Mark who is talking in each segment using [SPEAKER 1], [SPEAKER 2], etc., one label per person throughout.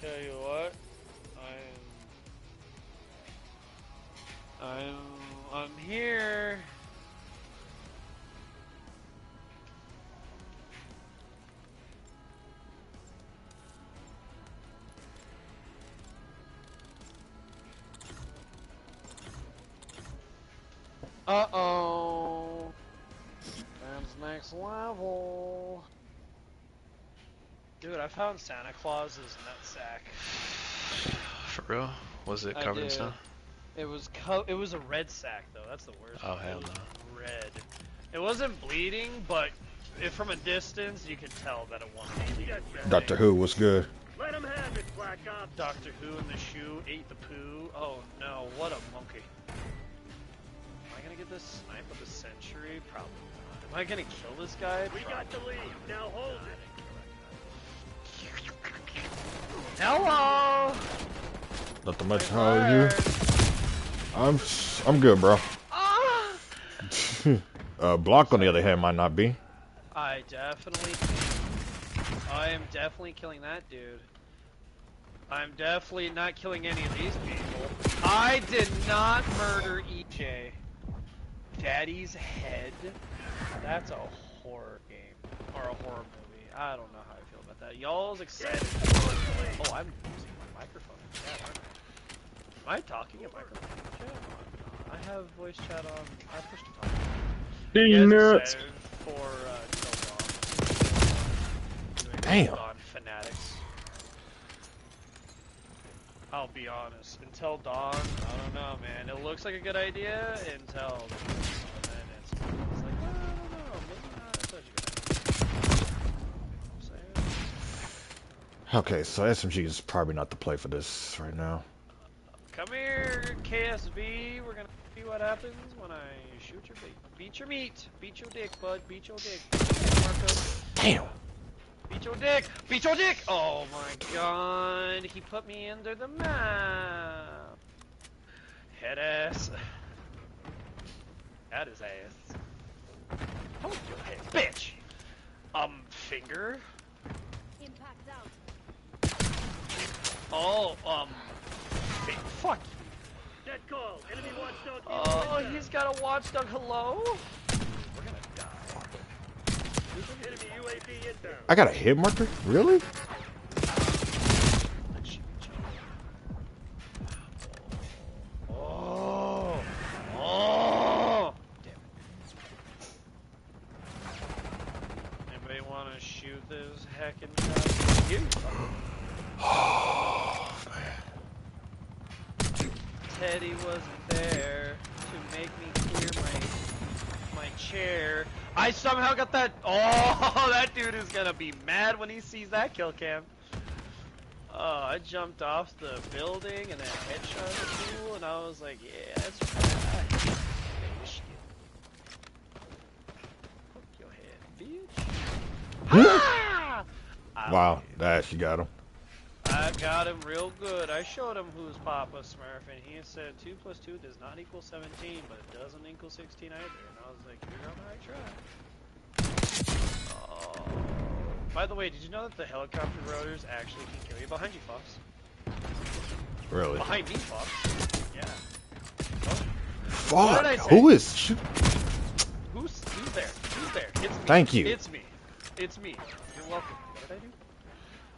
[SPEAKER 1] tell you what, I'm here. Uh-oh. That's next level. Dude, I found Santa Claus's nutsack.
[SPEAKER 2] For real? Was it covered in snow?
[SPEAKER 1] It was a red sack though. That's the worst.
[SPEAKER 2] Oh hell no.
[SPEAKER 1] Red. It wasn't bleeding, but from a distance you could tell that it wasn't.
[SPEAKER 3] Doctor Who, what's good?
[SPEAKER 4] Let him have it, Black Ops.
[SPEAKER 1] Doctor Who in the shoe ate the poo. Oh no, what a monkey. Am I gonna get this snipe of the century? Probably not. Am I gonna kill this guy?
[SPEAKER 4] We got the lead. Now hold it.
[SPEAKER 1] Hello.
[SPEAKER 3] Nothing much. How are you? I'm good, bro. Block on the other hand might not be.
[SPEAKER 1] I am definitely killing that dude. I'm definitely not killing any of these people. I did not murder EJ. Daddy's head? That's a horror game. Or a horror movie. I don't know how I feel about that. Y'all's excited. Oh, I'm using my microphone in chat, aren't I? Am I talking in microphone in chat? No, I have voice chat on. I pushed to talk.
[SPEAKER 3] Nuts.
[SPEAKER 1] For
[SPEAKER 3] Damn.
[SPEAKER 1] Dawn Fanatics. I'll be honest. Until dawn, I don't know, man. It looks like a good idea until then it's like, well, I don't know, maybe not such a good idea.
[SPEAKER 3] Okay, so SMG is probably not the play for this right now.
[SPEAKER 1] Come here, KSV. We're gonna see what happens when I shoot your bait. Beat your meat. Beat your dick, bud. Beat your dick. Marco.
[SPEAKER 3] Damn.
[SPEAKER 1] Beat your dick! Beat your dick! Oh my god, he put me under the map. Head ass. That is ass. Hold your head, bitch! Finger?
[SPEAKER 5] Impact out.
[SPEAKER 1] Oh, fuck.
[SPEAKER 4] Dead call. Enemy watchdog.
[SPEAKER 1] Oh, he's got a watchdog. Hello? We're gonna die.
[SPEAKER 4] Enemy UAV inbound.
[SPEAKER 3] I got a hit marker? Really?
[SPEAKER 1] Oh! Oh! Damn it. Anybody want to shoot this heckin' guy? You.
[SPEAKER 3] Oh, man.
[SPEAKER 1] Teddy wasn't there to make me clear my chair. I somehow got that. Oh, that dude is gonna be mad when he sees that kill cam. I jumped off the building and then headshot the fool, and I was like, yeah, that's right. Hook your head, bitch. Ah!
[SPEAKER 3] Wow, that actually got him.
[SPEAKER 1] I got him real good. I showed him who's Papa Smurf, and he said 2 + 2 does not equal 17, but it doesn't equal 16 either. And I was like, you're on the right track. Oh. By the way, did you know that the helicopter rotors actually can kill you? Behind you, Fox.
[SPEAKER 3] Really?
[SPEAKER 1] Behind me, Fox. Yeah.
[SPEAKER 3] Fuck.
[SPEAKER 1] What did I say?
[SPEAKER 3] Who is?
[SPEAKER 1] Who's there? Who's there? It's me.
[SPEAKER 3] Thank you.
[SPEAKER 1] It's me. It's me. You're welcome. What did I do?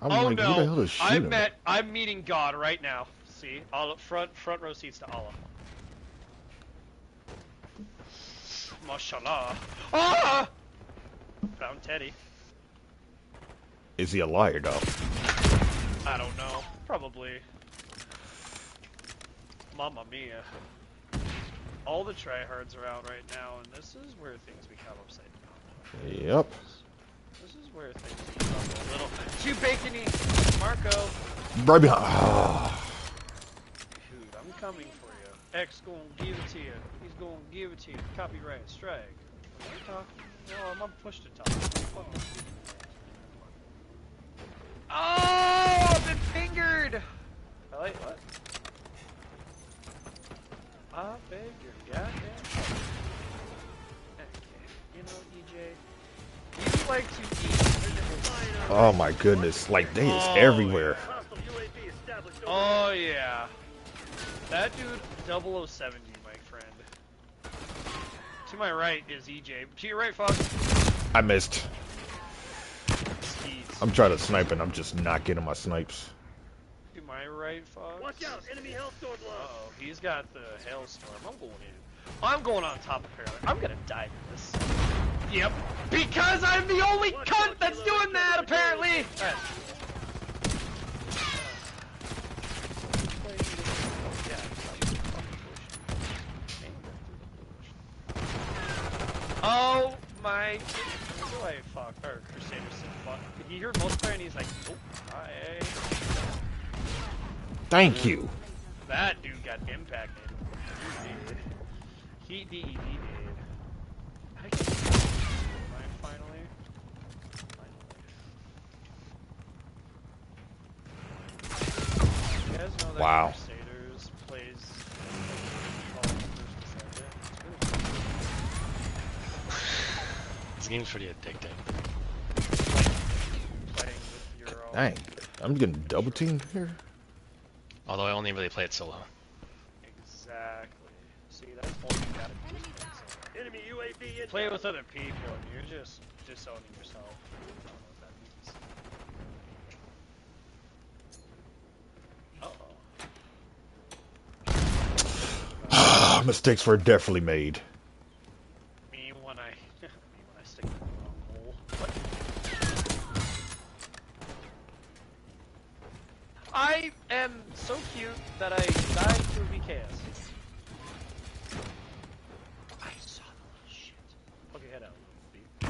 [SPEAKER 3] I'm
[SPEAKER 1] oh
[SPEAKER 3] like,
[SPEAKER 1] no!
[SPEAKER 3] who the hell is shooting?
[SPEAKER 1] I'm meeting God right now. See, all front row seats to Allah. Mashallah. Ah! Found Teddy.
[SPEAKER 3] Is he a liar, though?
[SPEAKER 1] I don't know. Probably. Mamma mia. All the tryhards are out right now, and this is where things become upside down.
[SPEAKER 3] Yep.
[SPEAKER 1] This is where things become a little too bacony. Marco.
[SPEAKER 3] Right behind. Oh.
[SPEAKER 1] Dude, I'm coming for you. X gonna give it to you. He's gonna give it to you. Copyright strike. Are you talking? No, I'm gonna push to talk. Oh, I've been fingered! I like what? I beg your goddamn. Okay. You know, EJ, you like to eat.
[SPEAKER 3] Oh my goodness! Like they is everywhere.
[SPEAKER 1] Oh yeah. That dude 0070, my friend. To my right is EJ. To your right, Fox.
[SPEAKER 3] I missed.
[SPEAKER 1] He's
[SPEAKER 3] I'm trying to snipe and I'm just not getting my snipes.
[SPEAKER 1] to my right, Fox.
[SPEAKER 4] Watch out, enemy hellstorm
[SPEAKER 1] Uh
[SPEAKER 4] low.
[SPEAKER 1] oh, he's got the hailstorm. I'm going in. I'm going on top apparently. I'm gonna die to this. Yep. Because I'm the only cunt that's doing that apparently! Oh my! Wait, fuck. Or Crusader said fuck. He heard multiplayer and he's like, oh, hi.
[SPEAKER 3] Thank you.
[SPEAKER 1] That dude got impacted. He did. He did. I can mine finally. You guys know that
[SPEAKER 3] Wow.
[SPEAKER 1] Crusaders plays.
[SPEAKER 2] This game's pretty addicting.
[SPEAKER 1] Playing with your own.
[SPEAKER 3] Dang. I'm getting double teamed here.
[SPEAKER 2] Although I only really play it solo.
[SPEAKER 1] Exactly. See, that's all you gotta do.
[SPEAKER 5] Enemy down.
[SPEAKER 4] Enemy UAV inbound.
[SPEAKER 1] Play with other people, and you're just disowning yourself. I don't know what that means. Uh-oh.
[SPEAKER 3] Mistakes were definitely made.
[SPEAKER 1] Me when I stick in the wrong hole. What? I am so cute that I died to BKS. I saw the little shit. Okay, head out, little bitch.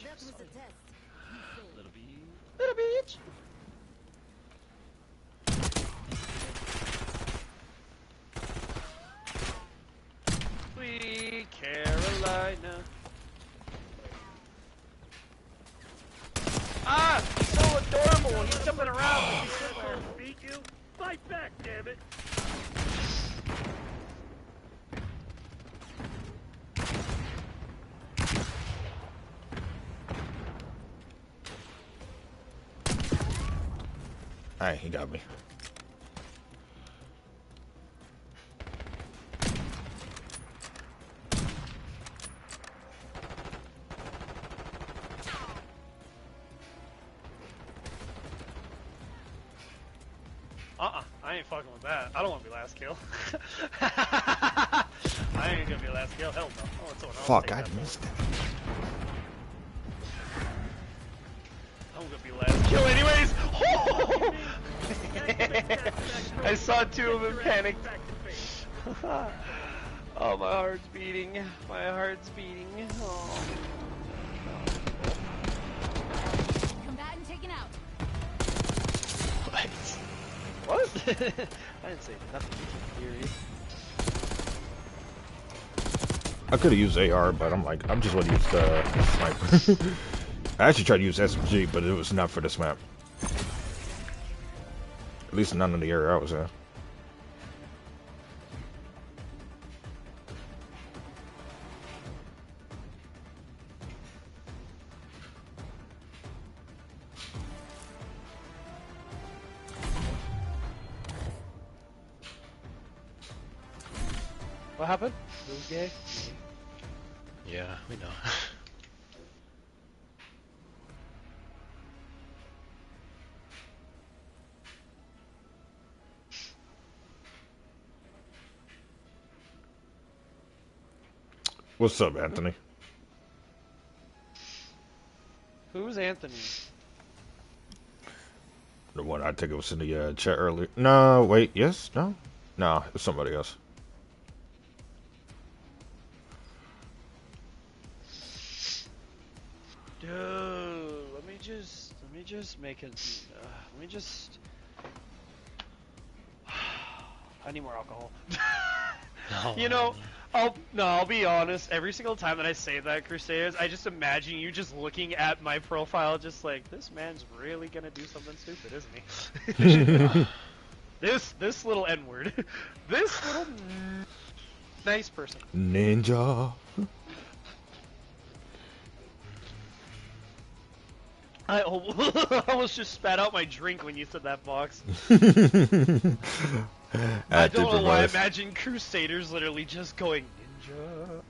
[SPEAKER 5] That was a test.
[SPEAKER 1] Little bitch. Little bitch. Sweet Carolina. Ah, he's so adorable. He's jumping around. Like he's somewhere.
[SPEAKER 4] Beat you? Fight back, damn it!
[SPEAKER 3] Alright, he got me.
[SPEAKER 1] I ain't fucking with that. I don't want to be last kill. I ain't gonna be last kill. Hell no. I want someone else
[SPEAKER 3] Fuck,
[SPEAKER 1] to
[SPEAKER 3] I
[SPEAKER 1] take that.
[SPEAKER 3] missed it.
[SPEAKER 1] I'm gonna be last kill anyways. I saw two of them panic. Oh, my heart's beating. My heart's beating. Oh.
[SPEAKER 5] Combatant taken out.
[SPEAKER 1] What? I didn't say nothing. Eerie.
[SPEAKER 3] I could have used AR, but I'm like, I'm just going to use the sniper. I actually tried to use SMG, but it was not for this map. At least none of the area I was in.
[SPEAKER 1] What happened? It was gay?
[SPEAKER 2] Yeah, we know.
[SPEAKER 3] What's up, Anthony?
[SPEAKER 1] Who's Anthony?
[SPEAKER 3] The one I think it was in the chat earlier. No, wait, yes? No? No, it's somebody else.
[SPEAKER 1] Dude, let me just make it. Let me just. I need more alcohol.
[SPEAKER 2] No.
[SPEAKER 1] You know, I'll be honest. Every single time that I say that, Crusaders, I just imagine you just looking at my profile, just like, this man's really gonna do something stupid, isn't he? This little N-word, this little nice person.
[SPEAKER 3] Ninja.
[SPEAKER 1] I almost just spat out my drink when you said that, Fox. I don't know why I imagine Crusaders literally just going ninja.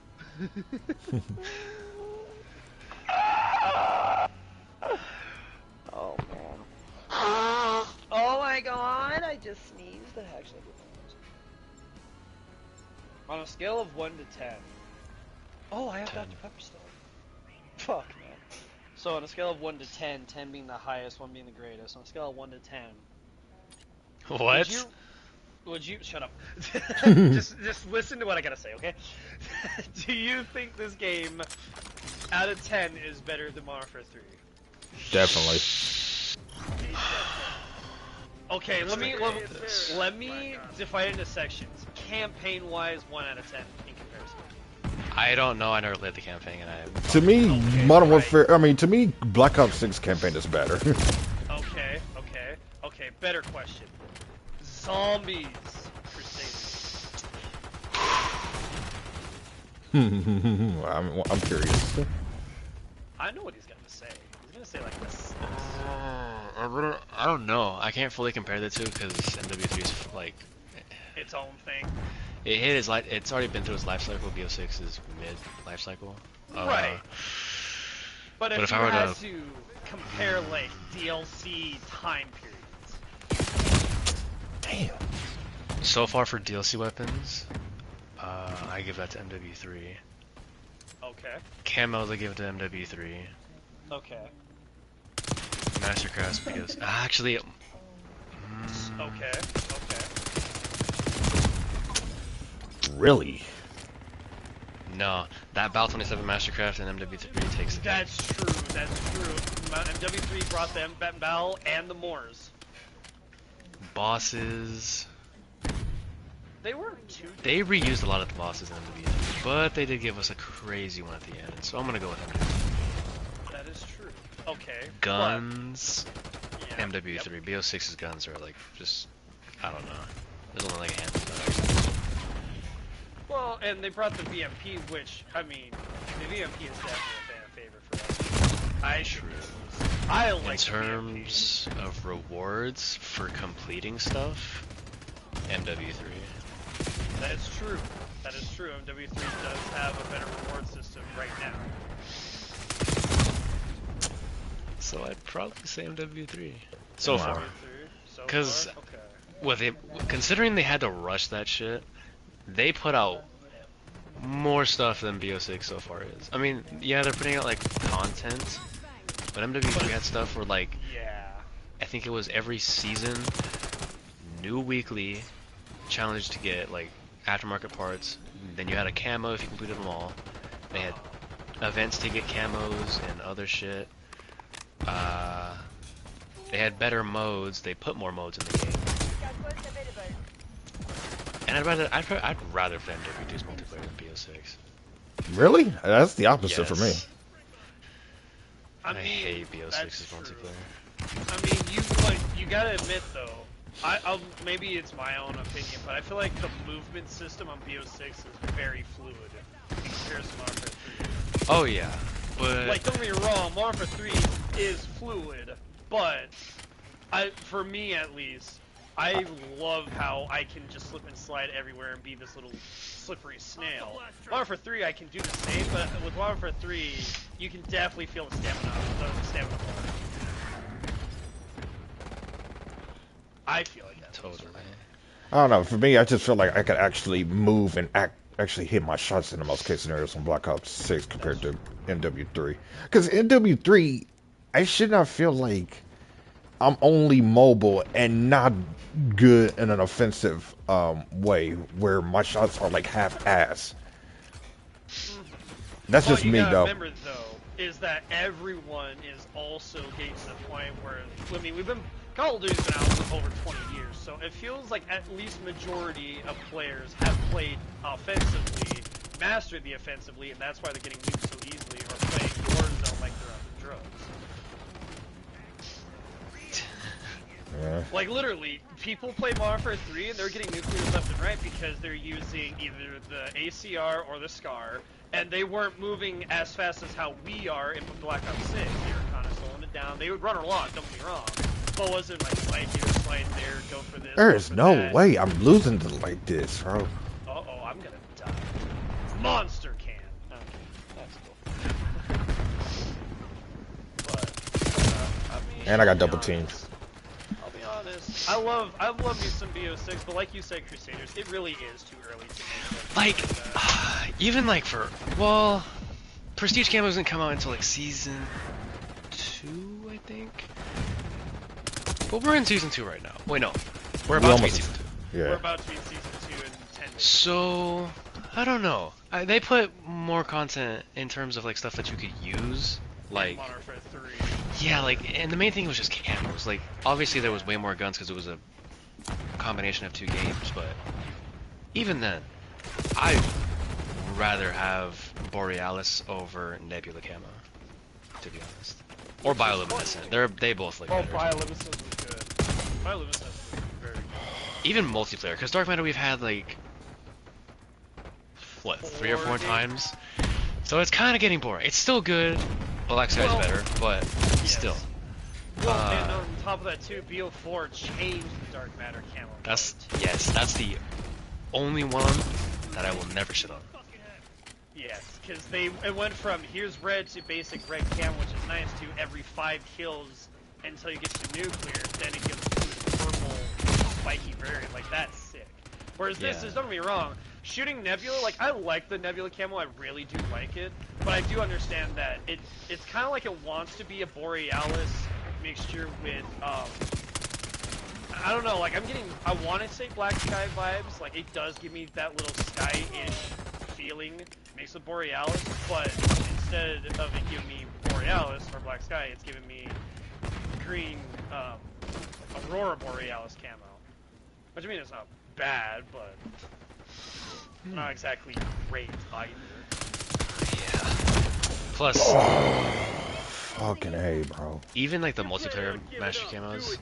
[SPEAKER 1] Oh man. Oh my god, I just sneezed. That actually did. On a scale of 1 to 10. Oh, I have
[SPEAKER 2] 10.
[SPEAKER 1] Dr. Pepper still. Fuck, man. So on a scale of 1 to 10, 10 being the highest, 1 being the greatest, on a scale of 1 to 10.
[SPEAKER 2] What?
[SPEAKER 1] Would you shut up? just listen to what I gotta say, okay? Do you think this game out of 10 is better than Modern Warfare 3?
[SPEAKER 3] Definitely.
[SPEAKER 1] Okay, let me divide it into sections. Campaign-wise, 1 out of 10 in comparison.
[SPEAKER 2] I don't know. I never played the campaign, and I.
[SPEAKER 3] To me,
[SPEAKER 1] Okay,
[SPEAKER 3] Modern
[SPEAKER 1] right.
[SPEAKER 3] Warfare. I mean, to me, Black Ops 6 campaign is better.
[SPEAKER 1] Okay. Better question. Zombies, Crusaders.
[SPEAKER 3] I'm curious.
[SPEAKER 1] I know what he's gonna say. He's gonna say like this.
[SPEAKER 2] I don't know. I can't fully compare the two because MW3 is like
[SPEAKER 1] Its own thing.
[SPEAKER 2] it hit his life. It's already been through its life cycle. BO6 is mid life cycle.
[SPEAKER 1] Right. But if
[SPEAKER 2] I
[SPEAKER 1] you
[SPEAKER 2] were
[SPEAKER 1] had
[SPEAKER 2] to-
[SPEAKER 1] to compare like DLC time periods.
[SPEAKER 3] Damn.
[SPEAKER 2] So far for DLC weapons, I give that to MW3.
[SPEAKER 1] Okay.
[SPEAKER 2] Camos, I give it to MW3.
[SPEAKER 1] Okay.
[SPEAKER 2] Mastercraft BO6. Actually,
[SPEAKER 1] Okay.
[SPEAKER 3] Really?
[SPEAKER 2] no. That Bal 27 Mastercraft and MW3 takes the cake.
[SPEAKER 1] That's true. MW3 brought them Bal and the Moors.
[SPEAKER 2] Bosses.
[SPEAKER 1] They weren't too.
[SPEAKER 2] They reused a lot of the bosses in MW3, but they did give us a crazy one at the end, so I'm gonna go with MW3.
[SPEAKER 1] That is true. Okay.
[SPEAKER 2] Guns.
[SPEAKER 1] But, yeah,
[SPEAKER 2] MW3.
[SPEAKER 1] yep.
[SPEAKER 2] BO6's guns are like just, I don't know. There's only like a handful of
[SPEAKER 1] Well, and they brought the VMP, which I mean, the VMP is definitely a fan favorite for us. I like
[SPEAKER 2] In
[SPEAKER 1] the
[SPEAKER 2] terms of rewards for completing stuff, MW3.
[SPEAKER 1] That's true. That is true. MW3 does have a better reward system right now.
[SPEAKER 2] So I'd probably say MW3 so far.
[SPEAKER 1] MW3 so
[SPEAKER 2] 'Cause-
[SPEAKER 1] far? Okay.
[SPEAKER 2] With it, considering they had to rush that shit, they put out more stuff than BO6 so far is. I mean, yeah, they're putting out like content, but MW3 had stuff where like
[SPEAKER 1] Yeah.
[SPEAKER 2] I think it was every season, new weekly challenge to get like aftermarket parts. Then you had a camo if you completed them all. They had events to get camos and other shit. They had better modes. They put more modes in the game. And I'd rather play MW2's multiplayer than BO6.
[SPEAKER 3] Really? That's the opposite for me.
[SPEAKER 2] Yes. I
[SPEAKER 1] mean,
[SPEAKER 2] hate BO6's
[SPEAKER 1] that's true.
[SPEAKER 2] multiplayer.
[SPEAKER 1] I mean, you gotta admit though, maybe it's my own opinion, but I feel like the movement system on BO6 is very fluid in comparison to Modern Warfare 3.
[SPEAKER 2] Oh yeah, but
[SPEAKER 1] Like, don't get me wrong, Modern Warfare 3 is fluid, but for me at least, I love how I can just slip and slide everywhere and be this little slippery snail. Modern Warfare 3 I can do the same, but with Modern Warfare 3, you can definitely feel the stamina bar. I feel like that.
[SPEAKER 2] totally.
[SPEAKER 3] I don't know. For me, I just feel like I could actually move and actually hit my shots in the most case scenarios on Black Ops 6 compared to MW3. Because MW3, I should not feel like I'm only mobile and not good in an offensive way, where my shots are like half-ass. That's just me, though.
[SPEAKER 1] Remember though, is that everyone is also getting to the point where, I mean, Call of Duty's been out for over 20 years, so it feels like at least majority of players have played offensively, mastered the offensively, and that's why they're getting nuked so easily, or playing Warzone like they're on drugs.
[SPEAKER 3] Yeah.
[SPEAKER 1] Like literally, people play Modern Warfare 3 and they're getting nuclear left and right because they're using either the ACR or the SCAR, and they weren't moving as fast as how we are in Black Ops 6. They were kind of slowing it down. They would run along, don't get me wrong. But was it like slide here, slide there, go for this?
[SPEAKER 3] There
[SPEAKER 1] go
[SPEAKER 3] is
[SPEAKER 1] for
[SPEAKER 3] no
[SPEAKER 1] that?
[SPEAKER 3] way I'm losing to like this, bro.
[SPEAKER 1] Uh-oh, I'm gonna die. Monster can. Okay, that's cool. But, I mean,
[SPEAKER 3] And I got
[SPEAKER 1] I'll be
[SPEAKER 3] double
[SPEAKER 1] honest.
[SPEAKER 3] teams.
[SPEAKER 1] I'll be honest. I love me some BO6, but like you said, Crusaders, it really is too early to make
[SPEAKER 2] Like, even like for, well, Prestige Camo doesn't come out until like season 2, I think. Well, we're in season 2 right now. Wait, no. We're about to be
[SPEAKER 3] almost-
[SPEAKER 2] season 2.
[SPEAKER 1] We're
[SPEAKER 3] Yeah.
[SPEAKER 1] about to be in season 2 in 10 days.
[SPEAKER 2] So, I don't know. They put more content in terms of like stuff that you could use. Like,
[SPEAKER 1] Modern Warfare 3.
[SPEAKER 2] yeah, like, and the main thing was just camos. Like, obviously there was way more guns because it was a combination of 2 games, but even then, I'd rather have Borealis over Nebula Camo, to be honest. Or Bioluminescent. They both look
[SPEAKER 1] Oh,
[SPEAKER 2] better.
[SPEAKER 1] Bioluminescence was good. Bioluminescence was very good.
[SPEAKER 2] Even multiplayer, because Dark Matter we've had like, what, 3 or 4
[SPEAKER 1] 4
[SPEAKER 2] times? So it's kind of getting boring. It's still good. Black Sky's
[SPEAKER 1] Well,
[SPEAKER 2] better, but
[SPEAKER 1] yes.
[SPEAKER 2] still.
[SPEAKER 1] Well, and on top of that too, BO4 changed the Dark Matter camo.
[SPEAKER 2] That's,
[SPEAKER 1] color.
[SPEAKER 2] yes, that's the only one that I will never shit on.
[SPEAKER 1] Yes, because it went from here's red to basic red camo, which is nice, to every 5 kills until you get to nuclear, then it gives you the purple spiky variant. Like, that's sick. Whereas this
[SPEAKER 2] Yeah.
[SPEAKER 1] is, don't get me wrong, shooting Nebula, like, I like the Nebula camo, I really do like it, but I do understand that it's kind of like it wants to be a Borealis mixture with, I don't know, like, I want to say Black Sky vibes, like, it does give me that little sky-ish feeling, makes it Borealis, but instead of it giving me Borealis or Black Sky, it's giving me green, Aurora Borealis camo. Which, I mean, it's not bad, but not exactly great either.
[SPEAKER 2] Yeah. Plus,
[SPEAKER 3] Fucking A, bro.
[SPEAKER 2] even like the multiplayer Master Camos,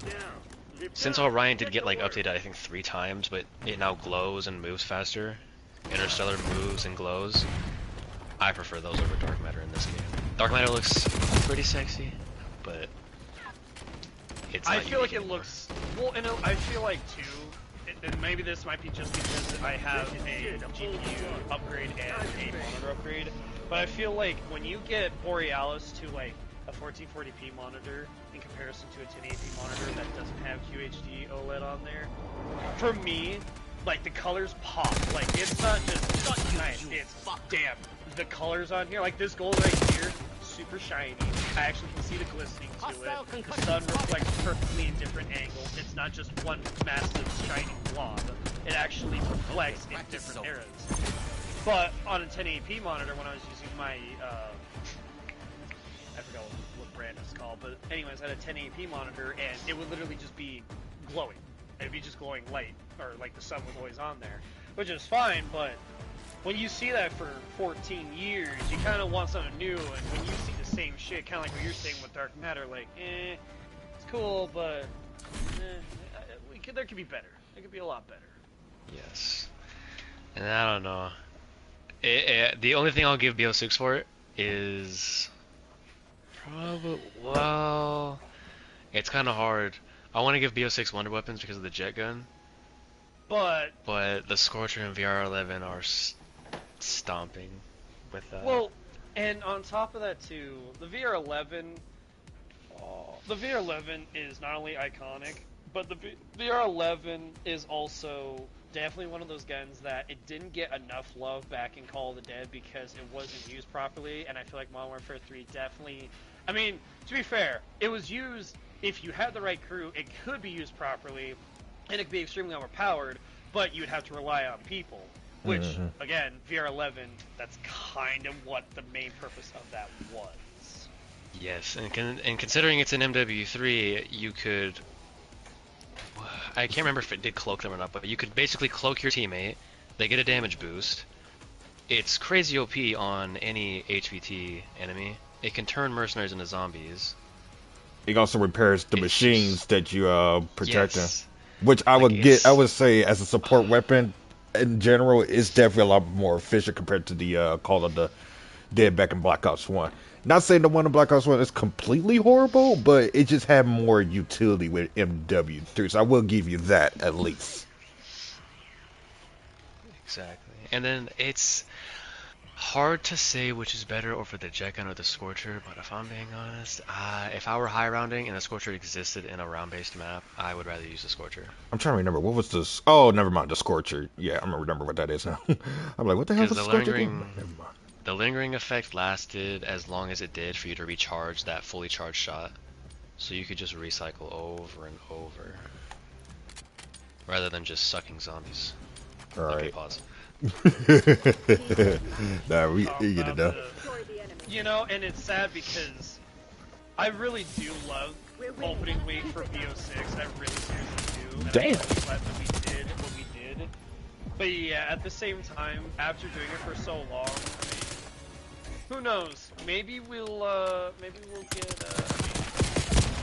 [SPEAKER 2] since Orion did get like updated I think 3 times, but it now glows and moves faster. Interstellar moves and glows. I prefer those over Dark Matter in this game. Dark Matter looks pretty sexy, but it's not
[SPEAKER 1] I feel like
[SPEAKER 2] unique
[SPEAKER 1] it
[SPEAKER 2] anymore.
[SPEAKER 1] looks well, and I feel like too, and maybe this might be just because I have a GPU upgrade and a monitor upgrade, but I feel like when you get Borealis to like a 1440p monitor in comparison to a 1080p monitor that doesn't have QHD OLED on there, for me, like the colors pop. Like it's not just nice, it's damn. The colors on here, like this gold right here, super shiny. I actually can see the glistening to it. The sun reflects perfectly in different angles. It's not just one massive shining blob. It actually reflects in different areas. But on a 1080p monitor, when I was using my, I forgot what brand it's called, but anyways, I had a 1080p monitor, and it would literally just be glowing. It'd be just glowing light, or like the sun was always on there, which is fine, but when you see that for 14 years, you kind of want something new, and when you see the same shit, kind of like what you're saying with Dark Matter, like, it's cool, but there could be better. It could be a lot better.
[SPEAKER 2] Yes. And I don't know. The only thing I'll give BO6 for it is probably, well, it's kind of hard. I want to give BO6 Wonder Weapons because of the jet gun,
[SPEAKER 1] But
[SPEAKER 2] the Scorcher and VR11 are stomping with that.
[SPEAKER 1] well, and on top of that too, the VR11, is not only iconic, but the VR11 is also definitely one of those guns that it didn't get enough love back in Call of the Dead because it wasn't used properly, and I feel like Modern Warfare 3 definitely, I mean, to be fair, it was used, if you had the right crew, it could be used properly, and it could be extremely overpowered, but you'd have to rely on people. Which, again, VR11, that's kind of what the main purpose of that was.
[SPEAKER 2] Yes, and considering it's an MW3, you could, I can't remember if it did cloak them or not, but you could basically cloak your teammate, they get a damage boost. It's crazy OP on any HVT enemy. It can turn mercenaries into zombies.
[SPEAKER 3] It also repairs the
[SPEAKER 2] It's
[SPEAKER 3] machines
[SPEAKER 2] just-
[SPEAKER 3] that you protecting.
[SPEAKER 2] Yes.
[SPEAKER 3] Which I
[SPEAKER 2] Like,
[SPEAKER 3] would
[SPEAKER 2] it's-
[SPEAKER 3] I would say as a support weapon in general, it's definitely a lot more efficient compared to the Call of the Dead back in Black Ops 1. Not saying the one in Black Ops 1 is completely horrible, but it just had more utility with MW3, so I will give you that at least.
[SPEAKER 2] Exactly. And then it's hard to say which is better over the jet gun or the Scorcher, but if I'm being honest, if I were high rounding and the Scorcher existed in a round-based map, I would rather use the Scorcher.
[SPEAKER 3] I'm trying to remember, what was this? Oh, never mind, the Scorcher. Yeah, I remember what that is now. I'm like, what the hell was
[SPEAKER 2] Because
[SPEAKER 3] the Scorcher again? Never mind.
[SPEAKER 2] the lingering effect lasted as long as it did for you to recharge that fully charged shot. So you could just recycle over and over. Rather than just sucking zombies.
[SPEAKER 3] All
[SPEAKER 2] Okay,
[SPEAKER 3] right.
[SPEAKER 2] pause.
[SPEAKER 3] Nah, we get it now.
[SPEAKER 1] You know, and it's sad because I really do love opening week for BO6. I really seriously do. And
[SPEAKER 3] Damn.
[SPEAKER 1] I'm really glad that we did what we did. But yeah, at the same time, after doing it for so long, I mean, who knows? Maybe we'll get.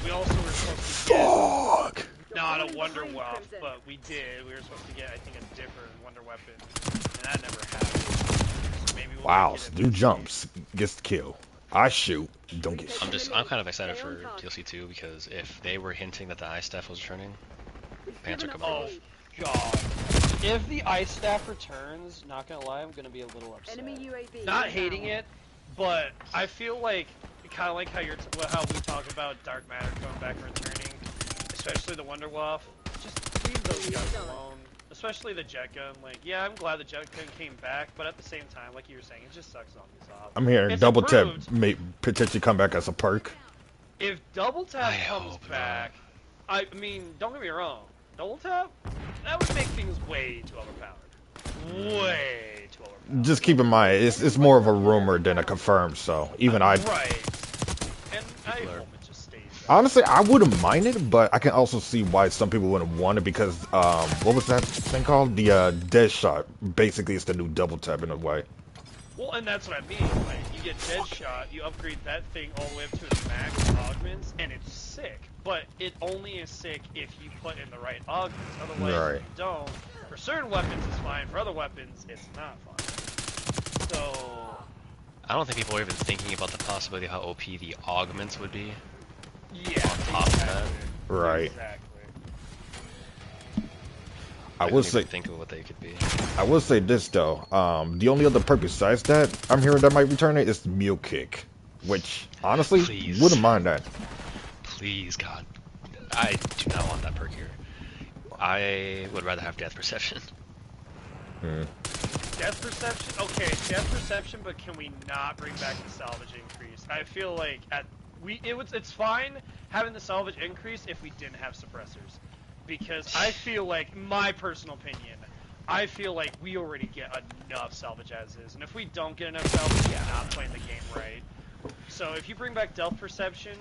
[SPEAKER 1] We also were supposed to get
[SPEAKER 3] Fuck!
[SPEAKER 1] not a Wonder Weapon, but we did. We were supposed to get, I think, a different Wonder Weapon, and that never happened. So maybe we'll
[SPEAKER 3] Wow,
[SPEAKER 1] get it
[SPEAKER 3] do
[SPEAKER 1] this
[SPEAKER 3] jumps, gets the kill. I shoot, don't get
[SPEAKER 2] I'm
[SPEAKER 3] shit.
[SPEAKER 2] kind of excited for DLC 2 because if they were hinting that the ice staff was returning, pants are coming
[SPEAKER 1] Oh,
[SPEAKER 2] off.
[SPEAKER 1] God. If the ice staff returns, not gonna lie, I'm gonna be a little upset. Not hating it, but I feel like, kind of like how how we talk about Dark Matter coming back and returning, especially the Wonder Waff. Just leave those guns alone. Especially the jet gun. Like, yeah, I'm glad the jet gun came back, but at the same time, like you were saying, it just sucks zombies off.
[SPEAKER 3] I'm hearing
[SPEAKER 1] It's
[SPEAKER 3] double tap
[SPEAKER 1] improved.
[SPEAKER 3] may potentially come back as a perk.
[SPEAKER 1] If double tap
[SPEAKER 2] I
[SPEAKER 1] comes
[SPEAKER 2] hope
[SPEAKER 1] back, I mean, don't get me wrong, double tap, that would make things way too overpowered. Way too overpowered.
[SPEAKER 3] Just keep in mind, it's more of a rumor than a confirmed, so even I...
[SPEAKER 1] Right. And I
[SPEAKER 2] People are-
[SPEAKER 1] hope it just stays that.
[SPEAKER 3] Honestly, I wouldn't mind it, but I can also see why some people wouldn't want it because, what was that thing called? The, dead shot. Basically, it's the new double tap in a way.
[SPEAKER 1] Well, and that's what I mean. Like, you get dead shot, you upgrade that thing all the way up to its max augments, and it's sick. But it only is sick if you put in the right augments. Otherwise,
[SPEAKER 3] Right.
[SPEAKER 1] if you don't. For certain weapons, it's fine. For other weapons, it's not fine. So,
[SPEAKER 2] I don't think people are even thinking about the possibility of how OP the augments would be.
[SPEAKER 1] yeah.
[SPEAKER 2] On top of that.
[SPEAKER 3] Right.
[SPEAKER 1] Exactly.
[SPEAKER 3] I will
[SPEAKER 2] couldn't
[SPEAKER 3] say,
[SPEAKER 2] even think of what they could be.
[SPEAKER 3] I will say this though. The only other perk besides that I'm hearing that might return it is Mule Kick, which honestly
[SPEAKER 2] Please.
[SPEAKER 3] wouldn't mind that.
[SPEAKER 2] Please, God. I do not want that perk here. I would rather have Death Perception.
[SPEAKER 1] Death perception? Okay, death perception, but can we not bring back the salvage increase? I feel like it's fine having the salvage increase if we didn't have suppressors. Because I feel like, my personal opinion, I feel like we already get enough salvage as is. And if we don't get enough salvage, we're not playing the game right. So if you bring back Death Perception,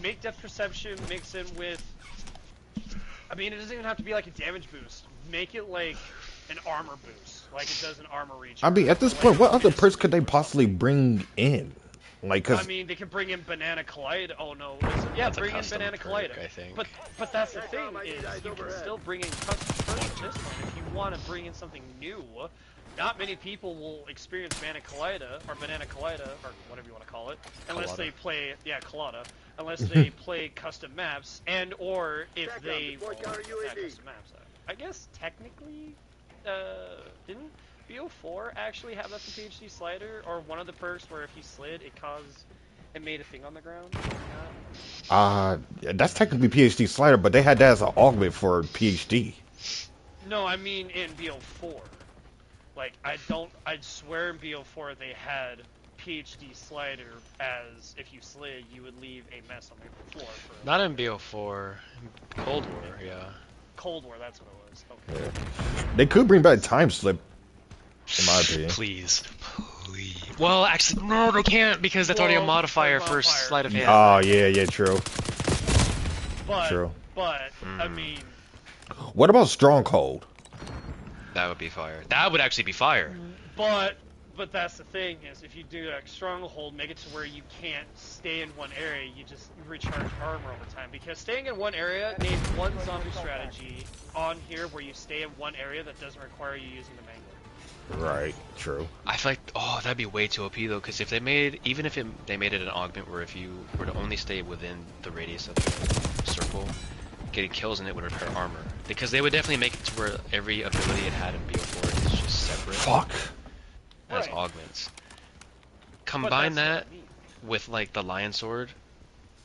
[SPEAKER 1] make Death Perception mix in with... I mean, it doesn't even have to be like a damage boost. Make it like an armor boost, like it does an armor reach.
[SPEAKER 3] I mean, at this point, what other perks could they possibly bring in? Like, cause
[SPEAKER 1] I mean, they can bring in Banana Collide. Oh no, yeah,
[SPEAKER 2] That's a
[SPEAKER 1] bring in
[SPEAKER 2] custom
[SPEAKER 1] Banana
[SPEAKER 2] perk,
[SPEAKER 1] Collide.
[SPEAKER 2] I think.
[SPEAKER 1] But that's the thing is you can still bring in custom perks at this point if you want to bring in something new. Not many people will experience Banana Collida or whatever you want to call it, unless
[SPEAKER 2] Colada.
[SPEAKER 1] they play Colada, unless they play custom maps and or if
[SPEAKER 4] Back up,
[SPEAKER 1] they
[SPEAKER 4] deploy
[SPEAKER 1] well,
[SPEAKER 4] counter
[SPEAKER 1] not
[SPEAKER 4] UAV.
[SPEAKER 1] custom maps. I guess technically, didn't BO4 actually have that the PhD slider, or one of the perks where if you slid, it made a thing on the ground?
[SPEAKER 3] that's technically PhD slider, but they had that as an augment for PhD.
[SPEAKER 1] No, I mean in BO4. Like, I'd swear in BO4 they had PhD slider as if you slid, you would leave a mess on the floor.
[SPEAKER 2] Not in BO4. Cold War, yeah.
[SPEAKER 1] Cold War, that's what it was. Okay.
[SPEAKER 3] They could bring back time slip, in my opinion.
[SPEAKER 2] Please. Please. Well, actually, no, they can't because that's already a
[SPEAKER 1] Well,
[SPEAKER 2] modifier
[SPEAKER 1] a
[SPEAKER 2] for
[SPEAKER 1] modifier.
[SPEAKER 2] sleight of hand.
[SPEAKER 3] Oh yeah, true.
[SPEAKER 1] But,
[SPEAKER 3] True.
[SPEAKER 1] I mean,
[SPEAKER 3] What about Stronghold?
[SPEAKER 2] That would be fire. That would actually be fire.
[SPEAKER 1] but that's the thing is if you do a stronghold, make it to where you can't stay in one area, you just recharge armor over time. Because staying in one area, name one zombie strategy on here where you stay in one area that doesn't require you using the mangler.
[SPEAKER 3] Right. True.
[SPEAKER 2] I feel like, oh, that'd be way too OP though, because if they made, even if they made it an augment where if you were to only stay within the radius of the circle, getting kills in it would repair armor. Because they would definitely make it to where every ability it had in BO4 is just separate
[SPEAKER 3] Fuck.
[SPEAKER 2] as
[SPEAKER 1] Right.
[SPEAKER 2] augments.
[SPEAKER 1] But
[SPEAKER 2] Combine
[SPEAKER 1] that's what
[SPEAKER 2] that
[SPEAKER 1] I mean.
[SPEAKER 2] with like the lion sword,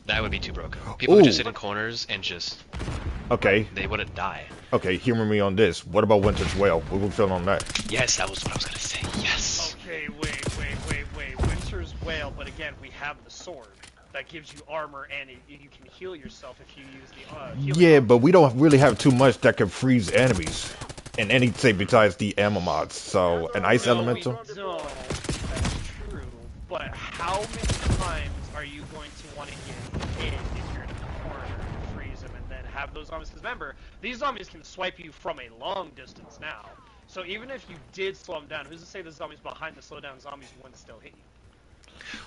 [SPEAKER 2] that would be too broken. People would just
[SPEAKER 3] Ooh.
[SPEAKER 2] sit in corners and just,
[SPEAKER 3] Okay.
[SPEAKER 2] they wouldn't die.
[SPEAKER 3] Okay. Humor me on this. What about Winter's Whale? What we feel on that?
[SPEAKER 2] Yes, that was what I was gonna say. Yes.
[SPEAKER 1] Okay, wait. Winter's Wail, but again, we have the sword. That gives you armor, and you can heal yourself if you use the healing
[SPEAKER 3] Yeah,
[SPEAKER 1] option.
[SPEAKER 3] but we don't really have too much that can freeze enemies in anything besides the ammo mods. So an ice
[SPEAKER 1] No,
[SPEAKER 3] elemental.
[SPEAKER 1] we don't. That's true. But how many times are you going to want to get hit if you're in the corner and freeze them and then have those zombies? Because remember, these zombies can swipe you from a long distance now. So even if you did slow them down, who's to say the zombies behind the slowdown zombies wouldn't still hit you?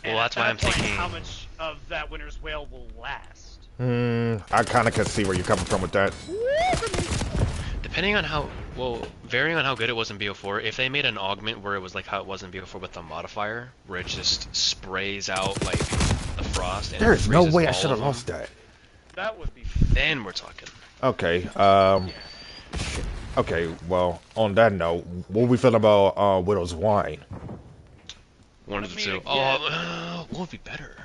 [SPEAKER 2] Well,
[SPEAKER 1] And
[SPEAKER 2] that's
[SPEAKER 1] at
[SPEAKER 2] why
[SPEAKER 1] that
[SPEAKER 2] I'm
[SPEAKER 1] point,
[SPEAKER 2] thinking.
[SPEAKER 1] how much of that Winter's Wail will last?
[SPEAKER 3] I kind of can see where you're coming from with that.
[SPEAKER 2] Depending on how, well, varying on how good it was in BO4, if they made an augment where it was like how it was in BO4 with the modifier, where it just sprays out like the frost and
[SPEAKER 3] There's no
[SPEAKER 2] freezes
[SPEAKER 3] way I
[SPEAKER 2] all
[SPEAKER 3] should have
[SPEAKER 2] of
[SPEAKER 3] lost
[SPEAKER 2] them,
[SPEAKER 3] that.
[SPEAKER 1] That would be
[SPEAKER 2] then we're talking.
[SPEAKER 3] Okay.
[SPEAKER 1] yeah.
[SPEAKER 3] Okay. Well, on that note, what we feel about Widow's Wine?
[SPEAKER 2] One of
[SPEAKER 1] I
[SPEAKER 2] the
[SPEAKER 1] mean,
[SPEAKER 2] two.
[SPEAKER 1] again-
[SPEAKER 2] Oh, what would be better?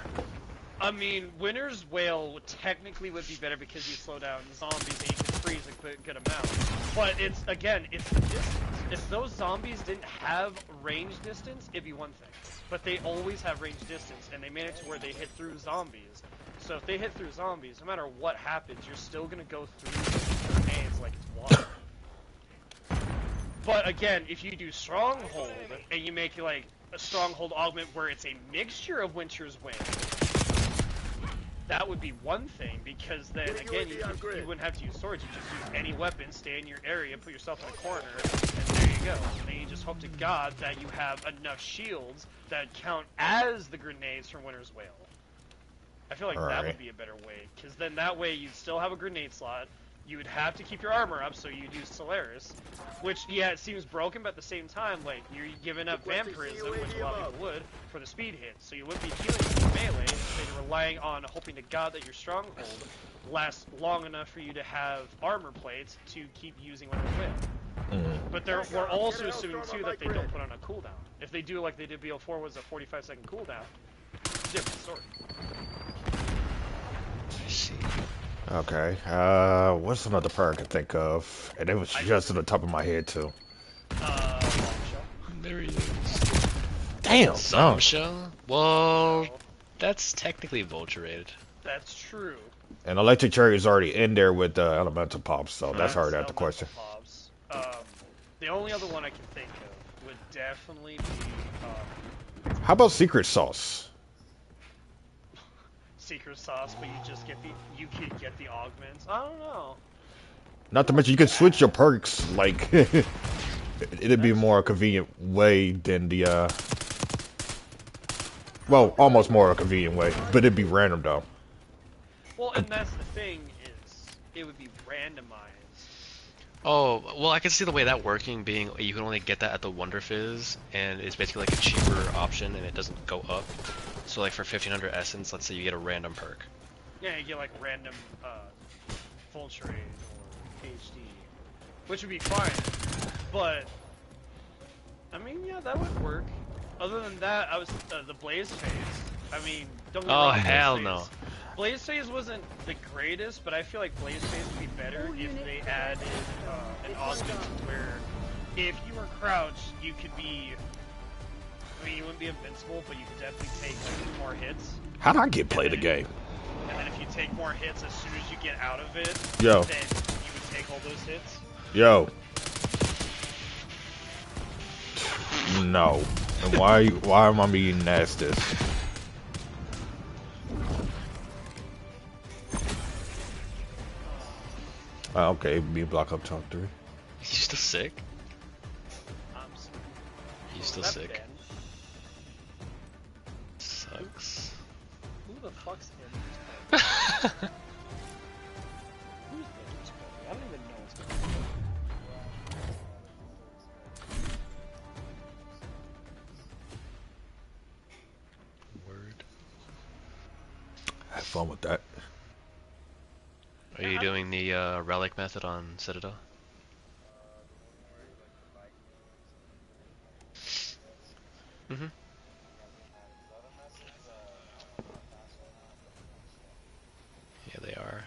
[SPEAKER 1] I mean, Winter's Wail technically would be better because you slow down zombies and you can freeze a good amount. But it's, again, it's the distance. If those zombies didn't have range distance, it'd be one thing. But they always have range distance, and they made it to where they hit through zombies. So if they hit through zombies, no matter what happens, you're still gonna go through the grenades like it's water. But again, if you do Stronghold, and you make like a Stronghold augment where it's a mixture of Winter's Wind, that would be one thing, because then again you wouldn't have to use swords, you just use any weapon, stay in your area, put yourself in a corner, and there you go. And then you just hope to God that you have enough shields that count as the grenades from Winter's Wail. I feel like that
[SPEAKER 3] Alright.
[SPEAKER 1] would be a better way, because then that way you'd still have a grenade slot, you would have to keep your armor up, so you'd use Solaris, which, yeah, it seems broken, but at the same time, like, you're giving up Vampirism, which a lot of people would, for the speed hit, so you wouldn't be healing with melee, so you're relying on hoping to God that your Stronghold lasts long enough for you to have armor plates to keep using Winter's Wail. But we're also assuming, too, that they don't put on a cooldown. If they do like they did BO4 was a 45-second cooldown, different story.
[SPEAKER 2] I see.
[SPEAKER 3] Okay. What's another perk I can think of? And it was just on the top of my head too.
[SPEAKER 1] Bombshell.
[SPEAKER 2] There he is.
[SPEAKER 3] Damn.
[SPEAKER 2] Some shell? Well, that's technically vulturated.
[SPEAKER 1] That's true.
[SPEAKER 3] And Electric Cherry is already in there with the Elemental Pops, so that's already out the
[SPEAKER 1] Elemental
[SPEAKER 3] question.
[SPEAKER 1] Pops. The only other one I can think of would definitely be
[SPEAKER 3] How about Secret Sauce?
[SPEAKER 1] Secret Sauce, but you could get the augments. I don't know.
[SPEAKER 3] Not to mention you could switch your perks, like it'd be more a convenient way than the well, almost more a convenient way, but it'd be random though.
[SPEAKER 1] Well, and that's the thing is, it would be randomized.
[SPEAKER 2] Oh, well, I can see the way that working being you can only get that at the Wonder Fizz, and it's basically like a cheaper option, and it doesn't go up. So like for 1500 essence, let's say you get a random perk.
[SPEAKER 1] Yeah, you get like random full trade or HD, which would be fine. But I mean, yeah, that would work. Other than that, I was the Blaze Phase. I mean, don't get me
[SPEAKER 2] Oh,
[SPEAKER 1] wrong,
[SPEAKER 2] hell
[SPEAKER 1] Blaze
[SPEAKER 2] no.
[SPEAKER 1] Phase. Blaze Phase wasn't the greatest, but I feel like Blaze Phase would be better if they added an augment where if you were crouched, you could be. I mean, you wouldn't be invincible, but you could definitely take like 2 more hits.
[SPEAKER 3] How'd I get play the game?
[SPEAKER 1] And then if you take more hits as soon as you get out of it,
[SPEAKER 3] Yo.
[SPEAKER 1] then you would take all those hits.
[SPEAKER 3] Yo. No. And why am I being asked this? Okay, me block up top 3.
[SPEAKER 2] You still sick?
[SPEAKER 1] I'm sorry.
[SPEAKER 2] You still
[SPEAKER 1] That
[SPEAKER 2] sick?
[SPEAKER 1] Ben.
[SPEAKER 2] Sucks.
[SPEAKER 1] Who the fuck's in this party? Who's in this party? I don't even know what's going on.
[SPEAKER 3] fun with that.
[SPEAKER 2] Are you doing the relic method on Citadel? Mm-hmm. Yeah, they are.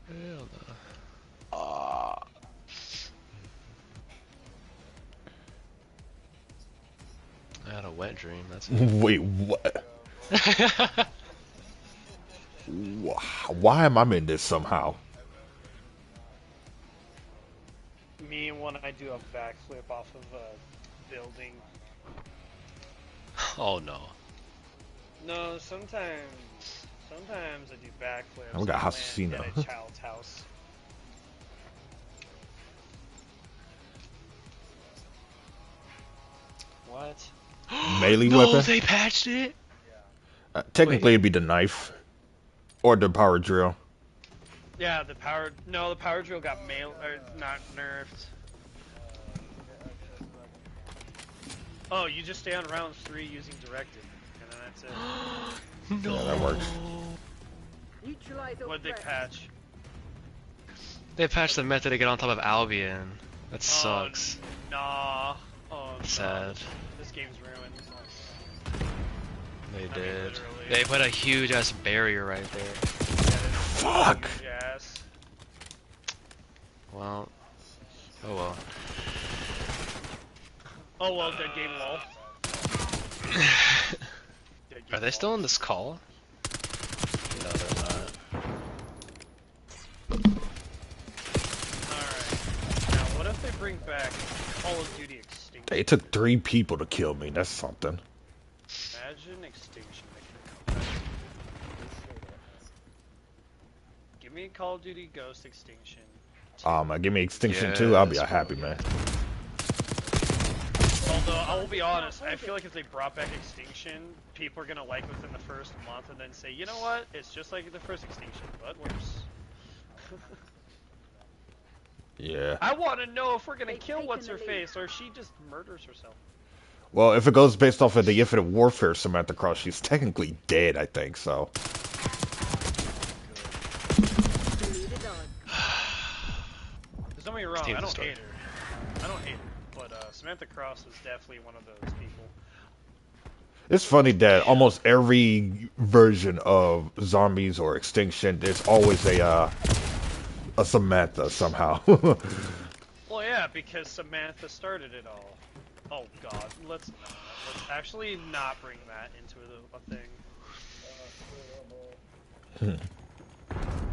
[SPEAKER 2] Hell no. I had a wet dream. That's
[SPEAKER 3] Wait, what? Why am I in this somehow?
[SPEAKER 1] Me when I do a backflip off of a building.
[SPEAKER 2] Oh no.
[SPEAKER 1] No, sometimes I do backflips.
[SPEAKER 3] Oh, we got
[SPEAKER 1] and
[SPEAKER 3] Hasina.
[SPEAKER 1] land at a child's house. What?
[SPEAKER 3] Melee
[SPEAKER 2] No,
[SPEAKER 3] weapon?
[SPEAKER 2] they patched it.
[SPEAKER 3] Technically,
[SPEAKER 2] Wait.
[SPEAKER 3] it'd be the knife or the power drill.
[SPEAKER 1] Yeah, the power drill got not nerfed. Oh, you just stay on round 3 using directed, and then that's it.
[SPEAKER 2] No.
[SPEAKER 3] Yeah, that works.
[SPEAKER 1] What'd they patch?
[SPEAKER 2] They patched the method to get on top of Albion. That
[SPEAKER 1] Oh,
[SPEAKER 2] sucks.
[SPEAKER 1] nah. Oh,
[SPEAKER 2] Sad.
[SPEAKER 1] This game's ruined.
[SPEAKER 2] They
[SPEAKER 1] mean,
[SPEAKER 2] did.
[SPEAKER 1] literally.
[SPEAKER 2] They put a huge ass barrier right there.
[SPEAKER 3] Fuck!
[SPEAKER 1] Yes.
[SPEAKER 2] Well. Oh well.
[SPEAKER 1] Oh well, dead game lol. Dead game
[SPEAKER 2] Are they still in this call? No, they're not.
[SPEAKER 1] Alright. Now, what if they bring back Call of Duty Extinction?
[SPEAKER 3] It took 3 people to kill me. That's something.
[SPEAKER 1] Imagine Extinction making a comeback. Give me Call of Duty Ghost Extinction.
[SPEAKER 3] Give me Extinction 2. I'll be a
[SPEAKER 2] Yes,
[SPEAKER 3] happy
[SPEAKER 2] bro.
[SPEAKER 3] man.
[SPEAKER 1] Although, I will be honest, I feel like if they brought back Extinction, people are gonna like it within the first month and then say, you know what, it's just like the first Extinction, but worse.
[SPEAKER 3] Yeah.
[SPEAKER 1] I want to know if we're gonna kill What's-Her-Face, or if she just murders herself.
[SPEAKER 3] Well, if it goes based off of the Infinite Warfare Samantha Cross, she's technically dead, I think, so.
[SPEAKER 1] Don't get me wrong,
[SPEAKER 2] Steam
[SPEAKER 1] I
[SPEAKER 2] the
[SPEAKER 1] don't
[SPEAKER 2] story.
[SPEAKER 1] hate her. I don't hate her, but Samantha Cross was definitely one of those people.
[SPEAKER 3] It's funny that almost every version of zombies or extinction, there's always a Samantha somehow.
[SPEAKER 1] Well, yeah, because Samantha started it all. Oh God, let's actually not bring that into a thing.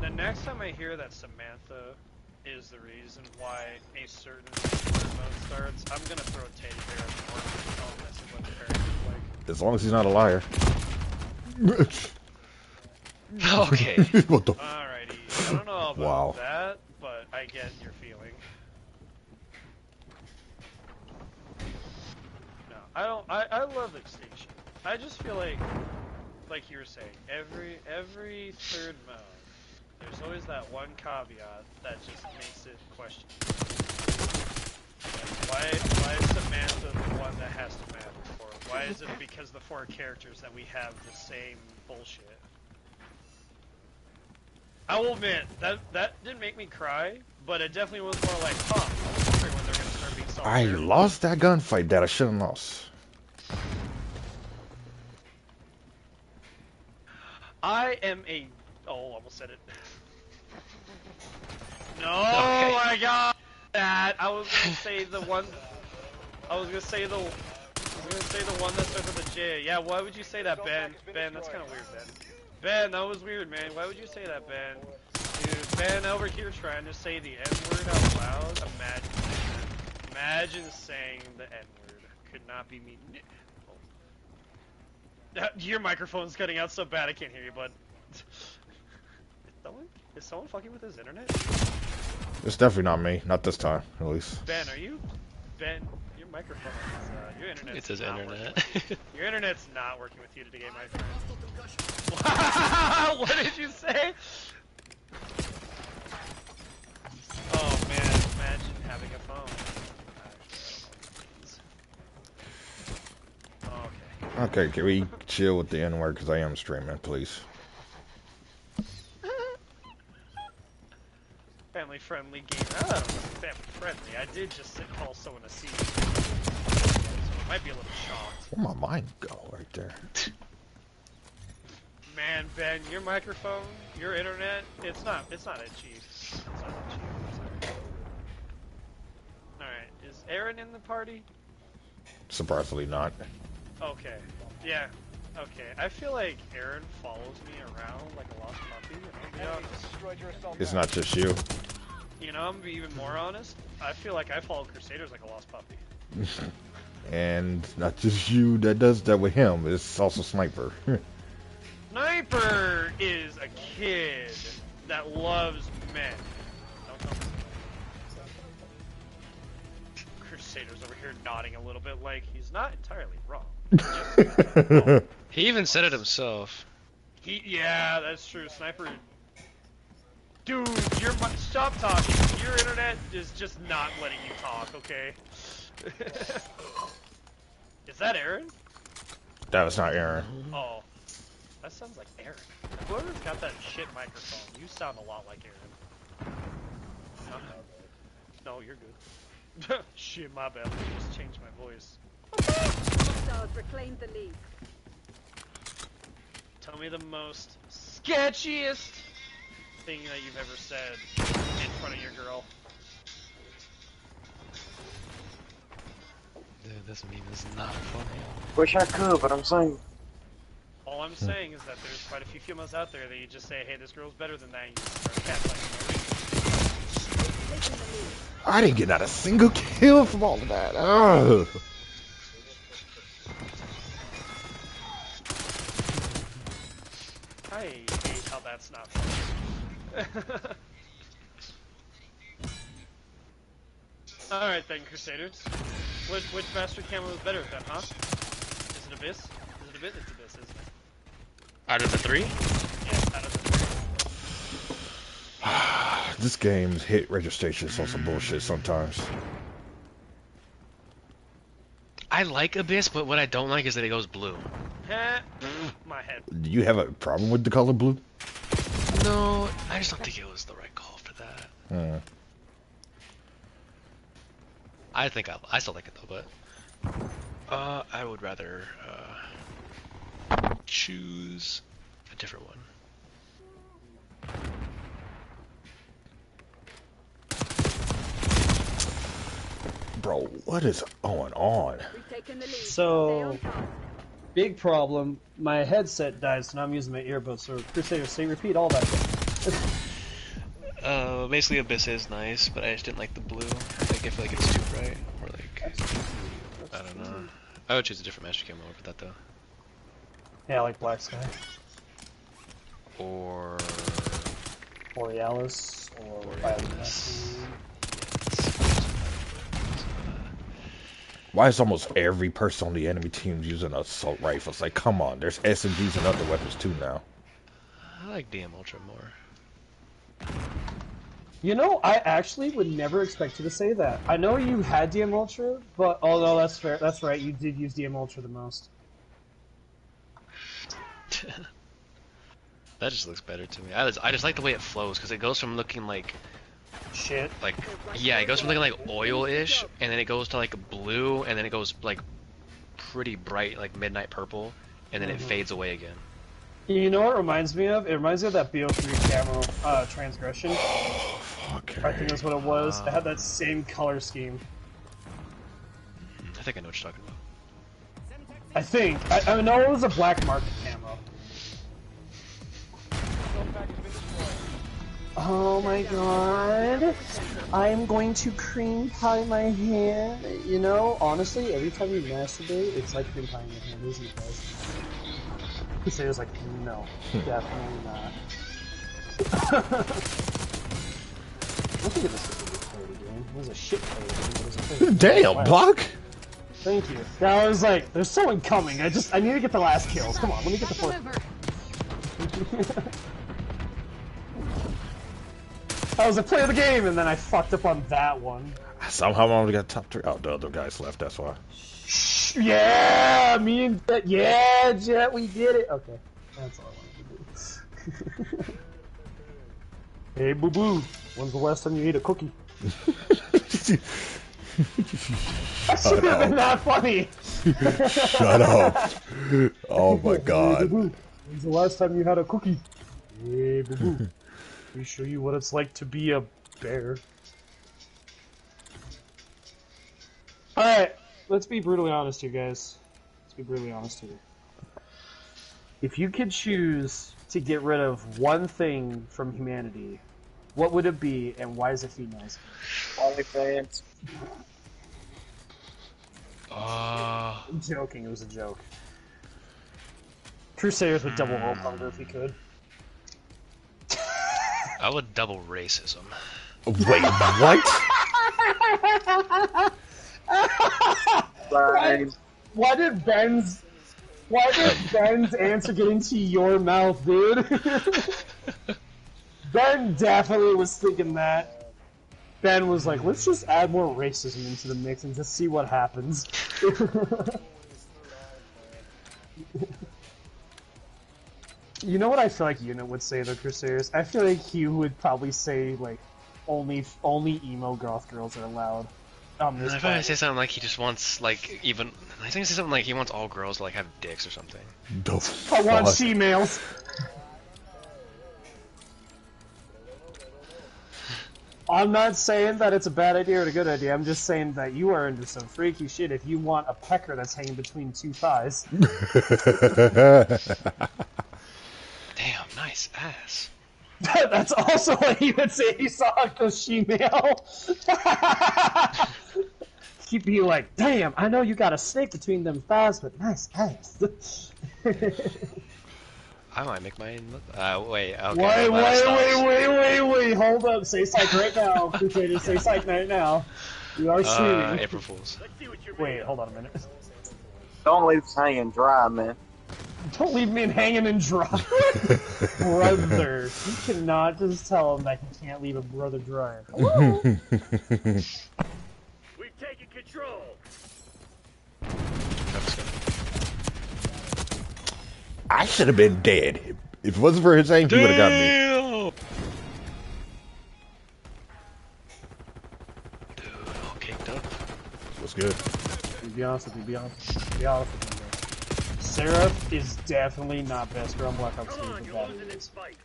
[SPEAKER 1] The next time I hear that Samantha is the reason why a certain mode starts, I'm gonna throw a teddy bear at the market and tell him this is what the character's like.
[SPEAKER 3] As long as he's not a liar.
[SPEAKER 2] Okay.
[SPEAKER 3] What the?
[SPEAKER 1] Alrighty, I don't know about
[SPEAKER 3] Wow.
[SPEAKER 1] that, but I get your feeling. No, I don't. I love Extinction. I just feel like you were saying, every third mode, there's always that one caveat that just makes it questionable. Why is Samantha the one that has to matter for? Why is it because the 4 characters that we have the same bullshit? I will admit, that didn't make me cry, but it definitely was more like, huh, I was wondering when they're gonna start being
[SPEAKER 3] I
[SPEAKER 1] solitary.
[SPEAKER 3] lost that gunfight that I shouldn't lost.
[SPEAKER 1] I am a... Oh, almost said it. No,
[SPEAKER 2] Okay.
[SPEAKER 1] I got that. I was gonna say the one... I was gonna say the one that starts with a J. Yeah, why would you say that, Ben? Ben, that's kind of weird, Ben. Ben, that was weird, man. Why would you say that, Ben? Dude, Ben over here trying to say the N-word out loud. Imagine saying that. Imagine saying the N-word. Could not be me. Your microphone's cutting out so bad I can't hear you, bud. Is someone fucking with his internet?
[SPEAKER 3] It's definitely not me. Not this time, at least.
[SPEAKER 1] Ben, are you? Ben, your microphone is, your internet's
[SPEAKER 2] It's his
[SPEAKER 1] not
[SPEAKER 2] internet.
[SPEAKER 1] working. Your internet's not working with you today, my friend. What did you say? Oh man, having a phone. Okay.
[SPEAKER 3] Okay, can we chill with the N-word because I am streaming, please?
[SPEAKER 1] Family friendly game. I don't know if it's family friendly. I did just call someone a C. So it might be a little shocked.
[SPEAKER 3] Where'd my mind go right there?
[SPEAKER 1] Man, Ben, your microphone, your internet, it's not itchy. It's not itchy. Sorry. Alright, is Aaron in the party?
[SPEAKER 3] Surprisingly not.
[SPEAKER 1] Okay. Yeah. Okay. I feel like Aaron follows me around like a lost puppy, and I'll be honest.
[SPEAKER 3] It's not just you.
[SPEAKER 1] You know, I'm gonna be even more honest. I feel like I follow Crusaders like a lost puppy.
[SPEAKER 3] And not just you that does that with him. It's also Sniper.
[SPEAKER 1] Sniper is a kid that loves men. Don't come to me. Crusaders over here nodding a little bit like he's not entirely wrong.
[SPEAKER 2] He even said it himself.
[SPEAKER 1] Yeah, that's true. Sniper. Dude, stop talking. Your internet is just not letting you talk, okay? Is that Aaron?
[SPEAKER 3] That was not Aaron.
[SPEAKER 1] Oh. That sounds like Aaron. Whoever's got that shit microphone, you sound a lot like Aaron. No, you're good. Shit, my bad. Let me just change my voice.
[SPEAKER 5] Hostiles reclaimed the lead.
[SPEAKER 1] Tell me the most sketchiest thing that you've ever said in front of your girl.
[SPEAKER 2] Dude, this meme is not funny.
[SPEAKER 6] Wish I could, but I'm saying.
[SPEAKER 1] All I'm saying is that there's quite a few females out there that you just say, hey, this girl's better than that, and you just start catfighting.
[SPEAKER 3] I didn't get not a single kill from all of that. Ugh.
[SPEAKER 1] I hate how that's not funny. Alright then, Crusaders. Which master camo is better then, huh? Is it Abyss? Is it Abyss? It's Abyss, isn't it?
[SPEAKER 2] Out of the three?
[SPEAKER 1] Yeah, out of the three.
[SPEAKER 3] This game's hit registration is on some bullshit sometimes.
[SPEAKER 2] I like Abyss, but what I don't like is that it goes blue.
[SPEAKER 1] My head.
[SPEAKER 3] Do you have a problem with the color blue?
[SPEAKER 2] No, I just don't think it was the right call for that. I still like it though, but I would rather choose a different one.
[SPEAKER 3] Bro, what is going on?
[SPEAKER 5] We've taken the lead.
[SPEAKER 7] So,
[SPEAKER 5] Stay on top.
[SPEAKER 7] big problem. My headset died, so now I'm using my earbuds. So, Crusader, say repeat all that.
[SPEAKER 2] Basically Abyss is nice, but I just didn't like the blue. Like, I feel like it's too bright, or like, I don't know. I would choose a different master camo over that though.
[SPEAKER 7] Yeah, I like Black Sky.
[SPEAKER 2] Or
[SPEAKER 7] Borealis, or
[SPEAKER 2] Borealis.
[SPEAKER 3] Why is almost every person on the enemy team using assault rifles? Like, come on, there's SMGs and other weapons too now.
[SPEAKER 2] I like DM Ultra more.
[SPEAKER 7] You know, I actually would never expect you to say that. I know you had DM Ultra, but oh no, that's fair. That's right. You did use DM Ultra the most.
[SPEAKER 2] That just looks better to me. I just like the way it flows because it goes from looking like
[SPEAKER 7] Shit.
[SPEAKER 2] yeah, it goes from looking like oil-ish, and then it goes to like blue, and then it goes like pretty bright, like midnight purple, and then it fades away again.
[SPEAKER 7] You know what it reminds me of? It reminds me of that BO3 camo transgression.
[SPEAKER 3] Okay.
[SPEAKER 7] I think that's what it was. It had that same color scheme.
[SPEAKER 2] I think I know what you're talking about.
[SPEAKER 7] I think. I know it was a black market camo. Oh my god. I'm going to cream pie my hand. You know, honestly, every time you masturbate, it's like cream pie in your hand, isn't it, guys? Crusader's like, no, definitely not. I don't think this was a good party game. It was a shit party game, but it was a pretty
[SPEAKER 3] Damn, block!
[SPEAKER 7] Thank you. Yeah, I was like, there's someone coming. I need to get the last kills. Come on, let me get the fourth. I was a play of the game, and then I fucked up on that one.
[SPEAKER 3] Somehow I only got top 3. Oh, the other guys left, that's why.
[SPEAKER 7] Yeah, me and Jet. Yeah, Jet, we did it. Okay, that's all I wanted to do. Hey, boo boo. When's the last time you ate a cookie? That should have been that funny.
[SPEAKER 3] Shut up. Oh my
[SPEAKER 7] Hey,
[SPEAKER 3] god.
[SPEAKER 7] boo boo. When's the last time you had a cookie? Hey, boo boo. Let me show you what it's like to be a bear. Alright, let's be brutally honest here, guys. Let's be brutally honest here. If you could choose to get rid of one thing from humanity, what would it be, and why is it females?
[SPEAKER 6] OnlyFans.
[SPEAKER 7] I'm joking, it was a joke. Crusaders would double world hunger if he could.
[SPEAKER 2] I would double racism.
[SPEAKER 3] Wait, what?
[SPEAKER 6] Fine.
[SPEAKER 7] Why did Ben's answer get into your mouth, dude? Ben definitely was thinking that. Ben was like, let's just add more racism into the mix and just see what happens. You know what I feel like Unit would say, though, Crusaders? I feel like he would probably say, like, only emo goth girls are allowed.
[SPEAKER 2] I feel like say something like he just wants, like, even... I think I say something like he wants all girls to, like, have dicks or something.
[SPEAKER 3] The
[SPEAKER 7] I want
[SPEAKER 3] fuck?
[SPEAKER 7] she-males. I'm not saying that it's a bad idea or a good idea. I'm just saying that you are into some freaky shit if you want a pecker that's hanging between two thighs.
[SPEAKER 2] Damn, nice ass.
[SPEAKER 7] That's also what he would say if he saw a she-male. He'd be like, damn, I know you got a snake between them thighs, but nice ass.
[SPEAKER 2] I might make mine look... wait, okay.
[SPEAKER 7] Wait, hold up. Say psych right now. Crusader, say psych right now. You are streaming.
[SPEAKER 2] April Fools.
[SPEAKER 4] Let's see what you're
[SPEAKER 7] Wait, hold on a minute.
[SPEAKER 6] Don't leave us hanging dry, man.
[SPEAKER 7] Don't leave me hanging and dry. Brother, you cannot just tell him that he can't leave a brother dry. Hello?
[SPEAKER 4] We've taken control.
[SPEAKER 3] I should have been dead. If it wasn't for his aim, he would have got me.
[SPEAKER 2] Dude, all caked up.
[SPEAKER 3] What's good?
[SPEAKER 7] Be honest with me, be honest with me. Seraph is definitely not best girl on Black Ops 3
[SPEAKER 4] Come on,
[SPEAKER 7] for
[SPEAKER 4] you're
[SPEAKER 7] bad
[SPEAKER 4] losing
[SPEAKER 7] reasons.
[SPEAKER 4] this fight.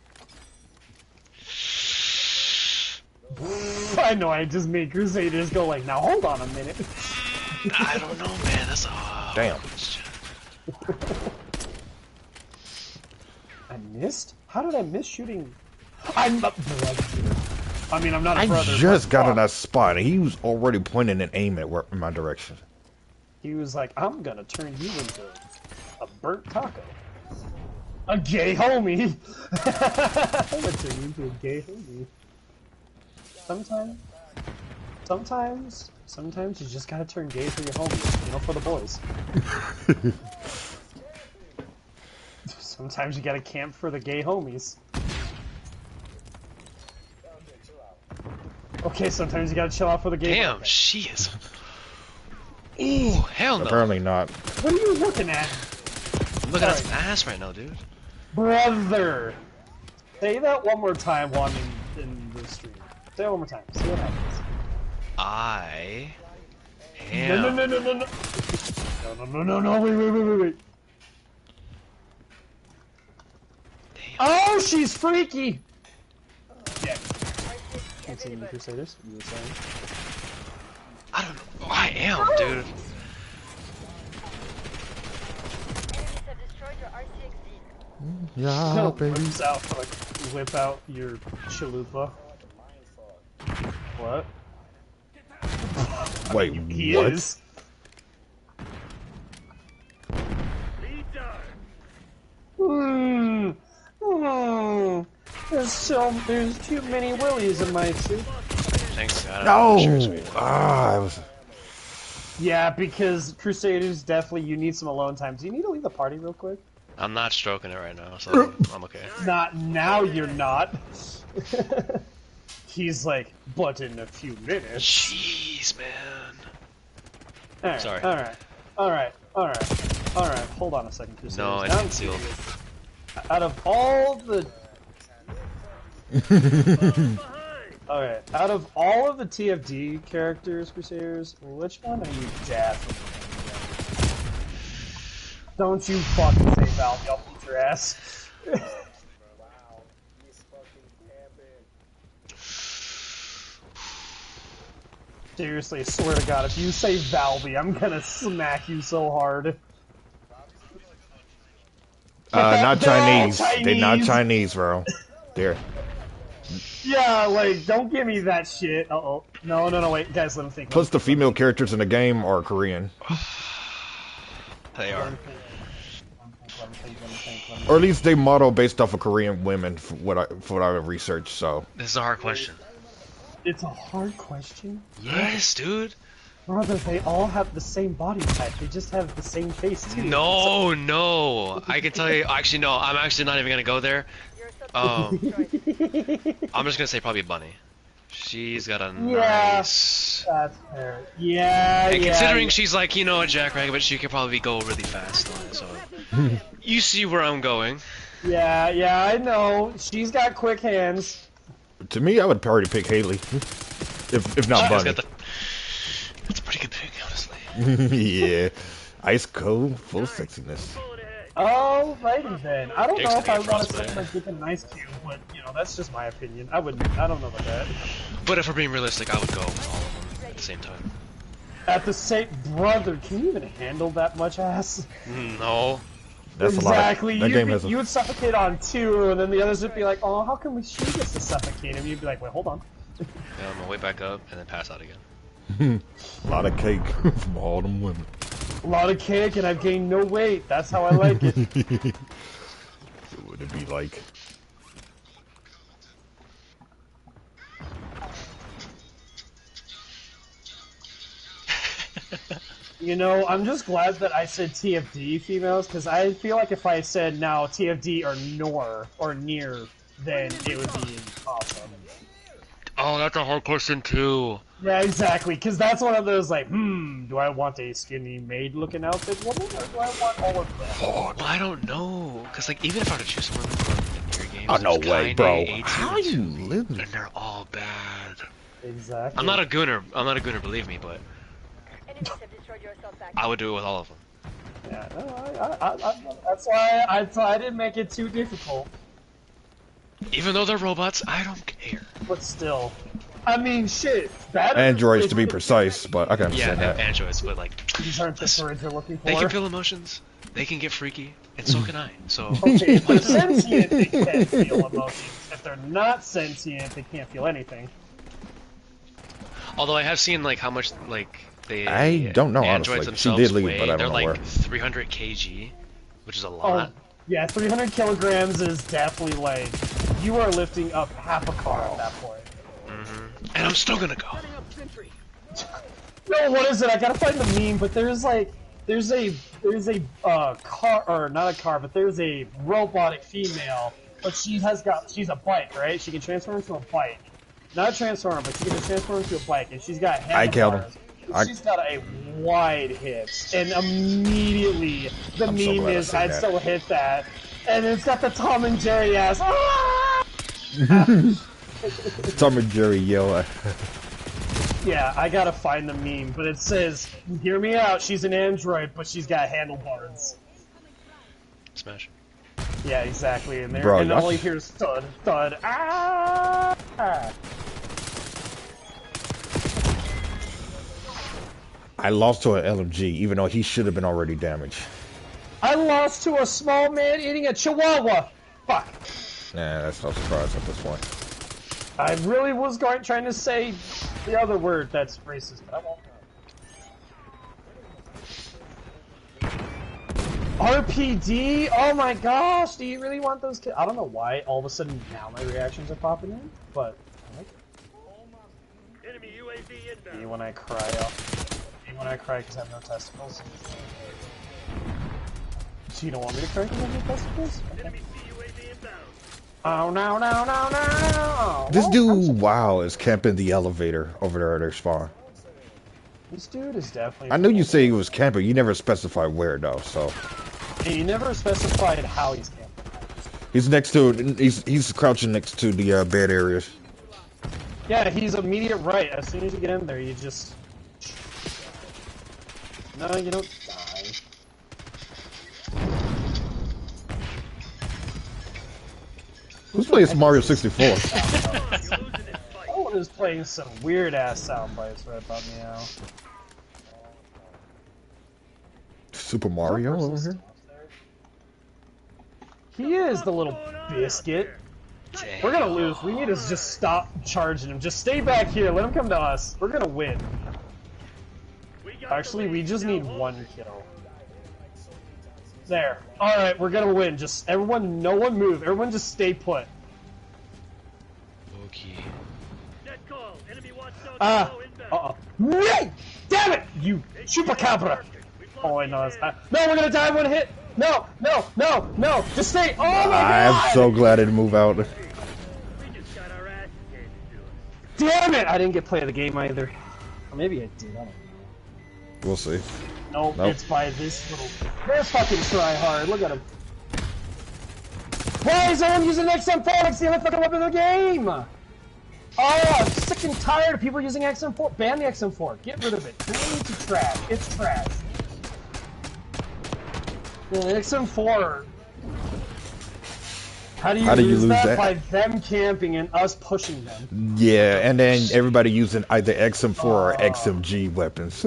[SPEAKER 7] I know, I just made Crusaders go like, now hold on a minute.
[SPEAKER 2] I don't know, man. That's a...
[SPEAKER 3] Damn.
[SPEAKER 7] I missed? How did I miss shooting? I'm a brother. I mean, I'm not a
[SPEAKER 3] I
[SPEAKER 7] brother.
[SPEAKER 3] just
[SPEAKER 7] but
[SPEAKER 3] got in
[SPEAKER 7] fuck.
[SPEAKER 3] that spot, and he was already pointing and aiming in my direction.
[SPEAKER 7] He was like, I'm gonna turn you into a burnt taco. A gay homie! I'm gonna turn you into a gay homie. Sometimes you just gotta turn gay for your homies, you know, for the boys. Sometimes you gotta camp for the gay homies. Okay, sometimes you gotta chill out for the gay
[SPEAKER 2] Damn,
[SPEAKER 7] homies.
[SPEAKER 2] she is... Ooh, hell no.
[SPEAKER 3] Apparently not.
[SPEAKER 7] What are you looking at?
[SPEAKER 2] I'm looking at some ass right now, dude.
[SPEAKER 7] Brother! Say that one more time while I'm in the stream. Say it one more time. See what happens.
[SPEAKER 2] I...
[SPEAKER 7] No,
[SPEAKER 2] am...
[SPEAKER 7] no, no, no, no, no. No, wait.
[SPEAKER 2] Damn.
[SPEAKER 7] Oh, she's freaky! Yeah. Can't see any Crusaders. You were saying?
[SPEAKER 2] I don't know. Oh, I am, dude.
[SPEAKER 5] Enemies have destroyed your RCXD.
[SPEAKER 3] Yeah,
[SPEAKER 7] No,
[SPEAKER 3] baby.
[SPEAKER 7] whip out your chalupa. What?
[SPEAKER 3] Wait,
[SPEAKER 7] He
[SPEAKER 3] what?
[SPEAKER 7] is.
[SPEAKER 4] Lead done.
[SPEAKER 7] There's too many willies in my suit.
[SPEAKER 2] Thank God.
[SPEAKER 3] No!
[SPEAKER 2] I'm sure it's weird.
[SPEAKER 3] Ah, I was...
[SPEAKER 7] Yeah, because Crusaders definitely you need some alone time. Do you need to leave the party real quick?
[SPEAKER 2] I'm not stroking it right now, so I'm okay.
[SPEAKER 7] Not now. You're not. He's like, but in a few minutes.
[SPEAKER 2] Jeez, man.
[SPEAKER 7] Alright,
[SPEAKER 2] Sorry.
[SPEAKER 7] alright. Hold on a second, Crusaders.
[SPEAKER 2] No, it's
[SPEAKER 7] Now I'm
[SPEAKER 2] concealed.
[SPEAKER 7] curious. Out of all the... Alright, out of all of the TFD characters, Crusaders, which one are you jazzing? Don't you fucking say Valve, I'll beat your ass. Seriously, I swear to God, if you say Valby, I'm gonna smack you so hard.
[SPEAKER 3] Not
[SPEAKER 7] They're all
[SPEAKER 3] Chinese. They're not
[SPEAKER 7] Chinese.
[SPEAKER 3] Chinese, bro. They're
[SPEAKER 7] Yeah, like, don't give me that shit. Uh-oh. No, wait, guys, let me think.
[SPEAKER 3] plus the female characters in the game are Korean,
[SPEAKER 2] They are.
[SPEAKER 7] Let me think.
[SPEAKER 3] or at least they model based off of Korean women, for what I researched. So
[SPEAKER 2] This is a hard question.
[SPEAKER 7] It's a hard question.
[SPEAKER 2] Yes, dude.
[SPEAKER 7] Brother, they all have the same body type. They just have the same face, too.
[SPEAKER 2] No. I can tell you. Actually, no. I'm actually not even gonna go there. I'm just gonna say probably Bunny. She's got a nice.
[SPEAKER 7] That's fair. Yeah,
[SPEAKER 2] And
[SPEAKER 7] yeah.
[SPEAKER 2] considering she's like, you know, a jackrabbit, she could probably go really fast on it. So you see where I'm going.
[SPEAKER 7] Yeah, I know. She's got quick hands.
[SPEAKER 3] to me, I would already pick Haley, if not
[SPEAKER 2] She's
[SPEAKER 3] Bunny.
[SPEAKER 2] got the. That's a pretty good pick, honestly.
[SPEAKER 3] Yeah, ice cold, full sexiness.
[SPEAKER 7] Alrighty then. I don't know
[SPEAKER 2] Jake's
[SPEAKER 7] if I
[SPEAKER 2] gonna get
[SPEAKER 7] want to
[SPEAKER 2] frostbite.
[SPEAKER 7] set my dick in nice cube, but you know that's just my opinion. I don't know about that.
[SPEAKER 2] But if we're being realistic, I would go with all of them at the same time.
[SPEAKER 7] At the same, brother, can you even handle that much ass?
[SPEAKER 2] No.
[SPEAKER 3] That's
[SPEAKER 7] Exactly.
[SPEAKER 3] a lot. That game has
[SPEAKER 7] You would suffocate on 2, and then the others would be like, "Oh, how come she gets to suffocate him?" You'd be like, "Wait, hold on."
[SPEAKER 2] Yeah, I'm gonna wait back up and then pass out again.
[SPEAKER 3] a lot of cake from all them women.
[SPEAKER 7] A lot of cake, and I've gained no weight. That's how I like it.
[SPEAKER 3] What would it be like?
[SPEAKER 7] You know, I'm just glad that I said TFD females, because I feel like if I said now TFD or near, then it would be awesome.
[SPEAKER 2] Oh, that's a hard question too.
[SPEAKER 7] Yeah, exactly, because that's one of those like, do I want a skinny maid-looking outfit woman, or do I want all of them?
[SPEAKER 2] Well, I don't know, cause like even if I were to choose someone from your games,
[SPEAKER 3] Oh no
[SPEAKER 2] there's
[SPEAKER 3] way,
[SPEAKER 2] Kaine,
[SPEAKER 3] bro!
[SPEAKER 2] A2,
[SPEAKER 3] How you living?
[SPEAKER 2] and they're all bad.
[SPEAKER 7] Exactly.
[SPEAKER 2] I'm not a gooner, believe me, but
[SPEAKER 5] Enemies have destroyed your assault package.
[SPEAKER 2] I would do it with all of them.
[SPEAKER 7] Yeah, no, that's why I didn't make it too difficult.
[SPEAKER 2] Even though they're robots, I don't care.
[SPEAKER 7] But still, I mean, shit. That
[SPEAKER 3] Androids to be precise, but I can
[SPEAKER 2] Yeah,
[SPEAKER 3] understand that.
[SPEAKER 2] androids, but like,
[SPEAKER 7] These aren't the words you're looking for.
[SPEAKER 2] they can feel emotions, they can get freaky, and so can I, so...
[SPEAKER 7] Okay, if they're sentient, they can feel emotions. If they're not sentient, they can't feel anything.
[SPEAKER 2] Although I have seen like how much like they
[SPEAKER 3] I don't know,
[SPEAKER 2] androids
[SPEAKER 3] honestly. She
[SPEAKER 2] themselves
[SPEAKER 3] did leave,
[SPEAKER 2] weigh.
[SPEAKER 3] but I don't
[SPEAKER 2] They're
[SPEAKER 3] know
[SPEAKER 2] like
[SPEAKER 3] where.
[SPEAKER 2] 300 kg, which is a
[SPEAKER 7] Oh,
[SPEAKER 2] lot.
[SPEAKER 7] yeah, 300 kilograms is definitely like, you are lifting up half a car at that point.
[SPEAKER 2] And I'm still gonna go.
[SPEAKER 7] No, what is it? I gotta find the meme, but there's a car, or not a car, but there's a robotic female, but she's a bike, right? She can transform into a bike. Not a transformer, but she can transform into a bike, and she's got
[SPEAKER 3] I killed
[SPEAKER 7] handlebars.
[SPEAKER 3] her.
[SPEAKER 7] She's got a wide hips, and immediately the
[SPEAKER 3] I'm so
[SPEAKER 7] meme
[SPEAKER 3] glad I
[SPEAKER 7] is,
[SPEAKER 3] said
[SPEAKER 7] I'd
[SPEAKER 3] that.
[SPEAKER 7] still hit that, and it's got the Tom and Jerry ass. Ah!
[SPEAKER 3] Tom and Jerry yell.
[SPEAKER 7] Yeah, I gotta find the meme, but it says, hear me out, she's an android, but she's got handlebars.
[SPEAKER 2] Smash.
[SPEAKER 7] Yeah, exactly, and,
[SPEAKER 3] Bro,
[SPEAKER 7] and all
[SPEAKER 3] that's-
[SPEAKER 7] you hear is thud, thud, ah!
[SPEAKER 3] I lost to an LMG, even though he should have been already damaged.
[SPEAKER 7] I lost to a small man eating a chihuahua! Fuck.
[SPEAKER 3] Nah, that's no surprise at this point.
[SPEAKER 7] I really was trying to say the other word that's racist, but I won't. RPD? Oh my gosh, do you really want those kids? I don't know why all of a sudden now my reactions are popping in, but I like it.
[SPEAKER 4] Enemy UAV inbound.
[SPEAKER 7] Me when I cry, when I cry because I have no testicles. So you don't want me to cry because I have no testicles? Okay.
[SPEAKER 4] Enemy CUAV inbound.
[SPEAKER 7] Oh no.
[SPEAKER 3] This
[SPEAKER 7] Well,
[SPEAKER 3] dude, wow, is camping the elevator over there at their spawn.
[SPEAKER 7] This dude is definitely...
[SPEAKER 3] I knew you say he was camping. You never specified where, though, so...
[SPEAKER 7] And you never specified how he's camping.
[SPEAKER 3] He's next to... He's crouching next to the bed areas.
[SPEAKER 7] Yeah, he's immediate right. As soon as you get in there, you just... No, you don't die.
[SPEAKER 3] Who's playing Mario 64?
[SPEAKER 7] Someone is playing some weird-ass sound bites right about now.
[SPEAKER 3] Super Mario over here?
[SPEAKER 7] He is the little biscuit. We're gonna lose. We need to just stop charging him. Just stay back here. Let him come to us. We're gonna win. Actually, we just need one kill. There. Alright, we're gonna win. Just everyone, no one move. Everyone just stay put.
[SPEAKER 2] Okay.
[SPEAKER 7] Wait! Damn it! You chupacabra! Oh, I know. No, we're gonna die in one hit! No! No! No! No! Just stay! Oh my god!
[SPEAKER 3] I'm so glad I didn't move out.
[SPEAKER 7] Damn it! I didn't get play of the game either. Or maybe I did, I don't know.
[SPEAKER 3] We'll see.
[SPEAKER 7] Nope,
[SPEAKER 3] Nope.
[SPEAKER 7] it's by this little... They're fucking try hard, look at him. Why is everyone using XM4? It's the only fucking weapon in the game! Oh, I'm sick and tired of people using XM4. Ban the XM4. Get rid of it. Turn it into trash. It's trash. The XM4... How do you lose that? By them camping and us pushing them.
[SPEAKER 3] Yeah, and then everybody using either XM4 or XMG weapons.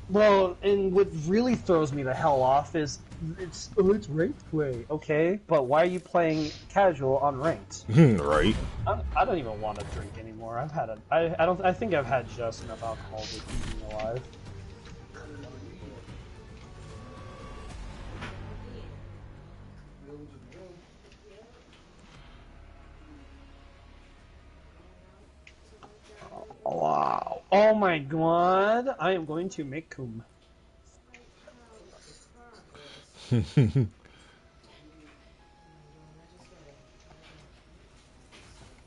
[SPEAKER 7] Well, and what really throws me the hell off is it's ranked play, okay? But why are you playing casual on ranked?
[SPEAKER 3] Right.
[SPEAKER 7] I don't even want to drink anymore. I've had I think I've had just enough alcohol to keep me alive. Wow. Oh my god. I am going to make cum.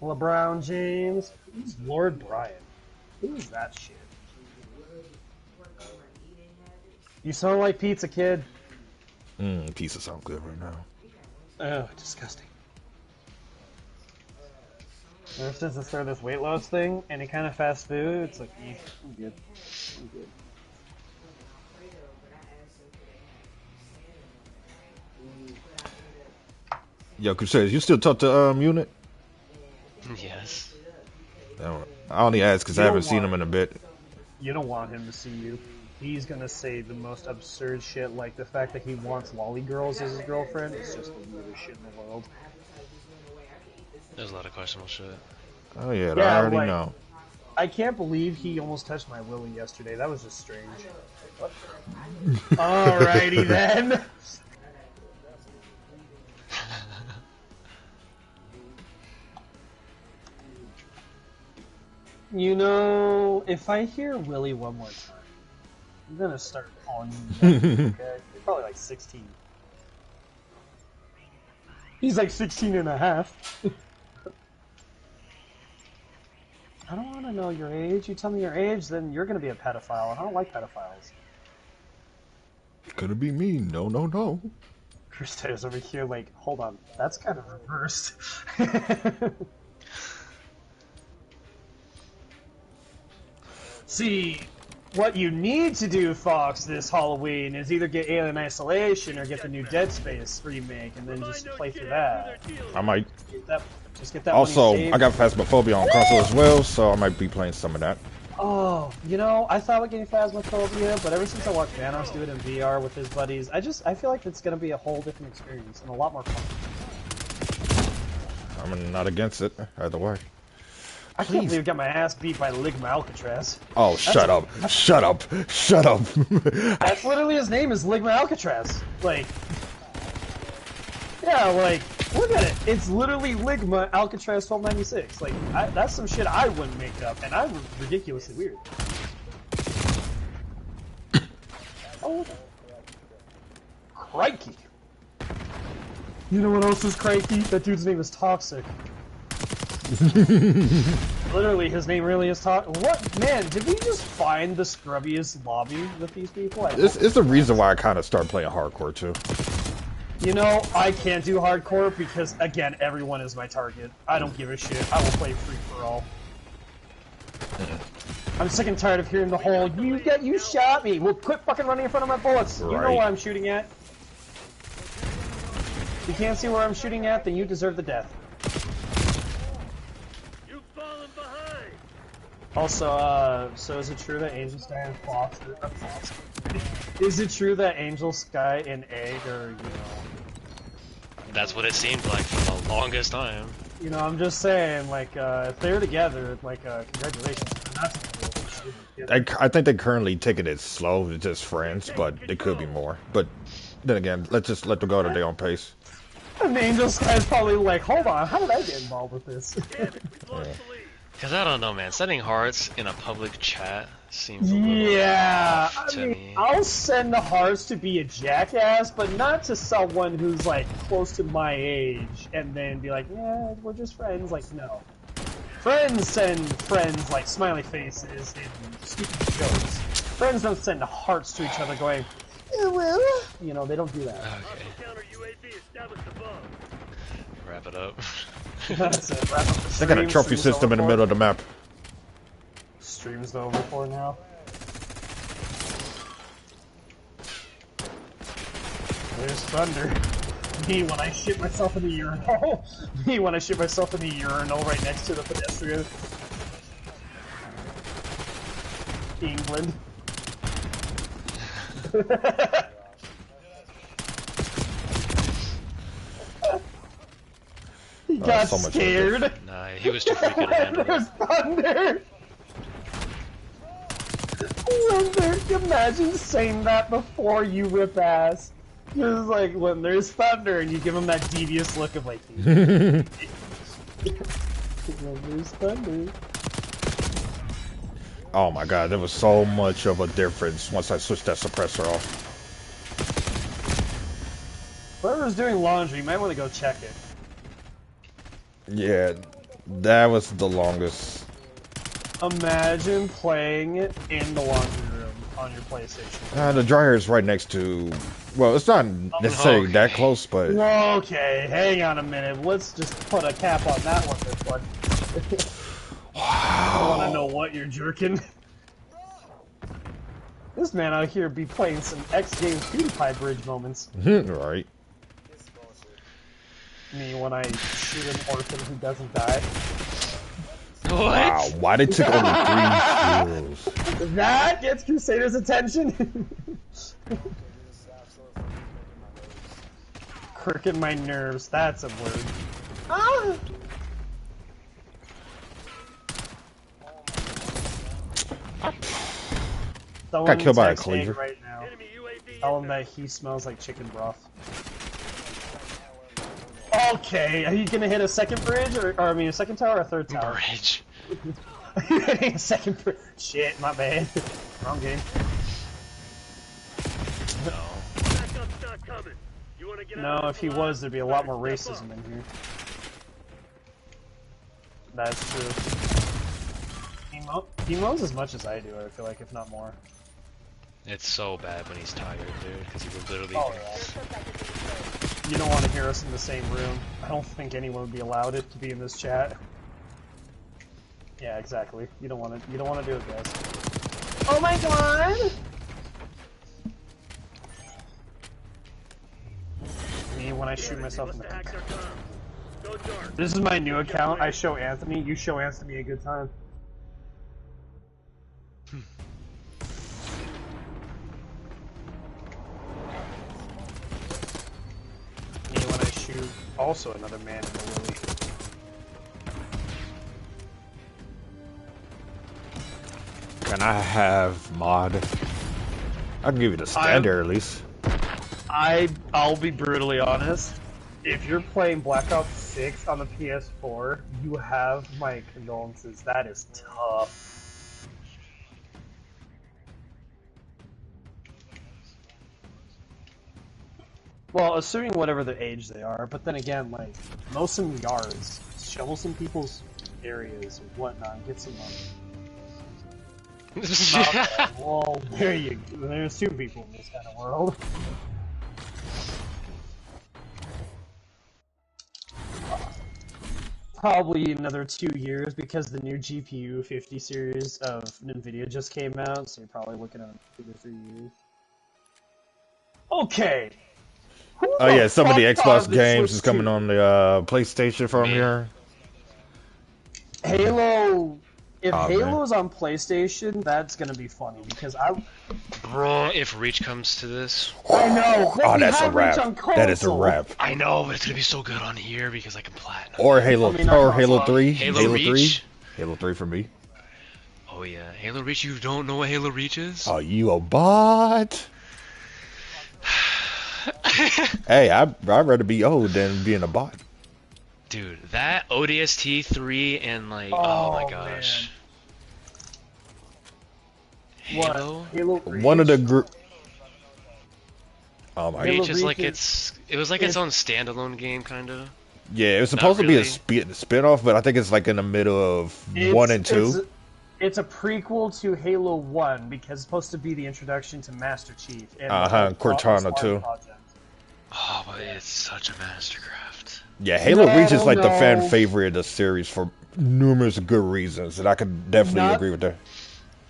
[SPEAKER 7] LeBron James. Who's Lord Brian? Who's that shit? You sound like pizza, kid.
[SPEAKER 3] Pizza sounds good right now.
[SPEAKER 7] Oh, disgusting. Ever since I started this weight loss thing, any kind of fast food, it's like, I'm good. I'm good.
[SPEAKER 3] Yo, Crusaders, you still talk to Unit?
[SPEAKER 2] Yes.
[SPEAKER 3] I only ask because I haven't seen him in a bit.
[SPEAKER 7] You don't want him to see you. He's gonna say the most absurd shit, like the fact that he wants lolly girls as his girlfriend. It's just the weirdest shit in the world.
[SPEAKER 2] There's a lot of questionable shit.
[SPEAKER 3] Oh yeah, I already know.
[SPEAKER 7] I can't believe he almost touched my willy yesterday. That was just strange. Alrighty then. You know, if I hear Willy one more time, I'm gonna start calling you that, okay? You're probably like 16. He's like 16 and a half. I don't want to know your age. You tell me your age, then you're going to be a pedophile, and I don't like pedophiles.
[SPEAKER 3] Could it be me? No, no, no.
[SPEAKER 7] Crusaders over here, like, hold on, that's kind of reversed. See, what you need to do, Fox, this Halloween is either get Alien Isolation or get the new Dead Space remake, and then just play through that.
[SPEAKER 3] I might.
[SPEAKER 7] Just get that
[SPEAKER 3] Also,
[SPEAKER 7] money saved.
[SPEAKER 3] I got Phasmophobia on console as well, so I might be playing some of that.
[SPEAKER 7] Oh, you know, I thought about getting Phasmophobia, but ever since I watched Thanos do it in VR with his buddies, I feel like it's going to be a whole different experience and a lot more fun.
[SPEAKER 3] I'm not against it, either way.
[SPEAKER 7] I can't believe I got my ass beat by Ligma Alcatraz.
[SPEAKER 3] Oh, shut up. Shut up. Shut up.
[SPEAKER 7] That's literally his name is Ligma Alcatraz. Like, yeah, like, look at it. It's literally Ligma Alcatraz 1296. Like, that's some shit I wouldn't make up, and I'm ridiculously weird. Oh, crikey. You know what else is crikey? That dude's name is Toxic. Literally, his name really is What? Man, did we just find the scrubbiest lobby with these people?
[SPEAKER 3] It's the reason why I kind of started playing hardcore too.
[SPEAKER 7] You know, I can't do hardcore because, again, everyone is my target. I don't give a shit. I will play free-for-all. I'm sick and tired of hearing the whole, you shot me! Well, quit fucking running in front of my bullets! You know
[SPEAKER 3] Right.
[SPEAKER 7] where I'm shooting at. If you can't see where I'm shooting at, then you deserve the death.
[SPEAKER 4] You've fallen behind.
[SPEAKER 7] Also, so is it true that Angel Sky and Fox is it true that Angel Sky and Egg are, you know...
[SPEAKER 2] That's what it seemed like for the longest time.
[SPEAKER 7] You know, I'm just saying, like, if they're together, like, congratulations.
[SPEAKER 3] I think they're currently taking it slow, they're just friends, but they could be more. But then again, let's just let them go at their own pace.
[SPEAKER 7] And Angel Sky's probably like, hold on, how did I get involved with this?
[SPEAKER 4] Damn it, we've lost the lead.
[SPEAKER 2] Cause I don't know, man. Sending hearts in a public chat seems a little
[SPEAKER 7] Yeah,
[SPEAKER 2] off
[SPEAKER 7] I
[SPEAKER 2] to
[SPEAKER 7] mean,
[SPEAKER 2] me.
[SPEAKER 7] I'll send the hearts to be a jackass, but not to someone who's, like, close to my age, and then be like, yeah, we're just friends. Like, no. Friends send friends, like, smiley faces and stupid jokes. Friends don't send hearts to each other going, yeah, well, you know, they don't do that.
[SPEAKER 2] Okay,
[SPEAKER 4] Counter UAV established above.
[SPEAKER 2] wrap it up.
[SPEAKER 7] That's it. Wrap up the
[SPEAKER 3] They got a
[SPEAKER 7] stream.
[SPEAKER 3] trophy
[SPEAKER 7] Stream's
[SPEAKER 3] system in the
[SPEAKER 7] over
[SPEAKER 3] middle of
[SPEAKER 7] for.
[SPEAKER 3] the map.
[SPEAKER 7] Stream's over for now. There's thunder. Me when I shit myself in the urinal. Me when I shit myself in the urinal right next to the pedestrian. England. He got
[SPEAKER 3] so much
[SPEAKER 7] scared.
[SPEAKER 2] Nah, he was too freaking to handle
[SPEAKER 7] There's
[SPEAKER 2] it.
[SPEAKER 7] thunder. Thunder. Imagine saying that before you rip ass. Just like when there's thunder and you give him that devious look of like, when there's thunder.
[SPEAKER 3] Oh my god, there was so much of a difference once I switched that suppressor off.
[SPEAKER 7] Whoever's doing laundry, you might want to go check it.
[SPEAKER 3] Yeah, that was the longest.
[SPEAKER 7] Imagine playing it in the laundry room on your PlayStation.
[SPEAKER 3] The dryer is right next to. Well, it's not necessarily that
[SPEAKER 2] Okay.
[SPEAKER 3] close, but
[SPEAKER 7] Okay, hang on a minute. Let's just put a cap on that one, this one. I want to know what you're jerking. This man out here be playing some X Games PewDiePie bridge moments.
[SPEAKER 3] right.
[SPEAKER 7] Me when I shoot an orphan who doesn't die.
[SPEAKER 2] What?
[SPEAKER 3] Wow, why they took only 3 kills?
[SPEAKER 7] That gets Crusader's attention. Crooking my nerves. That's a word. Ah!
[SPEAKER 3] Got killed by a
[SPEAKER 7] Text Hank
[SPEAKER 3] cleaver.
[SPEAKER 7] right now.
[SPEAKER 4] Enemy UAV
[SPEAKER 7] Tell him
[SPEAKER 4] inbound.
[SPEAKER 7] that he smells like chicken broth. Okay, are you gonna hit a second bridge, or I mean a second tower or a third tower?
[SPEAKER 2] Bridge.
[SPEAKER 7] Are you hitting a second bridge? Shit, my bad. Wrong game.
[SPEAKER 2] No.
[SPEAKER 4] Backup's not coming. You want to get out
[SPEAKER 7] No,
[SPEAKER 4] of
[SPEAKER 7] if he
[SPEAKER 4] the line?
[SPEAKER 7] was, there'd be a lot more
[SPEAKER 4] Better step
[SPEAKER 7] racism
[SPEAKER 4] up.
[SPEAKER 7] in here. That's true. He moans as much as I do, I feel like, if not more.
[SPEAKER 2] It's so bad when he's tired, dude, because he will literally.
[SPEAKER 7] Oh, yeah. You don't want to hear us in the same room. I don't think anyone would be allowed it to be in this chat. Yeah, exactly. You don't want to do it, guys. Oh my god! Me when I shoot myself in
[SPEAKER 4] Must
[SPEAKER 7] the
[SPEAKER 4] have hacked our comms. Go dark.
[SPEAKER 7] This is my new account. I show Anthony. You show Anthony a good time. Me when I shoot also another man in the willy.
[SPEAKER 3] Can I have mod? I can give you the standard at least.
[SPEAKER 7] I'll be brutally honest. If you're playing Black Ops 6 on the PS4, you have my condolences. That is tough. Well, assuming whatever the age they are, but then again, like, mow some yards, shovel some people's areas and whatnot, get some money. Okay, well, there you go. There's two people in this kind of world. Probably another 2 years because the new GPU 50 series of NVIDIA just came out, so you're probably looking at 2 to 3 years. Okay.
[SPEAKER 3] Oh yeah, some of the Xbox
[SPEAKER 7] this
[SPEAKER 3] games
[SPEAKER 7] Switch
[SPEAKER 3] is coming
[SPEAKER 7] 2?
[SPEAKER 3] on the PlayStation from
[SPEAKER 2] Me.
[SPEAKER 3] here.
[SPEAKER 7] Halo. If
[SPEAKER 3] Oh,
[SPEAKER 7] Halo's on PlayStation, that's gonna be funny because
[SPEAKER 2] Bro, if Reach comes to this,
[SPEAKER 7] I know. But
[SPEAKER 3] Oh,
[SPEAKER 7] we
[SPEAKER 3] that's a
[SPEAKER 7] have Reach
[SPEAKER 3] wrap.
[SPEAKER 7] on
[SPEAKER 3] That is a
[SPEAKER 7] console.
[SPEAKER 3] wrap.
[SPEAKER 2] I know, but it's gonna be so good on here because I can platinum.
[SPEAKER 3] Or Halo,
[SPEAKER 7] I mean, not
[SPEAKER 3] or Halo
[SPEAKER 7] console.
[SPEAKER 3] 3.
[SPEAKER 2] Halo Reach?
[SPEAKER 3] 3. Halo 3 for me.
[SPEAKER 2] Oh yeah, Halo Reach. You don't know what Halo Reach is?
[SPEAKER 3] Oh, you a bot? Hey, I'd rather be old than being a bot.
[SPEAKER 2] Dude, that ODST 3 and like, oh my gosh.
[SPEAKER 7] What?
[SPEAKER 2] Halo?
[SPEAKER 7] Halo Reach?
[SPEAKER 3] One of the group. Oh my
[SPEAKER 7] Halo
[SPEAKER 2] Reach is like
[SPEAKER 7] Reach
[SPEAKER 2] it was like its own standalone game, kinda.
[SPEAKER 3] Yeah, it was supposed to be a spin-off, but I think it's like in the middle of 1 and 2.
[SPEAKER 7] It's a prequel to Halo 1 because it's supposed to be the introduction to Master Chief. And
[SPEAKER 3] Cortana too.
[SPEAKER 2] Oh, but it's such a mastercraft.
[SPEAKER 3] Yeah, Halo Reach is like the fan
[SPEAKER 7] no.
[SPEAKER 3] favorite of the series for numerous good reasons, and I could definitely agree with that.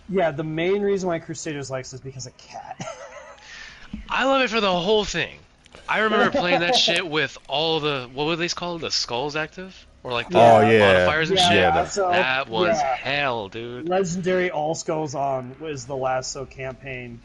[SPEAKER 7] Yeah, the main reason why Crusaders likes it is because of Cat.
[SPEAKER 2] I love it for the whole thing. I remember playing that shit with all the, what were these called? The skulls active? Or like the modifiers and shit? That was hell, dude.
[SPEAKER 7] Legendary All Skulls On was the last campaign.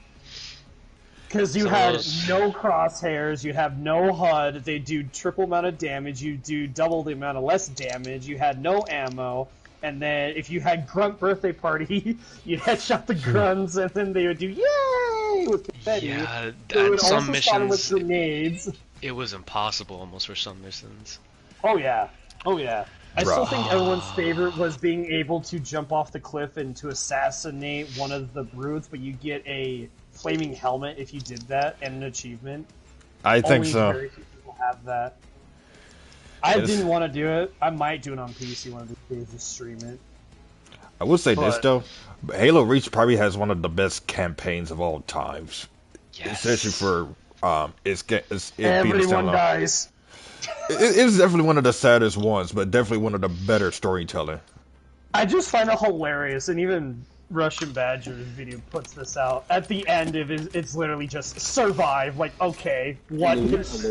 [SPEAKER 7] Because you had no crosshairs, you have no HUD, they do triple amount of damage, you do double the amount of less damage, you had no ammo, and then if you had Grunt Birthday Party, you headshot the grunts, and then they would do yay with confetti.
[SPEAKER 2] Yeah,
[SPEAKER 7] they would
[SPEAKER 2] some
[SPEAKER 7] also spawn with
[SPEAKER 2] missions,
[SPEAKER 7] grenades.
[SPEAKER 2] it was impossible almost for some missions.
[SPEAKER 7] Oh yeah, oh yeah. I still think everyone's favorite was being able to jump off the cliff and to assassinate one of the brutes, but you get a flaming helmet if you did that, and an achievement.
[SPEAKER 3] I think
[SPEAKER 7] Only
[SPEAKER 3] so.
[SPEAKER 7] very few people have that. I didn't want to do it. I might do it on PC one of these days, just stream it.
[SPEAKER 3] I will say this though, Halo Reach probably has one of the best campaigns of all times.
[SPEAKER 2] Yes.
[SPEAKER 3] Especially for
[SPEAKER 7] Everyone dies.
[SPEAKER 3] It's definitely one of the saddest ones, but definitely one of the better storytelling.
[SPEAKER 7] I just find it hilarious, and even Russian Badger's video puts this out. At the end, it's literally just survive. Like, okay, what?
[SPEAKER 4] Weapons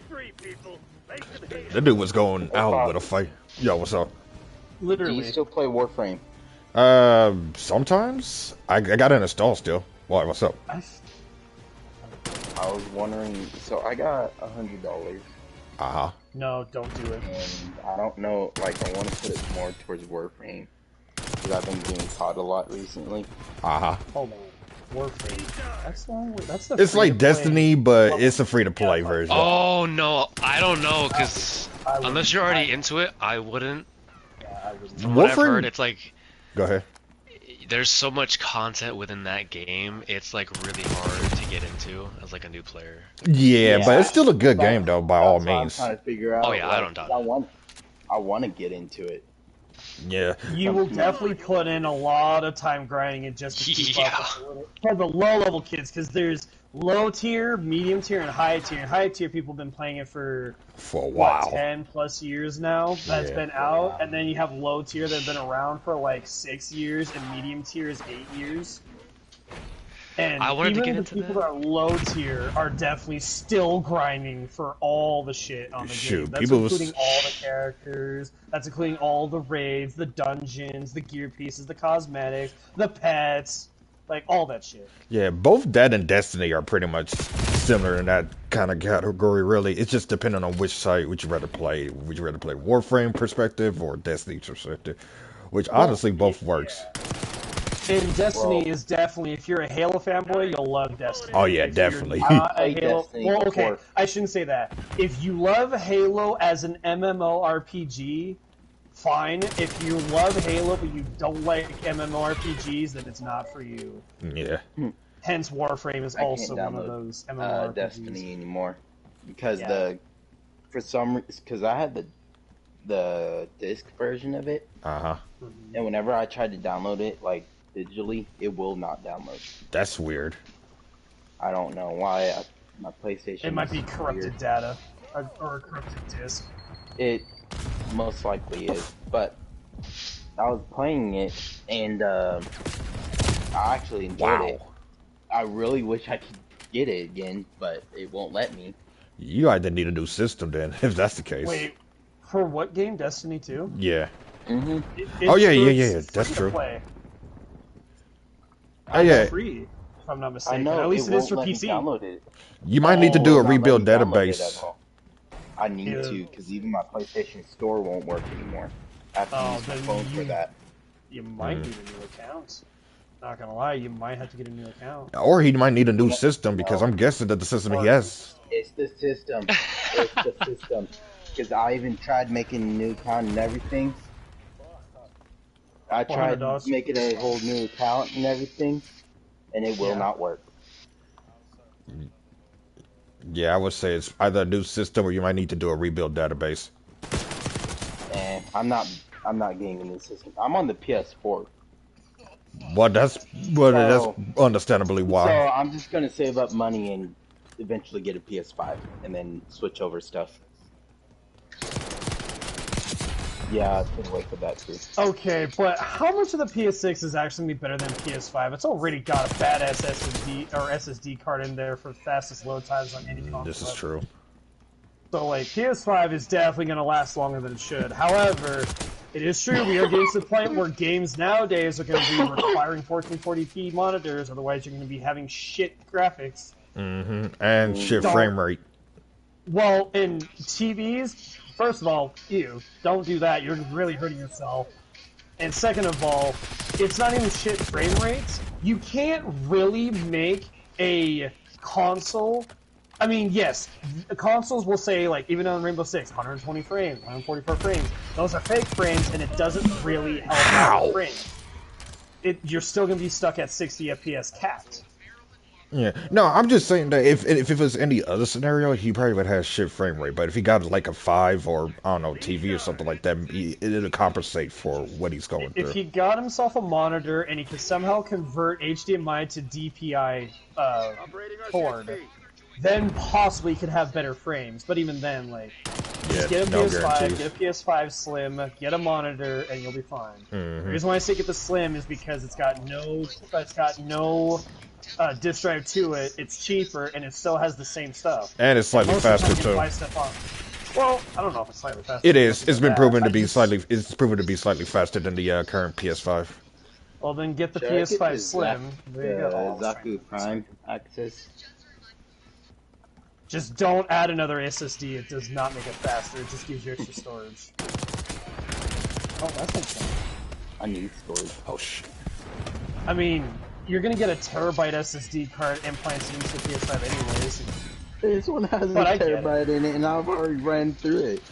[SPEAKER 4] free, people. Make them hate
[SPEAKER 3] That dude was going out with a fight. Yo, what's up?
[SPEAKER 7] Literally.
[SPEAKER 6] Do you still play Warframe?
[SPEAKER 3] Sometimes. I got it installed still. Why? What's up?
[SPEAKER 6] I was wondering. So I got $100.
[SPEAKER 7] No, don't do it.
[SPEAKER 6] And I don't know. Like, I want to put it more towards Warframe because I've been getting caught a lot recently.
[SPEAKER 7] Hold on. Warframe. That's the.
[SPEAKER 3] It's like Destiny, but it's a free-to-play version.
[SPEAKER 2] Oh no, I don't know, because unless you're already into it, I wouldn't. From what I've heard, it's like.
[SPEAKER 3] Go ahead.
[SPEAKER 2] There's so much content within that game, it's like really hard to get into as like a new player.
[SPEAKER 3] Yeah, but it's still a good game though, by all means.
[SPEAKER 6] I'm trying to figure out.
[SPEAKER 2] Oh yeah, I don't doubt it.
[SPEAKER 6] I want to get into it.
[SPEAKER 3] Yeah.
[SPEAKER 7] You will definitely put in a lot of time grinding it just to keep up for the low-level kids, because there's low tier, medium tier, and high tier. And high tier people have been playing it for
[SPEAKER 3] a while.
[SPEAKER 7] 10 plus years now. That's been out, and then you have low tier that have been around for like 6 years, and medium tier is 8 years. And
[SPEAKER 2] I wanted
[SPEAKER 7] even
[SPEAKER 2] to get
[SPEAKER 7] the
[SPEAKER 2] into
[SPEAKER 7] people
[SPEAKER 2] that.
[SPEAKER 7] that are low tier are definitely still grinding for all the shit on the game. That's including all the characters. That's including all the raids, the dungeons, the gear pieces, the cosmetics, the pets, like all that shit.
[SPEAKER 3] Yeah, both that and Destiny are pretty much similar in that kind of category. Really, it's just depending on which site would you rather play. Would you rather play Warframe perspective or Destiny perspective? Which honestly both works.
[SPEAKER 7] And Destiny is definitely, if you're a Halo fanboy, you'll love Destiny.
[SPEAKER 3] Oh yeah,
[SPEAKER 7] if
[SPEAKER 3] definitely.
[SPEAKER 7] You're not a Halo, well, okay, I shouldn't say that. If you love Halo as an MMORPG, fine. If you love Halo but you don't like MMORPGs, then it's not for you.
[SPEAKER 3] Yeah.
[SPEAKER 7] Hence, Warframe is also one of those MMORPGs.
[SPEAKER 6] Destiny anymore because
[SPEAKER 7] Yeah.
[SPEAKER 6] because I had the the disc version of it,
[SPEAKER 3] Uh-huh.
[SPEAKER 6] and whenever I try to download it, like digitally, it will not download.
[SPEAKER 3] That's weird.
[SPEAKER 6] I don't know why. My PlayStation.
[SPEAKER 7] It might be
[SPEAKER 6] is
[SPEAKER 7] corrupted
[SPEAKER 6] weird.
[SPEAKER 7] data or a corrupted disk.
[SPEAKER 6] It most likely is, but I was playing it and I actually enjoyed it. I really wish I could get it again, but it won't let me.
[SPEAKER 3] You either need a new system then, if that's the case.
[SPEAKER 7] Wait, for what game? Destiny 2?
[SPEAKER 3] Yeah.
[SPEAKER 6] Mm-hmm.
[SPEAKER 3] Oh, yeah. That's true.
[SPEAKER 7] Play.
[SPEAKER 3] Oh, yeah.
[SPEAKER 7] Free, if I'm not
[SPEAKER 6] I
[SPEAKER 7] mistaken.
[SPEAKER 6] know
[SPEAKER 7] At least it is for
[SPEAKER 6] let me
[SPEAKER 7] PC.
[SPEAKER 6] download it.
[SPEAKER 3] You might need to do a
[SPEAKER 6] It will not let
[SPEAKER 3] rebuild
[SPEAKER 6] me download it
[SPEAKER 3] database.
[SPEAKER 6] at all. I need to, because even my PlayStation Store won't work anymore. I have to use my phone for that.
[SPEAKER 7] You might need a new account. Not gonna lie, you might have to get a new account.
[SPEAKER 3] Or he might need a new system, because I'm guessing that the system he has...
[SPEAKER 6] It's the system. It's the system. Because I even tried making a new account and everything. I tried
[SPEAKER 7] $400.
[SPEAKER 6] making a whole new account and everything, and it will not work.
[SPEAKER 3] Yeah, I would say it's either a new system or you might need to do a rebuild database.
[SPEAKER 6] And I'm not getting a new system. I'm on the PS4.
[SPEAKER 3] That's understandably why.
[SPEAKER 6] So I'm just gonna save up money and eventually get a PS5 and then switch over stuff. Yeah, I could wait for that too.
[SPEAKER 7] Okay, but how much of the PS6 is actually gonna be better than PS5? It's already got a badass SSD card in there for fastest load times on any console.
[SPEAKER 3] This is true.
[SPEAKER 7] So like PS5 is definitely gonna last longer than it should. However, it is true we are getting to the point where games nowadays are gonna be requiring 1440p monitors, otherwise you're gonna be having shit graphics.
[SPEAKER 3] And shit frame rate.
[SPEAKER 7] Well, in TVs, first of all, don't do that. You're really hurting yourself. And second of all, it's not even shit frame rates. You can't really make a console. I mean, yes, the consoles will say, like, even on Rainbow Six, 120 frames, 144 frames. Those are fake frames, and it doesn't really help the frame. You're still going to be stuck at 60 FPS capped.
[SPEAKER 3] Yeah. No, I'm just saying that if it was any other scenario, he probably would have shit frame rate. But if he got like a 5 or, I don't know, TV or something like that, it'll compensate for what he's going through.
[SPEAKER 7] If he got himself a monitor and he could somehow convert HDMI to DPI port, then possibly he could have better frames. But even then, like, just get a PS5, get a PS5 Slim, get a monitor, and you'll be fine. The reason why I say get the Slim is because it's got no disk drive to it. It's cheaper and it still has the same stuff.
[SPEAKER 3] And it's slightly faster too.
[SPEAKER 7] Well, I don't know if it's slightly faster.
[SPEAKER 3] It is. It's been proven to be slightly. It's proven to be slightly faster than the current PS5.
[SPEAKER 7] Well, then get the PS5 Slim. There you go.
[SPEAKER 6] Zaku Prime access.
[SPEAKER 7] Just don't add another SSD. It does not make it faster. It just gives you extra storage. Oh, that's interesting.
[SPEAKER 6] I need storage.
[SPEAKER 3] Oh shit.
[SPEAKER 7] I mean, you're gonna get a terabyte SSD card implanted into the PS5 anyways.
[SPEAKER 6] This one has a terabyte in it, and I've already ran through it.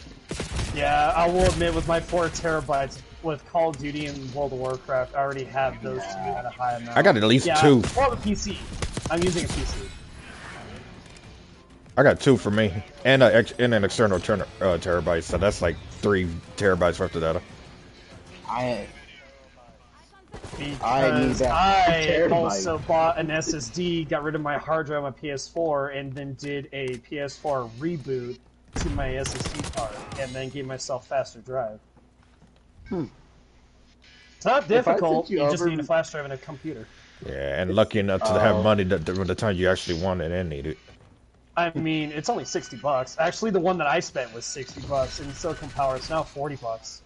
[SPEAKER 7] Yeah, I will admit, with my 4 terabytes with Call of Duty and World of Warcraft, I already have those 2 at a high amount.
[SPEAKER 3] I got at least 2.
[SPEAKER 7] Well, the PC. I'm using a PC.
[SPEAKER 3] I got 2 for me, and an external terabyte, so that's like 3 terabytes worth of data.
[SPEAKER 6] I
[SPEAKER 7] also bought an SSD, got rid of my hard drive on my PS4, and then did a PS4 reboot to my SSD card, and then gave myself faster drive. It's not difficult, you just need a flash drive and a computer.
[SPEAKER 3] Yeah, and lucky enough to have money when the time you actually want it and need it.
[SPEAKER 7] I mean, it's only $60. Actually, the one that I spent was $60, and Silicon Power, it's now $40.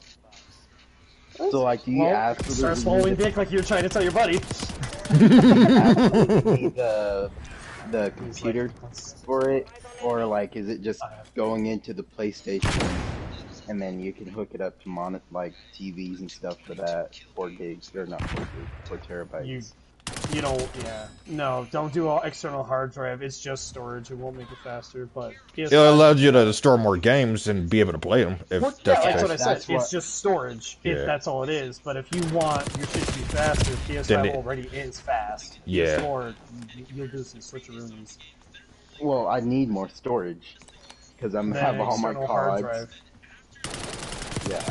[SPEAKER 6] So, like, do you absolutely
[SPEAKER 7] start swallowing dick like you're trying to tell your buddy.
[SPEAKER 6] need the computer for it, or like, is it just going into the PlayStation and then you can hook it up to like TVs and stuff for that 4 gigs or not 4 gigs, 4 terabytes?
[SPEAKER 7] You don't, no, don't do all external hard drive. It's just storage. It won't make it faster, but
[SPEAKER 3] it allows you to store more games and be able to play them. If
[SPEAKER 7] that's what I said. It's just storage. If that's all it is. But if you want your shit to be faster, PS5 already is fast.
[SPEAKER 3] Yeah.
[SPEAKER 7] You'll do some switcheroos.
[SPEAKER 6] Well, I need more storage because I'm have all my cards. Yeah,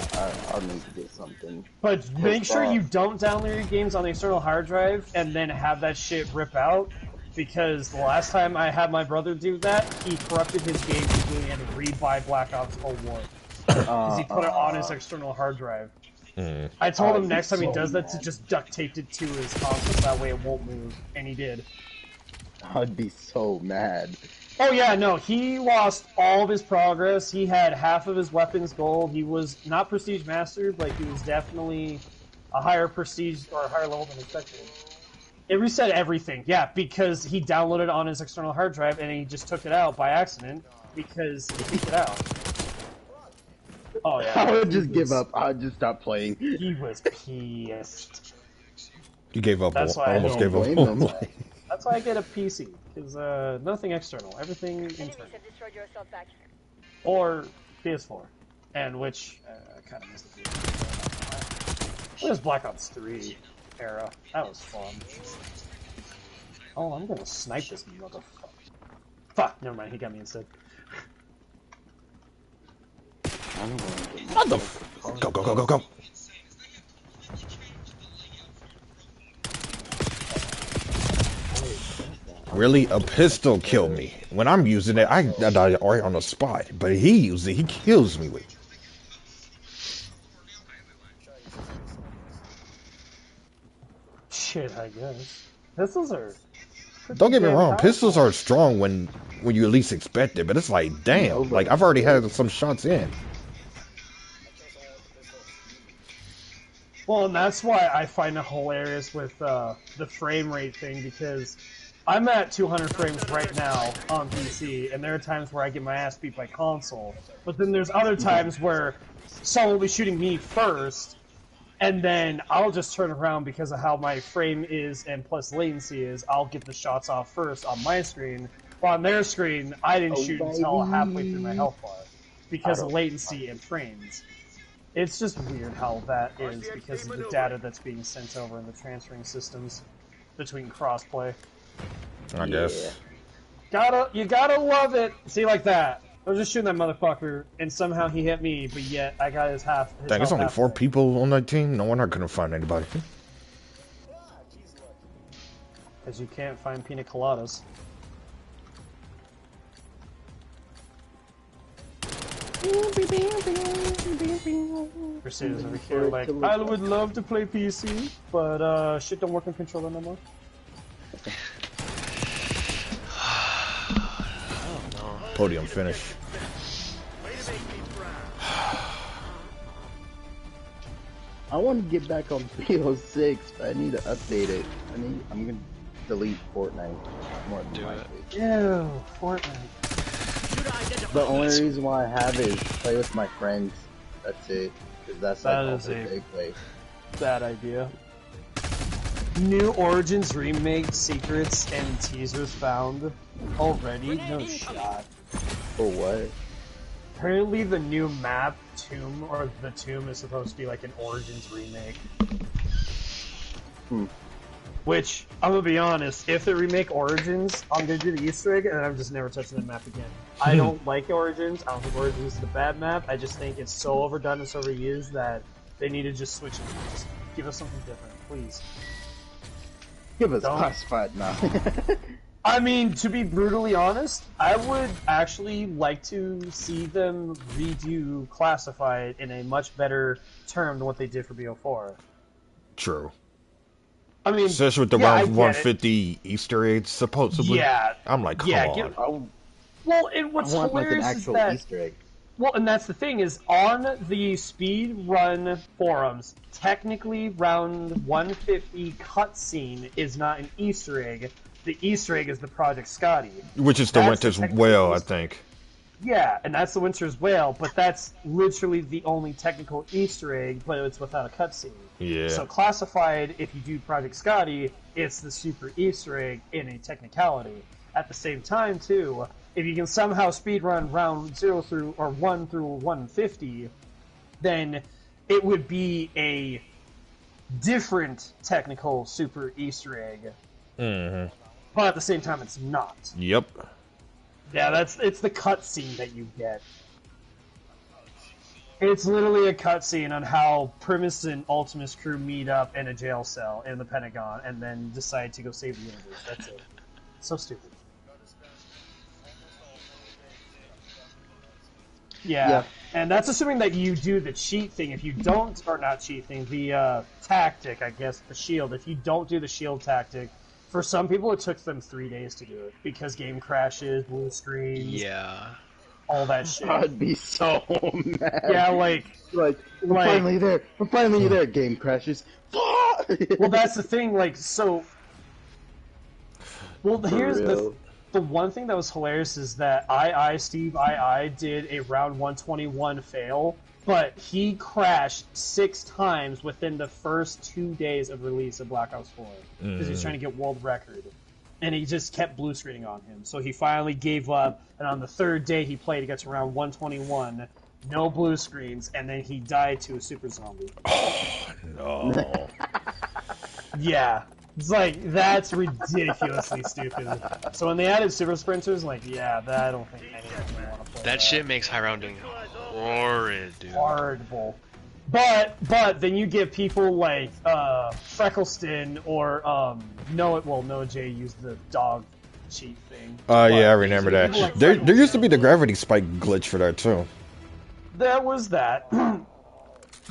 [SPEAKER 6] I'll need to get something.
[SPEAKER 7] But make
[SPEAKER 6] Pissed
[SPEAKER 7] sure
[SPEAKER 6] off.
[SPEAKER 7] you don't download your games on the external hard drive and then have that shit rip out. Because the last time I had my brother do that, he corrupted his game completely and rebuy Black Ops Cold War. Because he put it on his external hard drive. I told him next time he does that to just duct tape it to his console, that way it won't move. And he did.
[SPEAKER 6] I'd be so mad.
[SPEAKER 7] Oh yeah, no, he lost all of his progress. He had half of his weapons gold. He was not prestige master, but he was definitely a higher prestige or a higher level than expected. It reset everything, yeah, because he downloaded it on his external hard drive and he just took it out by accident because he took it out. Oh yeah.
[SPEAKER 6] I would just give up. I would just stop playing.
[SPEAKER 7] He was pissed.
[SPEAKER 3] You gave up.
[SPEAKER 7] That's why I
[SPEAKER 3] Almost
[SPEAKER 7] don't
[SPEAKER 3] gave up.
[SPEAKER 6] blame them.
[SPEAKER 7] That's why I get a PC, because nothing external, everything
[SPEAKER 5] Enemies
[SPEAKER 7] internal.
[SPEAKER 5] have destroyed your assault factory.
[SPEAKER 7] Or PS4, and which I kind of miss the PS4. It was Black Ops 3 era. That was fun. Oh, I'm gonna snipe this motherfucker. Fuck, never mind, he got me instead.
[SPEAKER 3] What the f- Go, go, go, go, go. Really? A pistol killed me. When I'm using it, I die right on the spot. But he uses it, he kills me with it.
[SPEAKER 7] Shit, I guess. Pistols are...
[SPEAKER 3] Don't get me
[SPEAKER 7] damn
[SPEAKER 3] wrong,
[SPEAKER 7] powerful.
[SPEAKER 3] pistols are strong when you least expect it, but it's like, damn, like I've already had some shots in.
[SPEAKER 7] Well, and that's why I find it hilarious with the frame rate thing, because I'm at 200 frames right now on PC, and there are times where I get my ass beat by console. But then there's other times where someone will be shooting me first, and then I'll just turn around because of how my frame is and plus latency is. I'll get the shots off first on my screen, while on their screen, I didn't shoot until halfway through my health bar because of latency and frames. It's just weird how that is because of the data that's being sent over in the transferring systems between crossplay.
[SPEAKER 3] I guess.
[SPEAKER 7] You gotta love it. See, like that. I was just shooting that motherfucker, and somehow he hit me, but yet I got his half. His
[SPEAKER 3] Dang, there's
[SPEAKER 7] health
[SPEAKER 3] only 4
[SPEAKER 7] halfway.
[SPEAKER 3] people on that team. No wonder I couldn't find anybody.
[SPEAKER 7] Because you can't find pina coladas. Crusaders over here, like, I would love to play PC, but shit don't work on controller no more.
[SPEAKER 3] Podium finish.
[SPEAKER 6] I want to get back on 306, but I need to update it. I'm gonna delete Fortnite more than likely.
[SPEAKER 7] Ew, Fortnite.
[SPEAKER 6] The only reason why I have it is to play with my friends. That's it. Because that's like
[SPEAKER 7] That
[SPEAKER 6] all
[SPEAKER 7] is
[SPEAKER 6] the
[SPEAKER 7] a-
[SPEAKER 6] big play.
[SPEAKER 7] Bad idea. New Origins remake secrets and teasers found already? No shot.
[SPEAKER 6] For what?
[SPEAKER 7] Apparently the new map, Tomb, or the Tomb is supposed to be like an Origins remake. Which, I'm gonna be honest, if they remake Origins, I'm gonna do the Easter egg and I'm just never touching that map again. I don't like Origins, I don't think Origins is a bad map, I just think it's so overdone and so reused that they need to just switch it. Just give us something different, please.
[SPEAKER 6] Give us
[SPEAKER 7] Don't.
[SPEAKER 6] classified now.
[SPEAKER 7] I mean, to be brutally honest, I would actually like to see them redo Classified in a much better term than what they did for BO4.
[SPEAKER 3] True.
[SPEAKER 7] I mean,
[SPEAKER 3] Especially with the
[SPEAKER 7] yeah, I
[SPEAKER 3] round
[SPEAKER 7] get
[SPEAKER 3] 150 Easter eggs, supposedly.
[SPEAKER 7] Yeah.
[SPEAKER 3] I'm like, come
[SPEAKER 7] Yeah,
[SPEAKER 3] on.
[SPEAKER 7] give-
[SPEAKER 6] I
[SPEAKER 7] Well, and what's
[SPEAKER 6] want like an
[SPEAKER 7] hilarious
[SPEAKER 6] actual
[SPEAKER 7] is that...
[SPEAKER 6] Easter egg.
[SPEAKER 7] Well, and that's the thing, is on the speedrun forums, technically round 150 cutscene is not an Easter egg. The Easter egg is the Project Scotty.
[SPEAKER 3] Which is the
[SPEAKER 7] That's
[SPEAKER 3] Winter's
[SPEAKER 7] the technical
[SPEAKER 3] Whale, I
[SPEAKER 7] Easter-
[SPEAKER 3] think.
[SPEAKER 7] Yeah, and that's the Winter's Whale, but that's literally the only technical Easter egg, but it's without a cutscene.
[SPEAKER 3] Yeah.
[SPEAKER 7] So Classified, if you do Project Scotty, it's the super Easter egg in a technicality. At the same time, too, if you can somehow speedrun round 0 through, or 1 through 150, then it would be a different technical super Easter egg.
[SPEAKER 3] Mm-hmm.
[SPEAKER 7] But at the same time, it's not.
[SPEAKER 3] Yep.
[SPEAKER 7] Yeah, it's the cutscene that you get. It's literally a cutscene on how Primus and Ultimus crew meet up in a jail cell in the Pentagon and then decide to go save the universe. That's it. So stupid. Yeah, and that's assuming that you do the cheat thing. If you don't, or not cheat thing, the tactic, I guess, the shield. If you don't do the shield tactic, for some people it took them 3 days to do it because game crashes, blue screens,
[SPEAKER 2] Yeah.
[SPEAKER 7] all that shit.
[SPEAKER 6] I'd be so mad.
[SPEAKER 7] Yeah, like
[SPEAKER 6] I'm finally there. I'm finally there. Game crashes.
[SPEAKER 7] well, that's the thing. Like, so. Well, here's the one thing that was hilarious is that Steve did a round 121 fail, but he crashed 6 times within the first 2 days of release of Black Ops 4 because he was trying to get world record, and he just kept blue screening on him. So he finally gave up, and on the 3rd day he played, he got to round 121, no blue screens, and then he died to a super zombie.
[SPEAKER 3] Oh, no.
[SPEAKER 7] Yeah. It's like, that's ridiculously stupid. So when they added super sprinters, like, yeah, I don't think anyone would want to play
[SPEAKER 2] That shit makes high rounding horrid, dude.
[SPEAKER 7] horrible. But then you give people like Freckleston or Noah J used the dog cheat thing.
[SPEAKER 3] Oh yeah, I remember
[SPEAKER 7] People
[SPEAKER 3] that.
[SPEAKER 7] like
[SPEAKER 3] There used to be the
[SPEAKER 7] Freckleston.
[SPEAKER 3] gravity spike glitch for that too.
[SPEAKER 7] There was that.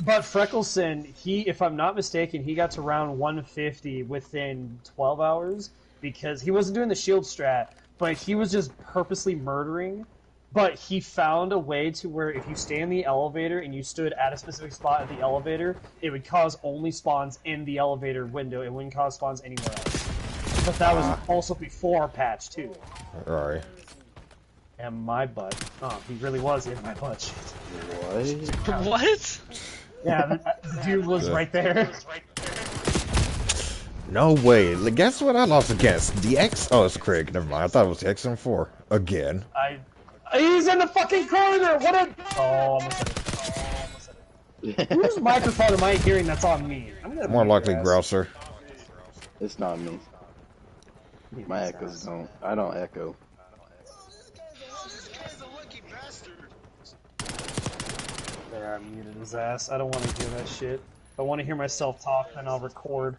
[SPEAKER 7] But Freckleston, if I'm not mistaken, he got to round 150 within 12 hours because he wasn't doing the shield strat, but he was just purposely murdering. But he found a way to where if you stay in the elevator and you stood at a specific spot at the elevator, it would cause only spawns in the elevator window. It wouldn't cause spawns anywhere else. But that was also before patch 2.
[SPEAKER 3] Alright.
[SPEAKER 7] And my butt. Oh, he really was in my butt. Shit.
[SPEAKER 6] What?
[SPEAKER 2] What?
[SPEAKER 7] Yeah, the dude was right there.
[SPEAKER 3] No way. Guess what I lost against? The X? Oh, it's Craig. Never mind. I thought it was the XM4. Again.
[SPEAKER 7] He's in the fucking corner! What a... Oh, I'm gonna Whose microphone am I hearing that's on me? I'm gonna
[SPEAKER 3] More
[SPEAKER 7] beat
[SPEAKER 3] likely
[SPEAKER 7] your ass.
[SPEAKER 3] Grouser.
[SPEAKER 6] It's not me. My echoes don't. I don't echo.
[SPEAKER 7] There, I muted his ass. I don't want to hear that shit. If I want to hear myself talk, then I'll record.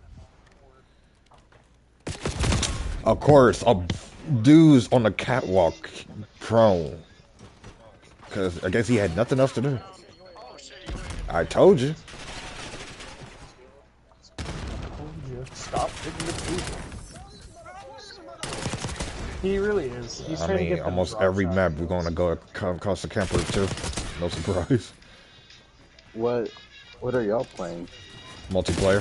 [SPEAKER 3] Of course, dude's on the catwalk prone. Because I guess he had nothing else to do. I told you.
[SPEAKER 7] Stop hitting the table. He really is. He's
[SPEAKER 3] I
[SPEAKER 7] trying to
[SPEAKER 3] mean,
[SPEAKER 7] get them
[SPEAKER 3] almost
[SPEAKER 7] drop
[SPEAKER 3] every
[SPEAKER 7] shots.
[SPEAKER 3] map we're going to go come across the camper too. No surprise.
[SPEAKER 6] What are y'all playing?
[SPEAKER 3] Multiplayer.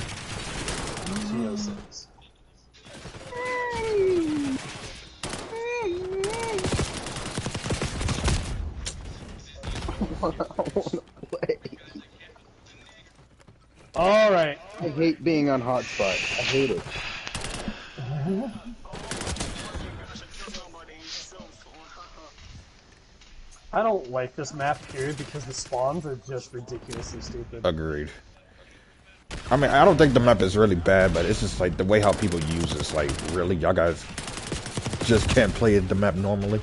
[SPEAKER 7] TO6.
[SPEAKER 6] I wanna play.
[SPEAKER 7] Alright.
[SPEAKER 6] I hate being on hotspot. I hate it.
[SPEAKER 7] I don't like this map period because the spawns are just ridiculously stupid.
[SPEAKER 3] Agreed. I mean, I don't think the map is really bad, but it's just like the way how people use it's like, really, y'all guys just can't play the map normally.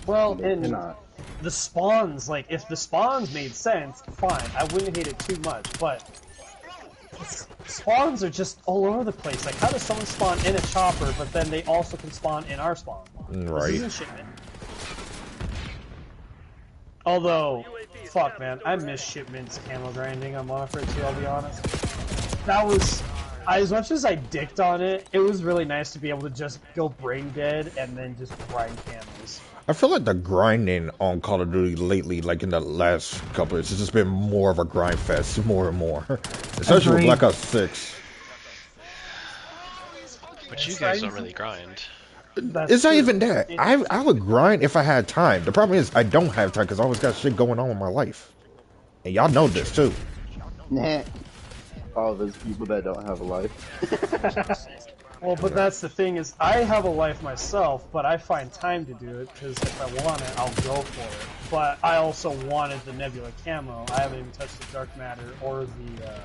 [SPEAKER 7] Well,
[SPEAKER 6] They
[SPEAKER 7] and
[SPEAKER 6] cannot.
[SPEAKER 7] the spawns, like, if the spawns made sense, fine. I wouldn't hate it too much, but spawns are just all over the place. Like, how does someone spawn in a chopper, but then they also can spawn in our spawn?
[SPEAKER 3] Right.
[SPEAKER 7] This isn't shipment. Although, fuck, man, I miss Shipment's camo grinding on Modern Warfare 2, I'll be honest. That was... as much as I dicked on it, it was really nice to be able to just go brain dead and then just grind camos.
[SPEAKER 3] I feel like the grinding on Call of Duty lately, like in the last couple of years, it's just been more of a grind fest, more and more. Especially with
[SPEAKER 7] Agreed.
[SPEAKER 3] Black Ops 6.
[SPEAKER 2] But you guys don't really grind.
[SPEAKER 7] That's
[SPEAKER 3] It's not
[SPEAKER 7] true.
[SPEAKER 3] even that. I would grind if I had time. The problem is I don't have time because I always got shit going on in my life. And y'all know this too.
[SPEAKER 6] Nah. All those people that don't have a life.
[SPEAKER 7] Well, but that's the thing is, I have a life myself, but I find time to do it, because if I want it, I'll go for it. But I also wanted the Nebula camo. I haven't even touched the Dark Matter or the,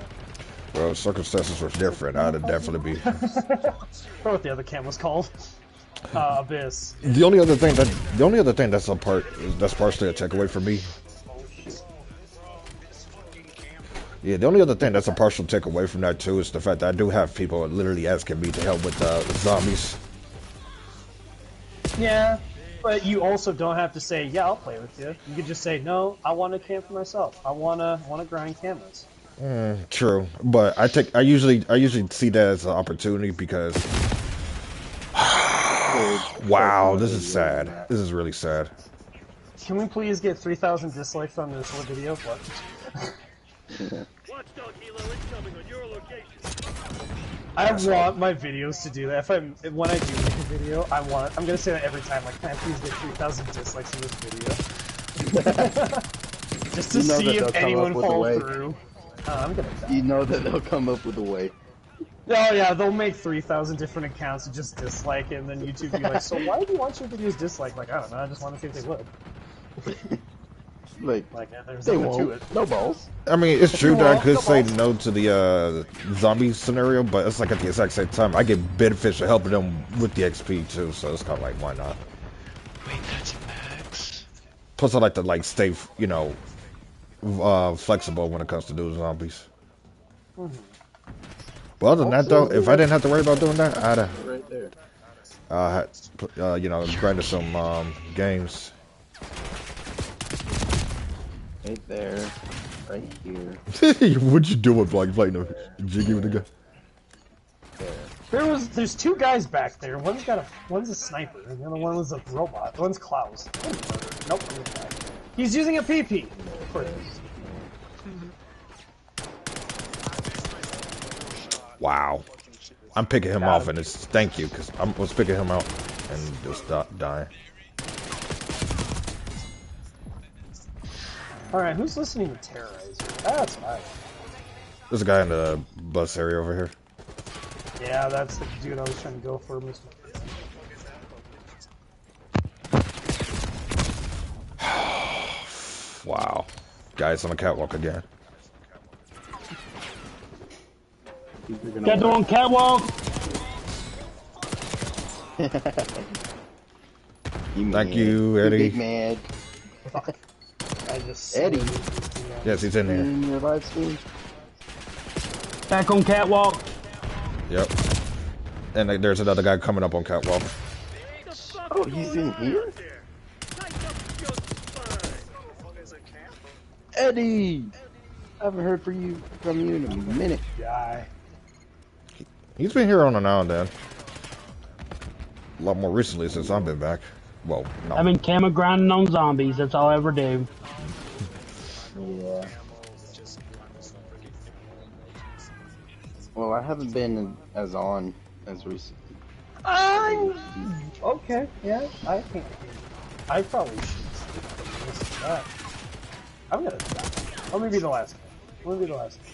[SPEAKER 3] Well, circumstances were different. I'd have definitely be.
[SPEAKER 7] I forgot what the other camo's called. Abyss.
[SPEAKER 3] The only other thing that's partially a takeaway for me Yeah, the only other thing that's a partial takeaway from that too is the fact that I do have people literally asking me to help with zombies.
[SPEAKER 7] Yeah, but you also don't have to say, yeah, I'll play with you. You could just say, no, I want to camp for myself. I wanna grind cameras.
[SPEAKER 3] True, but I usually see that as an opportunity because wow, this is sad. This is really sad.
[SPEAKER 7] Can we please get 3,000 dislikes on this whole video? What?
[SPEAKER 4] Watchdog helo incoming on your location.
[SPEAKER 7] I want my videos to do that. When I do make a video, I'm gonna say that every time. Like, can I please get 3,000 dislikes on this video? Just to see if anyone falls through. I'm gonna die.
[SPEAKER 6] You know that they'll come up with a way.
[SPEAKER 7] Oh yeah, they'll make 3,000 different accounts and just dislike it, and then YouTube be like, so why do you want your videos disliked? Like, I don't know, I just want to see if they would. There's
[SPEAKER 6] they
[SPEAKER 7] nothing to
[SPEAKER 6] won't.
[SPEAKER 7] it.
[SPEAKER 6] No balls.
[SPEAKER 3] I mean, it's true that I could
[SPEAKER 7] Come
[SPEAKER 3] say
[SPEAKER 7] on.
[SPEAKER 3] no to the zombie scenario, but it's like at the exact same time, I get benefits for helping them with the XP too, so it's kind of like, why not?
[SPEAKER 2] Wait, that's max.
[SPEAKER 3] Plus, I like to stay, flexible when it comes to doing zombies. Well, other than that though, if I didn't have to worry about doing that, I'd
[SPEAKER 6] Right there.
[SPEAKER 3] grinded some games.
[SPEAKER 6] Right there. Right here.
[SPEAKER 3] What'd you do with playing a jiggy with the guy?
[SPEAKER 7] There's two guys back there. One's a sniper, and the other one was a robot. One's Klaus. Nope. He's using a PP.
[SPEAKER 3] Wow. I'm picking him off, and it's thank you, because I was picking him out and just dying.
[SPEAKER 7] Alright, who's listening to Terrorizer? That's right.
[SPEAKER 3] There's a guy in the bus area over here.
[SPEAKER 7] Yeah, that's the dude I was trying to go for, Mr.
[SPEAKER 3] Wow. Guys on the catwalk again.
[SPEAKER 8] Get on catwalk.
[SPEAKER 3] Thank you, Eddie.
[SPEAKER 6] Big man.
[SPEAKER 7] Eddie.
[SPEAKER 3] Yes, he's in there.
[SPEAKER 6] In your live stream.
[SPEAKER 8] Back on catwalk.
[SPEAKER 3] Yep. And there's another guy coming up on catwalk.
[SPEAKER 6] Oh, he's in here? Eddie! I haven't heard from you in a minute.
[SPEAKER 7] Guy.
[SPEAKER 3] He's been here on and on, then. A lot more recently since I've been back. Well, no.
[SPEAKER 8] I've been camera grinding on zombies. That's all I ever do.
[SPEAKER 6] Yeah. Well, I haven't been as on as recently.
[SPEAKER 7] Okay, yeah, I think I probably should listen to that. I'm gonna die. Let me be the last one. Let me be the last one.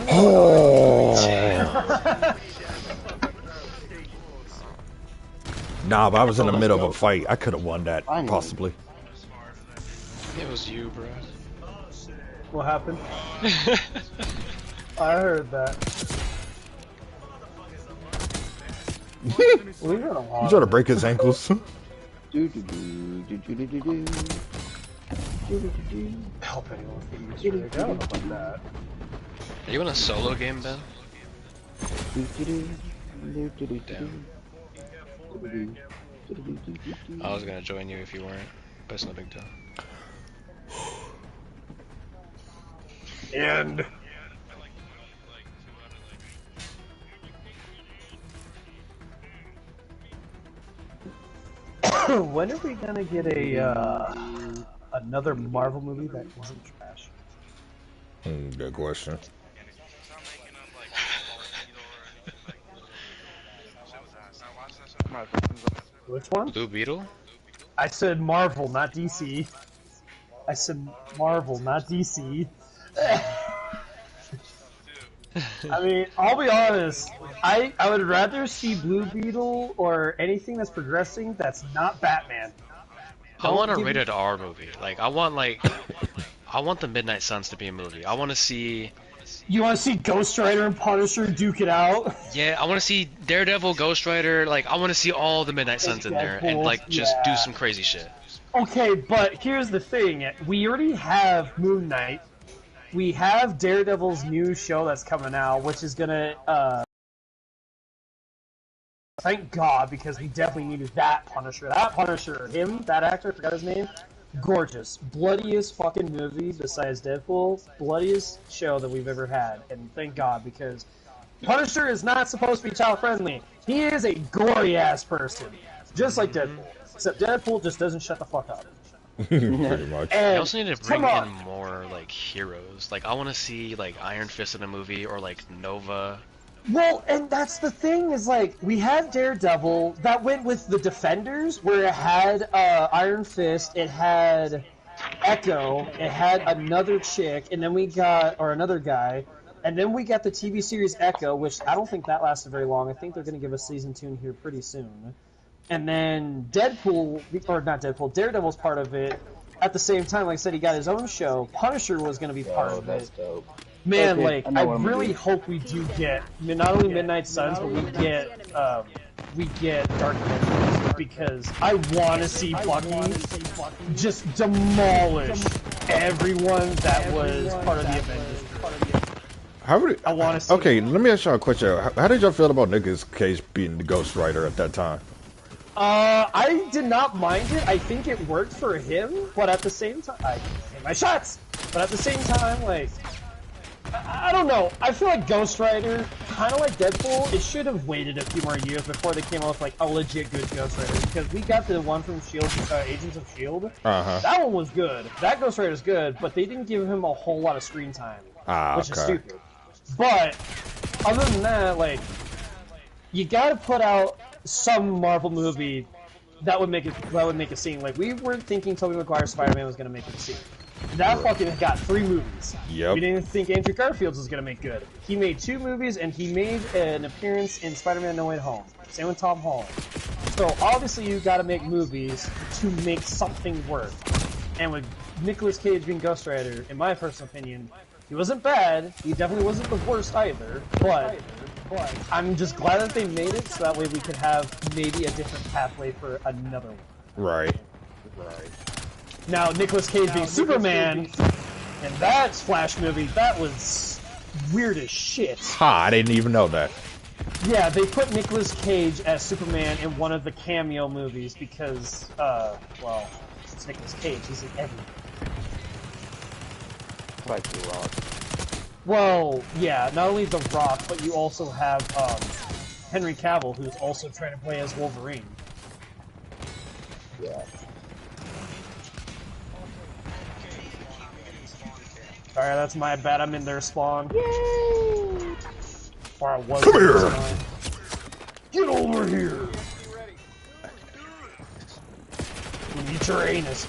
[SPEAKER 3] Oh. Nah, but I was in the middle of a fight. I could have won that, possibly.
[SPEAKER 2] It was you, bro.
[SPEAKER 7] What happened? I heard that. Leave it alone.
[SPEAKER 3] You trying to break his ankles?
[SPEAKER 7] Help anyone from this rig out like that.
[SPEAKER 2] Are you in a solo game, Ben? I was gonna join you if you weren't, but it's no big deal.
[SPEAKER 7] And when are we gonna get another Marvel movie that isn't trash?
[SPEAKER 3] Good question.
[SPEAKER 7] Which one?
[SPEAKER 2] Blue Beetle?
[SPEAKER 7] I said Marvel, not DC. I said Marvel, not DC. I mean, I'll be honest. I would rather see Blue Beetle or anything that's progressing that's not Batman.
[SPEAKER 2] I want a rated R movie. I want the Midnight Suns to be a movie. I want to see.
[SPEAKER 7] You want to see Ghost Rider and Punisher duke it out?
[SPEAKER 2] Yeah, I want to see Daredevil, Ghost Rider. I want to see all the Midnight Suns in there and just do some crazy shit.
[SPEAKER 7] Okay, but here's the thing. We already have Moon Knight. We have Daredevil's new show that's coming out, which is gonna, thank God, because we definitely needed that Punisher. That Punisher, that actor, I forgot his name, gorgeous. Bloodiest fucking movie besides Deadpool. Bloodiest show that we've ever had, and thank God, because Punisher is not supposed to be child-friendly. He is a gory-ass person, just like Deadpool. Except Deadpool just doesn't shut the fuck up.
[SPEAKER 3] Pretty much.
[SPEAKER 2] I
[SPEAKER 7] And
[SPEAKER 2] also need to bring in more like heroes. Like I want to see like Iron Fist in a movie or like Nova.
[SPEAKER 7] well, and that's the thing is like we had Daredevil that went with the Defenders, where it had Iron Fist, it had Echo, it had another chick, and then we got another guy, and then we got the TV series Echo, which I don't think that lasted very long. I think they're going to give us season 2 in here pretty soon. And then Deadpool, or not Deadpool, Daredevil's part of it. At the same time, like I said, he got his own show. Punisher was going to be part of
[SPEAKER 6] that's
[SPEAKER 7] it.
[SPEAKER 6] dope.
[SPEAKER 7] Man,
[SPEAKER 6] Okay,
[SPEAKER 7] like,
[SPEAKER 6] I know
[SPEAKER 7] I
[SPEAKER 6] what I'm gonna
[SPEAKER 7] really
[SPEAKER 6] do.
[SPEAKER 7] hope we do get not only Midnight Suns, but we get Dark Avengers, because I want to see Bucky just demolish everyone that was part of the Avengers.
[SPEAKER 3] How would it,
[SPEAKER 7] I want to see.
[SPEAKER 3] okay, let me ask y'all a question. How did y'all feel about Nicolas Cage being the Ghost Rider at that time?
[SPEAKER 7] I did not mind it. I think it worked for him, but at the same time, I hit my shots. But at the same time, like, I don't know. I feel like Ghost Rider, kind of like Deadpool, it should have waited a few more years before they came out with like a legit good Ghost Rider. Because we got the one from Shield, Agents of Shield. That one was good. That Ghost Rider's good, but they didn't give him a whole lot of screen time, which is stupid. But other than that, like, you gotta put out some Marvel movie that would make a scene. Like, we weren't thinking Tobey Maguire's Spider-Man was gonna make a scene. That fucking got 3 movies.
[SPEAKER 3] Yep.
[SPEAKER 7] We didn't think Andrew Garfield's was gonna make good. He made 2 movies, and he made an appearance in Spider-Man No Way Home. Same with Tom Holland. So obviously you gotta make movies to make something work. And with Nicolas Cage being Ghost Rider, in my personal opinion, he wasn't bad. He definitely wasn't the worst either. But I'm just glad that they made it, so that way we could have maybe a different pathway for another one.
[SPEAKER 3] Right.
[SPEAKER 7] Now, Nicolas Cage being Superman, and that Flash movie, that was weird as shit.
[SPEAKER 3] Ha, I didn't even know that.
[SPEAKER 7] Yeah, they put Nicolas Cage as Superman in one of the cameo movies because, well, it's Nicolas Cage, he's in everything.
[SPEAKER 6] Like The Rock.
[SPEAKER 7] Well, yeah, not only The Rock, but you also have, Henry Cavill, who's also trying to play as Wolverine.
[SPEAKER 6] Yeah.
[SPEAKER 7] Sorry, that's my bad, I'm in their spawn.
[SPEAKER 5] Yay!
[SPEAKER 7] Or I was.
[SPEAKER 3] Come here!
[SPEAKER 7] Get over here! We need your anus.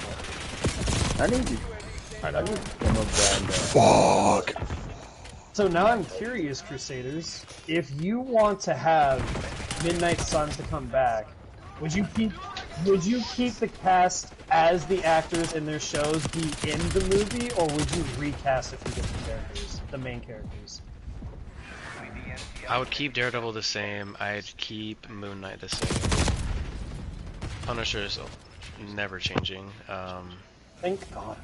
[SPEAKER 6] I need you.
[SPEAKER 3] I know.
[SPEAKER 6] Some of that.
[SPEAKER 3] Fuck!
[SPEAKER 7] So now I'm curious, Crusaders, if you want to have Midnight Suns to come back, would you keep the cast as the actors in their shows be in the movie, or would you recast a few different characters, the main characters?
[SPEAKER 2] I would keep Daredevil the same. I'd keep Moon Knight the same. Punisher is never changing.
[SPEAKER 7] Thank God.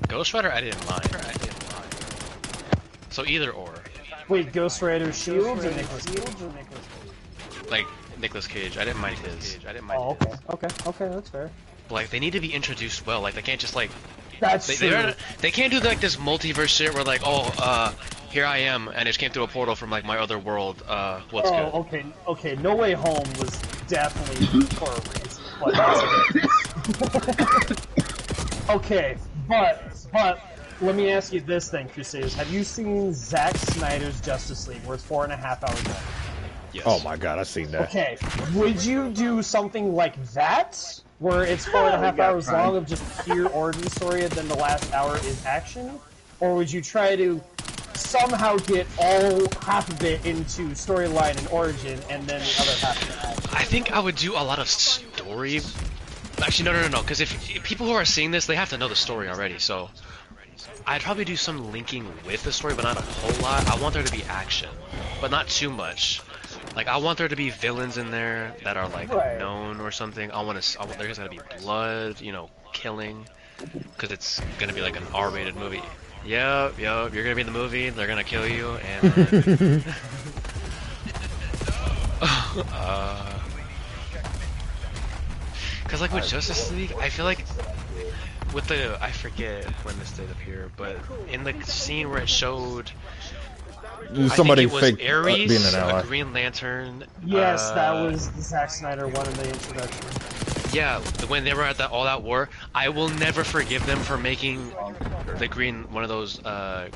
[SPEAKER 2] Ghost Rider, I didn't mind. So either or.
[SPEAKER 7] Wait, Ghost Rider Shields or Nicolas Cage?
[SPEAKER 2] Like Nicolas Cage, I didn't mind his.
[SPEAKER 7] Oh, okay, that's fair.
[SPEAKER 2] But, like, they need to be introduced well. Like, they can't just like.
[SPEAKER 7] That's true.
[SPEAKER 2] They can't do like this multiverse shit where like, oh, here I am, and it just came through a portal from like my other world. What's good?
[SPEAKER 7] Okay. No Way Home was definitely for a reason. Okay, but let me ask you this then, Crusaders. Have you seen Zack Snyder's Justice League, where it's 4.5 hours long?
[SPEAKER 2] Yes.
[SPEAKER 3] Oh my god, I've seen that.
[SPEAKER 7] Okay, would you do something like that, where it's 4.5 hours long of just pure origin story, and then the last hour is action? Or would you try to somehow get half of it into storyline and origin, and then the other half of action?
[SPEAKER 2] I think I would do a lot of story. Actually, no. Because if people who are seeing this, they have to know the story already. So I'd probably do some linking with the story, but not a whole lot. I want there to be action, but not too much. Like, I want there to be villains in there that are like
[SPEAKER 7] Right.
[SPEAKER 2] known or something. I want there's gonna be blood, you know, killing, because it's gonna be like an R-rated movie. Yep, you're gonna be in the movie. They're gonna kill you, and then, because like with Justice League, I feel like with the I forget when this did appear, but in the scene where it showed.
[SPEAKER 3] Somebody
[SPEAKER 2] I think it was
[SPEAKER 3] fake
[SPEAKER 2] Ares,
[SPEAKER 3] being an ally.
[SPEAKER 2] a Green Lantern.
[SPEAKER 7] Yes, that was the Zack Snyder one in the introduction.
[SPEAKER 2] Yeah, when they were at that all-out war, I will never forgive them for making one of those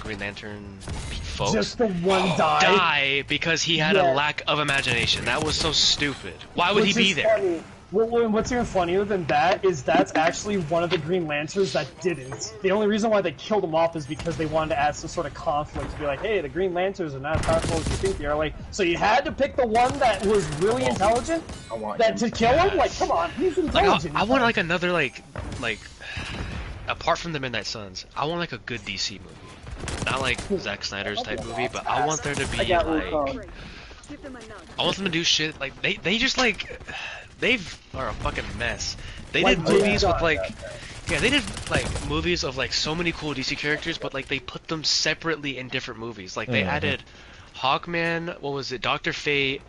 [SPEAKER 2] Green Lantern folks
[SPEAKER 7] Just the one
[SPEAKER 2] die because he had
[SPEAKER 7] Yeah.
[SPEAKER 2] a lack of imagination. That was so stupid. Why would he be there?
[SPEAKER 7] Funny. Well, what's even funnier than that is that's actually one of the Green Lanterns that didn't. The only reason why they killed him off is because they wanted to add some sort of conflict to be like, hey, the Green Lanterns are not as powerful as you think they are. Like, so you had to pick the one that was really intelligent to kill him? Like, come on, he's intelligent.
[SPEAKER 2] Like, I want like another like apart from the Midnight Suns, I want like a good DC movie. Not like Zack Snyder's type movie, but I want there to be like I want them to do shit like they just like are a fucking mess. They did movies with like they did like movies of like so many cool DC characters, but like they put them separately in different movies. Like they added Hawkman, what was it, Dr. Fate,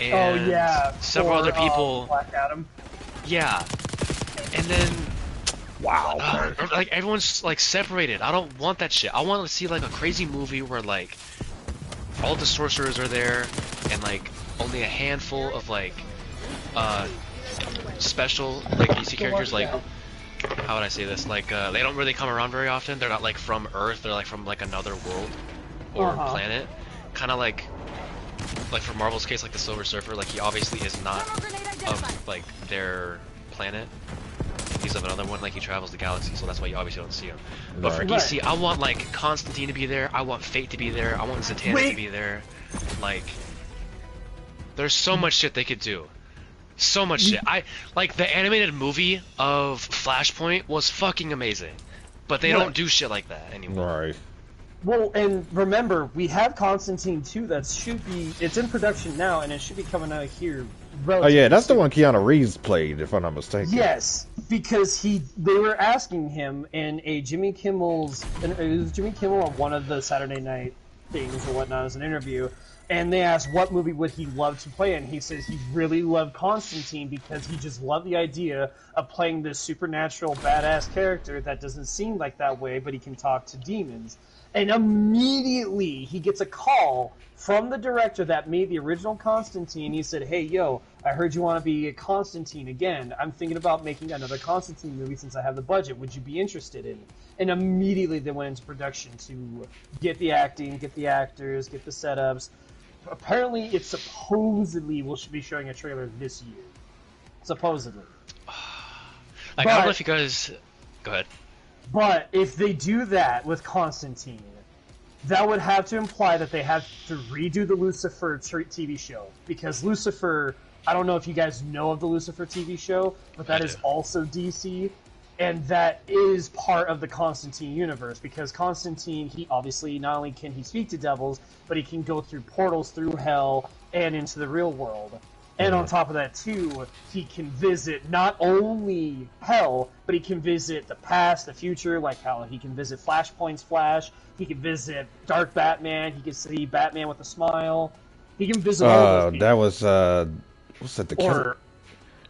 [SPEAKER 2] and several other people.
[SPEAKER 7] Black Adam.
[SPEAKER 2] Yeah, and then like everyone's like separated. I don't want that shit. I want to see like a crazy movie where like all the sorcerers are there and like only a handful of like special like DC characters, like how would I say this, like they don't really come around very often. They're not like from Earth, they're like from like another world or planet, kind of like for Marvel's case, like the Silver Surfer, like he obviously is not of like their planet, he's of another one, like he travels the galaxy, so that's why you obviously don't see him. But for DC, I want like Constantine to be there, I want Fate to be there, I want Zatanna to be there. Like there's so much shit they could do. So much shit. I like the animated movie of Flashpoint was fucking amazing, but they don't do shit like that anymore.
[SPEAKER 3] Right.
[SPEAKER 7] Well, and remember, we have Constantine 2 that it's in production now, and it should be coming out here
[SPEAKER 3] Oh yeah, that's the one Keanu Reeves played, if I'm not mistaken.
[SPEAKER 7] Yes, because they were asking him in a Jimmy Kimmel's, it was Jimmy Kimmel on one of the Saturday night things or whatnot as an interview, and they asked what movie would he love to play in. He says he really loved Constantine because he just loved the idea of playing this supernatural badass character that doesn't seem like that way, but he can talk to demons. And immediately he gets a call from the director that made the original Constantine. He said, hey, yo, I heard you want to be a Constantine again. I'm thinking about making another Constantine movie since I have the budget. Would you be interested in it? And immediately they went into production to get the acting, get the actors, get the setups. Apparently, it supposedly will be showing a trailer this year. Supposedly.
[SPEAKER 2] Like, I don't know if you guys... Go ahead.
[SPEAKER 7] But if they do that with Constantine, that would have to imply that they have to redo the Lucifer TV show. Because Lucifer, I don't know if you guys know of the Lucifer TV show, but that is also DC. And that is part of the Constantine universe, because Constantine, he obviously, not only can he speak to devils, but he can go through portals through hell and into the real world. And on top of that, too, he can visit not only hell, but he can visit the past, the future, like how he can visit Flashpoint's Flash, he can visit Dark Batman, he can see Batman with a smile, he can visit all those people.
[SPEAKER 3] That was, what's that, the killer?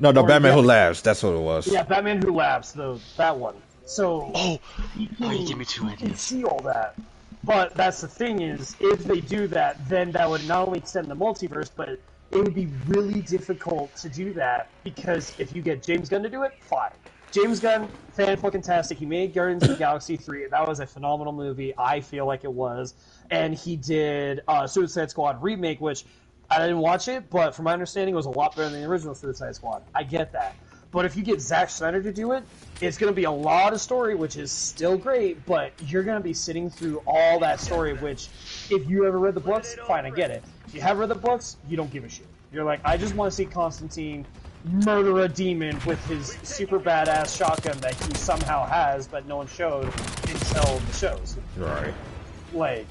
[SPEAKER 3] No, Batman Who Laughs, that's what it was.
[SPEAKER 7] Yeah, Batman Who Laughs, that one. So,
[SPEAKER 2] you give me two ideas.
[SPEAKER 7] You can see all that. But that's the thing is, if they do that, then that would not only extend the multiverse, but it would be really difficult to do that, because if you get James Gunn to do it, fine. James Gunn, fan-fucking-tastic. He made Guardians of the Galaxy 3. That was a phenomenal movie. I feel like it was. And he did Suicide Squad remake, which I didn't watch it, but from my understanding, it was a lot better than the original Suicide Squad. I get that. But if you get Zack Snyder to do it, it's going to be a lot of story, which is still great, but you're going to be sitting through all that story, which, if you ever read the books, fine, I get it. If you have read the books, you don't give a shit. You're like, I just want to see Constantine murder a demon with his super badass shotgun that he somehow has, but no one showed until the shows.
[SPEAKER 3] Right.
[SPEAKER 7] Like,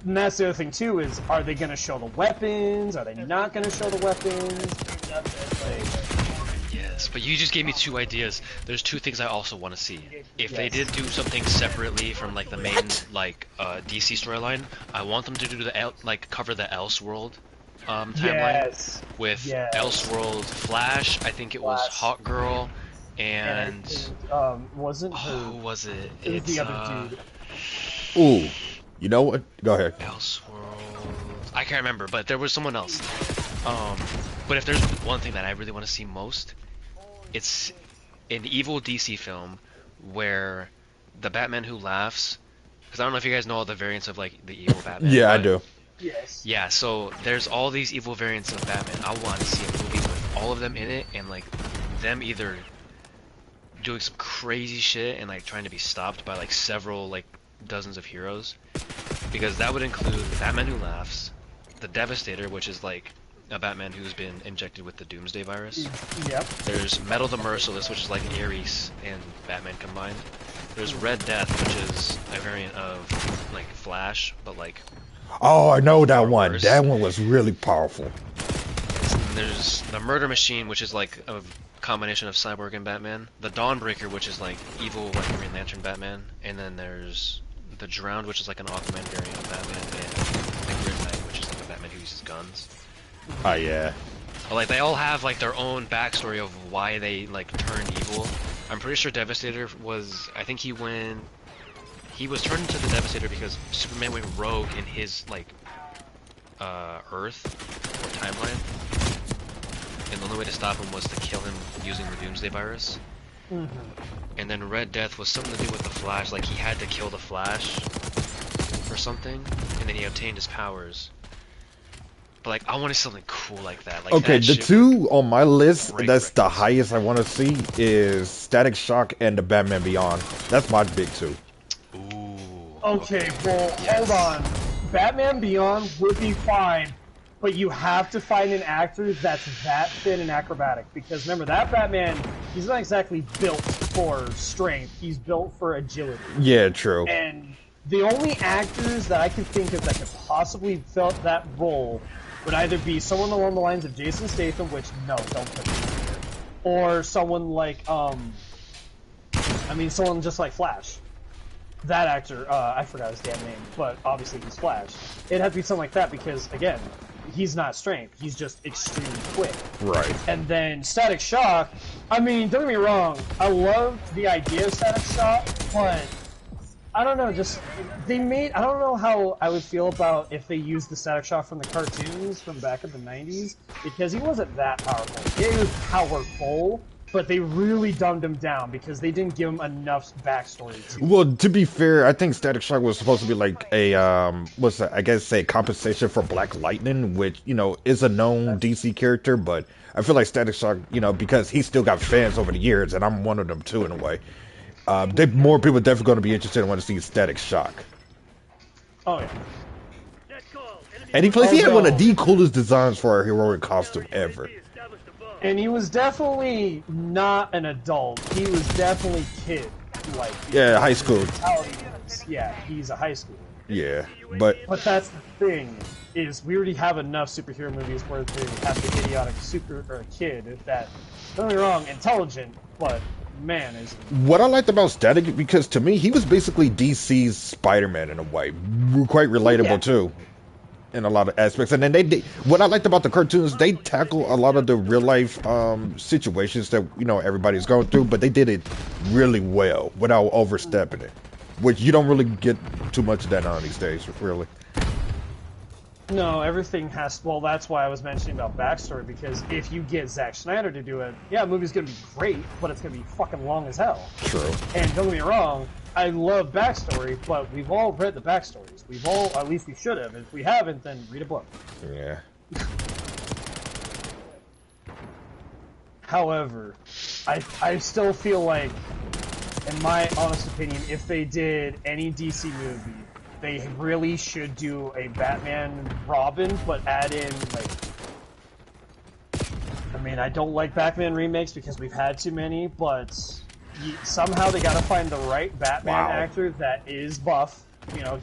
[SPEAKER 7] and that's the other thing too, is are they going to show the weapons? Are they not going to show the weapons?
[SPEAKER 2] Yes, but you just gave me 2 ideas. There's 2 things I also want to see. If they did do something separately from like the main like DC storyline, I want them to do the cover the Elseworld timeline with Elseworld Flash. I think it was Hawk Girl, and
[SPEAKER 7] wasn't
[SPEAKER 2] who was it?
[SPEAKER 7] It was the other dude.
[SPEAKER 3] Ooh, you know what? Go ahead.
[SPEAKER 2] Elseworld. I can't remember, but there was someone else. But if there's one thing that I really want to see most, it's an evil DC film where the Batman who laughs. Because I don't know if you guys know all the variants of like the evil Batman.
[SPEAKER 3] Yeah, I do.
[SPEAKER 7] Yes.
[SPEAKER 2] Yeah, so there's all these evil variants of Batman. I want to see a movie with all of them in it, and like them either doing some crazy shit and like trying to be stopped by like several like dozens of heroes, because that would include the Batman who laughs, the Devastator, which is like a Batman who's been injected with the Doomsday virus.
[SPEAKER 7] Yep.
[SPEAKER 2] There's Metal the Merciless, which is like Ares and Batman combined. There's Red Death, which is a variant of like Flash, but like.
[SPEAKER 3] Oh, I know that one.
[SPEAKER 2] Worse.
[SPEAKER 3] That one was really powerful.
[SPEAKER 2] And there's the Murder Machine, which is like a combination of Cyborg and Batman. The Dawnbreaker, which is like evil like Green Lantern Batman. And then there's the Drowned, which is like an Aquaman variant of Batman. And the Grid Knight, which is like a Batman who uses guns.
[SPEAKER 3] Oh yeah.
[SPEAKER 2] But, like they all have like their own backstory of why they like turned evil. I'm pretty sure Devastator was. I think he was turned into the Devastator because Superman went rogue in his like Earth or timeline, and the only way to stop him was to kill him using the Doomsday virus. And then Red Death was something to do with the Flash, like he had to kill the Flash or something, and then he obtained his powers. But like, I wanted something cool like that. Like,
[SPEAKER 3] Okay,
[SPEAKER 2] that
[SPEAKER 3] the
[SPEAKER 2] shit
[SPEAKER 3] 2 on my list
[SPEAKER 2] break
[SPEAKER 3] that's the
[SPEAKER 2] records.
[SPEAKER 3] highest I want to see is Static Shock and the Batman Beyond. That's my big 2.
[SPEAKER 2] Ooh.
[SPEAKER 7] Okay, well, hold on. Batman Beyond would be fine, but you have to find an actor that's that thin and acrobatic, because remember, that Batman, he's not exactly built for strength, he's built for agility.
[SPEAKER 3] Yeah, true.
[SPEAKER 7] And the only actors that I can think of that could possibly fill that role would either be someone along the lines of Jason Statham, which, no, don't put him in here, or someone like, someone just like Flash. That actor, I forgot his damn name, but obviously he's Flash. It'd have to be something like that because, again, he's not strength, he's just extremely quick. Right. And then Static Shock, I mean, don't get me wrong, I love the idea of Static Shock, but I don't know, just, I don't know how I would feel about if they used the Static Shock from the cartoons from back in the 90s, because he wasn't that powerful. He was powerful, but they really dumbed him down because they didn't give him enough backstory to him.
[SPEAKER 3] Well, to be fair, I think Static Shock was supposed to be like a, I guess say compensation for Black Lightning, which, is a known DC character, but I feel like Static Shock, because he still got fans over the years, and I'm one of them too in a way. More people definitely going to be interested and want to see Static Shock.
[SPEAKER 7] Oh, yeah.
[SPEAKER 3] And he had one of the coolest designs for a heroic costume ever.
[SPEAKER 7] And he was definitely not an adult. He was definitely kid. Like,
[SPEAKER 3] yeah, high school.
[SPEAKER 7] Yeah, he's a high schooler.
[SPEAKER 3] Yeah, but
[SPEAKER 7] that's the thing, is we already have enough superhero movies where they have the idiotic kid that, don't get me wrong, intelligent, but man is...
[SPEAKER 3] What I liked about Static, because to me, he was basically DC's Spider-Man in a way. Quite relatable, too, in a lot of aspects. And then what I liked about the cartoons, they tackle a lot of the real-life situations that, everybody's going through, but they did it really well without overstepping it, which you don't really get too much of that on these days, really.
[SPEAKER 7] No, everything has... Well, that's why I was mentioning about backstory, because if you get Zack Snyder to do it, yeah, the movie's gonna be great, but it's gonna be fucking long as hell.
[SPEAKER 3] True.
[SPEAKER 7] And don't get me wrong, I love backstory, but we've all read the backstories. We've all, at least we should have. If we haven't, then read a book.
[SPEAKER 3] Yeah.
[SPEAKER 7] However, I still feel like, in my honest opinion, if they did any DC movie, they really should do a Batman Robin, but add in, like... I mean, I don't like Batman remakes because we've had too many, but somehow they gotta find the right Batman actor that is buff.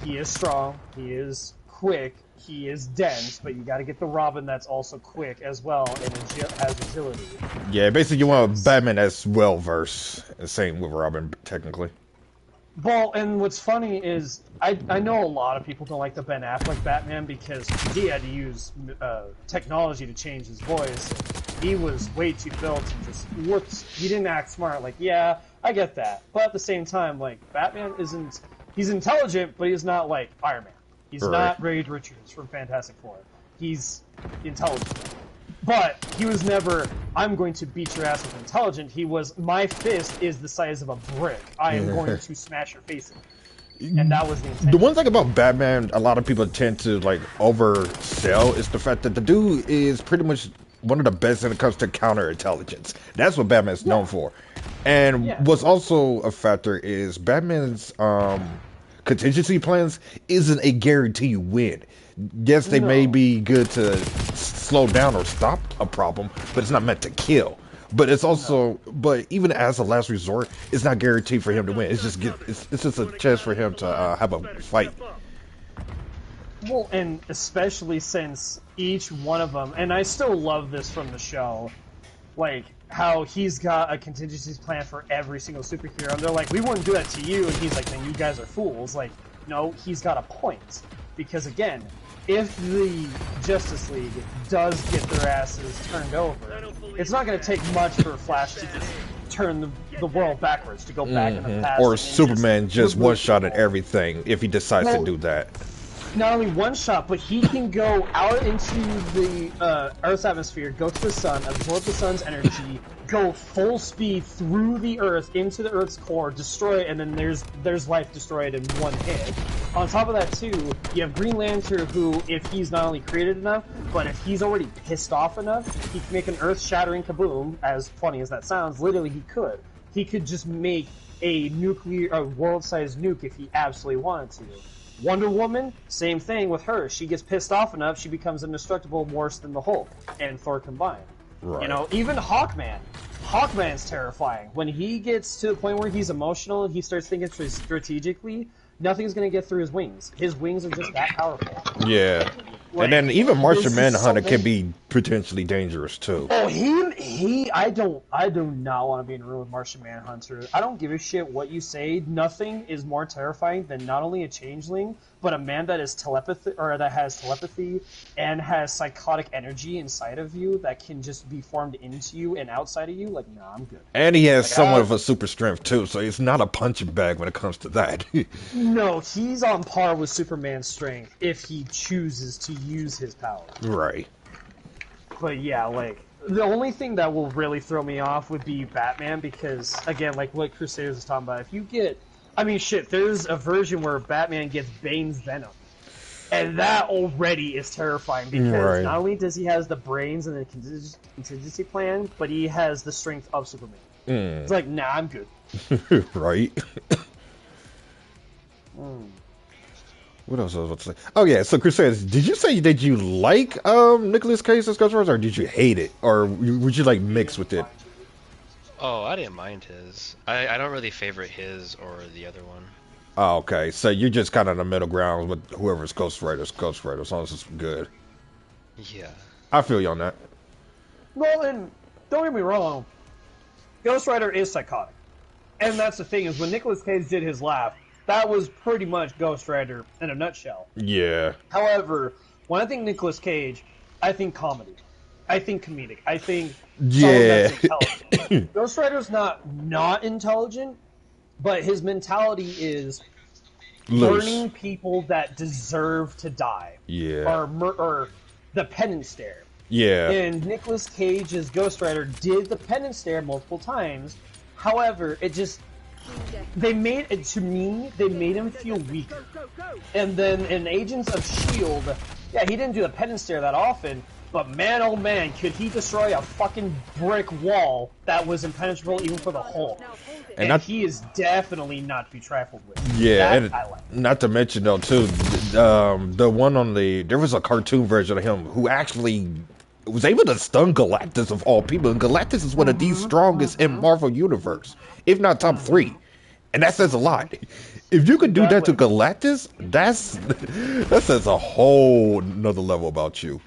[SPEAKER 7] He is strong, he is quick, he is dense, but you got to get the Robin that's also quick as well and has agility.
[SPEAKER 3] Yeah, basically you want a Batman that's well versed. Same with Robin, technically.
[SPEAKER 7] Well, and what's funny is I know a lot of people don't like the Ben Affleck Batman because he had to use technology to change his voice. He was way too built and just looked. He didn't act smart. Like, yeah, I get that, but at the same time, like Batman isn't. He's intelligent, but he's not like Iron Man. He's not Reed Richards from Fantastic Four. He's intelligent. But he was never, I'm going to beat your ass with intelligent. He was, my fist is the size of a brick. I am going to smash your face in. And that was the intention.
[SPEAKER 3] The one thing about Batman, a lot of people tend to like oversell is the fact that the dude is pretty much one of the best when it comes to counterintelligence. That's what Batman's known for. And what's also a factor is Batman's contingency plans isn't a guarantee win. Yes, they may be good to slow down or stop a problem, but it's not meant to kill. But it's also, but even as a last resort, it's not guaranteed for him to win. It's just it's just a chance for him to have a fight.
[SPEAKER 7] Well, and especially since each one of them, and I still love this from the show, like how he's got a contingency plan for every single superhero. And they're like, we wouldn't do that to you, and he's like, then you guys are fools. Like, no, he's got a point. Because again, if the Justice League does get their asses turned over, it's not going to take much for Flash to just turn the world backwards, to go back in the past.
[SPEAKER 3] Or Superman just one-shot at everything if he decides to do that.
[SPEAKER 7] Not only one shot, but he can go out into the Earth's atmosphere, go to the sun, absorb the sun's energy, go full speed through the Earth into the Earth's core, destroy it, and then there's life destroyed in one hit. On top of that, too, you have Green Lantern, who, if he's not only created enough, but if he's already pissed off enough, he can make an Earth-shattering kaboom. As funny as that sounds, literally he could. He could just make a world-sized nuke if he absolutely wanted to. Wonder Woman, same thing with her. She gets pissed off enough, she becomes indestructible, worse than the Hulk and Thor combined. Right. You know, even Hawkman. Hawkman's terrifying. When he gets to the point where he's emotional and he starts thinking strategically, nothing's going to get through his wings. His wings are just that powerful.
[SPEAKER 3] Yeah. Like, and then even Martian Manhunter can be potentially dangerous too.
[SPEAKER 7] Oh, I do not want to be in a room with Martian Manhunter. I don't give a shit what you say. Nothing is more terrifying than not only a changeling, but a man that is that has telepathy and has psychotic energy inside of you that can just be formed into you and outside of you. Like, nah, I'm good.
[SPEAKER 3] And he has somewhat of a super strength too, so it's not a punching bag when it comes to that.
[SPEAKER 7] No, he's on par with Superman's strength if he chooses to use his power.
[SPEAKER 3] Right.
[SPEAKER 7] But yeah, like, the only thing that will really throw me off would be Batman, because, again, like what Crusaders was talking about, if you get... I mean, shit, there's a version where Batman gets Bane's venom. And that already is terrifying, because not only does he has the brains and the contingency plan, but he has the strength of Superman. It's like, nah, I'm good.
[SPEAKER 3] Right. What else was I about to say? Oh yeah, so Crusaders, did you say that you like Nicolas Cage as Ghost Rider, or did you hate it, or would you like mix with it?
[SPEAKER 2] Oh, I didn't mind his. I don't really favorite his or the other one.
[SPEAKER 3] Oh, okay, so you're just kind of in the middle ground with whoever's Ghost Rider, as long as it's good.
[SPEAKER 2] Yeah.
[SPEAKER 3] I feel you on that.
[SPEAKER 7] Well, and don't get me wrong, Ghost Rider is psychotic. And that's the thing, is when Nicolas Cage did his laugh, that was pretty much Ghost Rider in a nutshell.
[SPEAKER 3] Yeah.
[SPEAKER 7] However, when I think Nicolas Cage, I think comedy. I think comedic. I think
[SPEAKER 3] yeah.
[SPEAKER 7] Intelligent. Ghost Rider's not intelligent, but his mentality is burning people that deserve to die.
[SPEAKER 3] Yeah.
[SPEAKER 7] Or the penance stare.
[SPEAKER 3] Yeah.
[SPEAKER 7] And Nicolas Cage's Ghost Rider did the penance stare multiple times. However, it just... They made him feel weaker. And then in Agents of S.H.I.E.L.D., yeah, he didn't do the penance stare that often, but man, oh man, could he destroy a fucking brick wall that was impenetrable even for the Hulk. And he is definitely not to be trifled with.
[SPEAKER 3] Yeah, and not to mention though too, the one on there was a cartoon version of him who actually was able to stun Galactus of all people, and Galactus is one of the strongest in Marvel Universe, if not top 3. And that says a lot. if you could do that to
[SPEAKER 7] Exactly.
[SPEAKER 3] Galactus, that says a whole another level about you.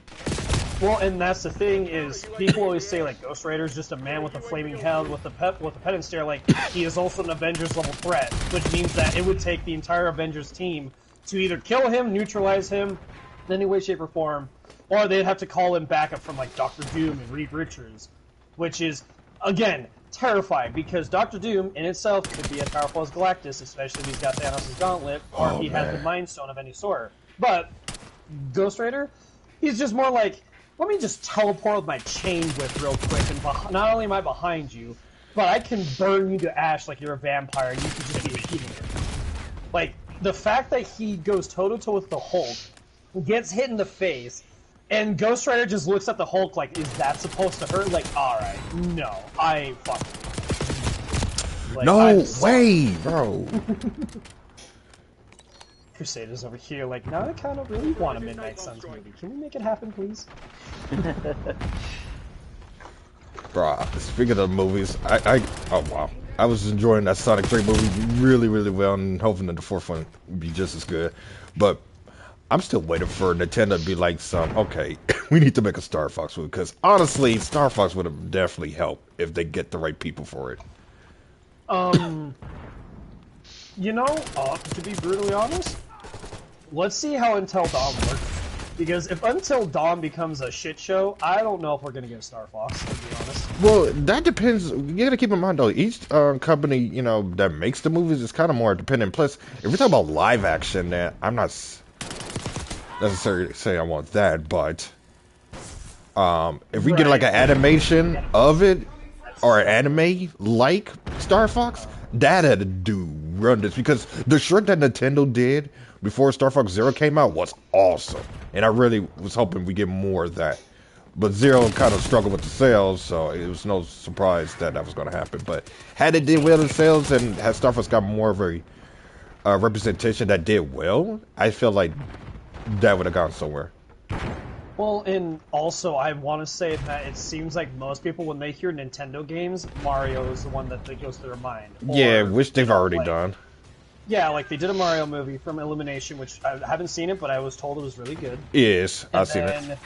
[SPEAKER 7] Well, and that's the thing is, people always say like Ghost Rider's just a man with a flaming head with a pen and stare. Like he is also an Avengers level threat, which means that it would take the entire Avengers team to either kill him, neutralize him, in any way, shape, or form, or they'd have to call in backup from like Doctor Doom and Reed Richards, which is again terrifying because Doctor Doom in itself could be as powerful as Galactus, especially if he's got Thanos' gauntlet or if he has the Mind Stone of any sort. But Ghost Rider, he's just more like, let me just teleport with my chain whip real quick, and not only am I behind you, but I can burn you to ash like you're a vampire, and you can just be repeating it. Like, the fact that he goes toe-to-toe with the Hulk, gets hit in the face, and Ghost Rider just looks at the Hulk like, is that supposed to hurt? Like, alright, no, I fuck. Like,
[SPEAKER 3] No way, bro.
[SPEAKER 7] Crusaders over here, like, now I kind of really want a Midnight Suns movie. Can we make it happen, please?
[SPEAKER 3] Bro, speaking of movies, oh wow, I was enjoying that Sonic 3 movie really, really well, and hoping that the fourth one would be just as good. But I'm still waiting for Nintendo to be like, okay, we need to make a Star Fox movie, because honestly, Star Fox would have definitely helped if they get the right people for it.
[SPEAKER 7] You know, to be brutally honest, let's see how Until Dawn works. Because if Until Dawn becomes a shit show, I don't know if we're gonna get Star Fox, to be honest.
[SPEAKER 3] Well, that depends. You gotta keep in mind though, each company, you know, that makes the movies is kind of more dependent. Plus, if we're talking about live action, then I'm not necessarily saying I want that, but if we get like an animation of it or an anime like Star Fox, that'd do wonders. Because the short that Nintendo did before Star Fox Zero came out was awesome, and I really was hoping we get more of that. But Zero kind of struggled with the sales, so it was no surprise that that was going to happen. But had it did well in sales and had Star Fox got more of a representation that did well, I feel like that would have gone somewhere.
[SPEAKER 7] Well, and also, I want to say that it seems like most people, when they hear Nintendo games, Mario is the one that goes to their mind.
[SPEAKER 3] Yeah,
[SPEAKER 7] Or,
[SPEAKER 3] which they've already done.
[SPEAKER 7] Yeah, like they did a Mario movie from Illumination, which I haven't seen it, but I was told it was really good.
[SPEAKER 3] Yes, I've seen it.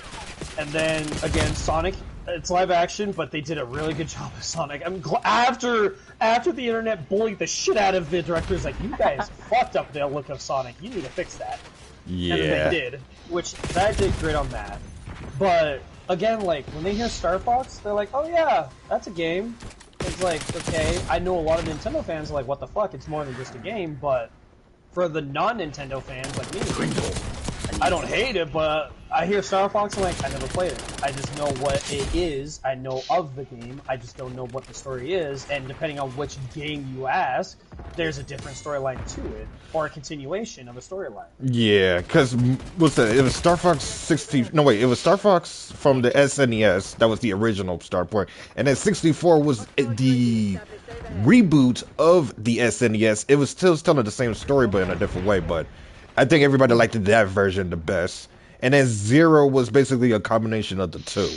[SPEAKER 7] And then again, Sonic, it's live action, but they did a really good job of Sonic. After the internet bullied the shit out of the directors, like, you guys fucked up the look of Sonic. You need to fix that.
[SPEAKER 3] Yeah.
[SPEAKER 7] And they did, which that did great on that. But again, like when they hear Star Fox, they're like, "Oh yeah, that's a game." It's like, okay, I know a lot of Nintendo fans are like, "What the fuck? It's more than just a game." But for the non-Nintendo fans like me, I don't hate it, but I hear Star Fox and like, I never played it. I just know what it is. I know of the game. I just don't know what the story is. And depending on which game you ask, there's a different storyline to it, or a continuation of a storyline.
[SPEAKER 3] Yeah, because what's that? It was Star Fox 60. No, wait, it was Star Fox from the SNES. That was the original start point, and then 64 was the reboot of the SNES. It was still telling the same story, but in a different way. But I think everybody liked that version the best. And then Zero was basically a combination of the two.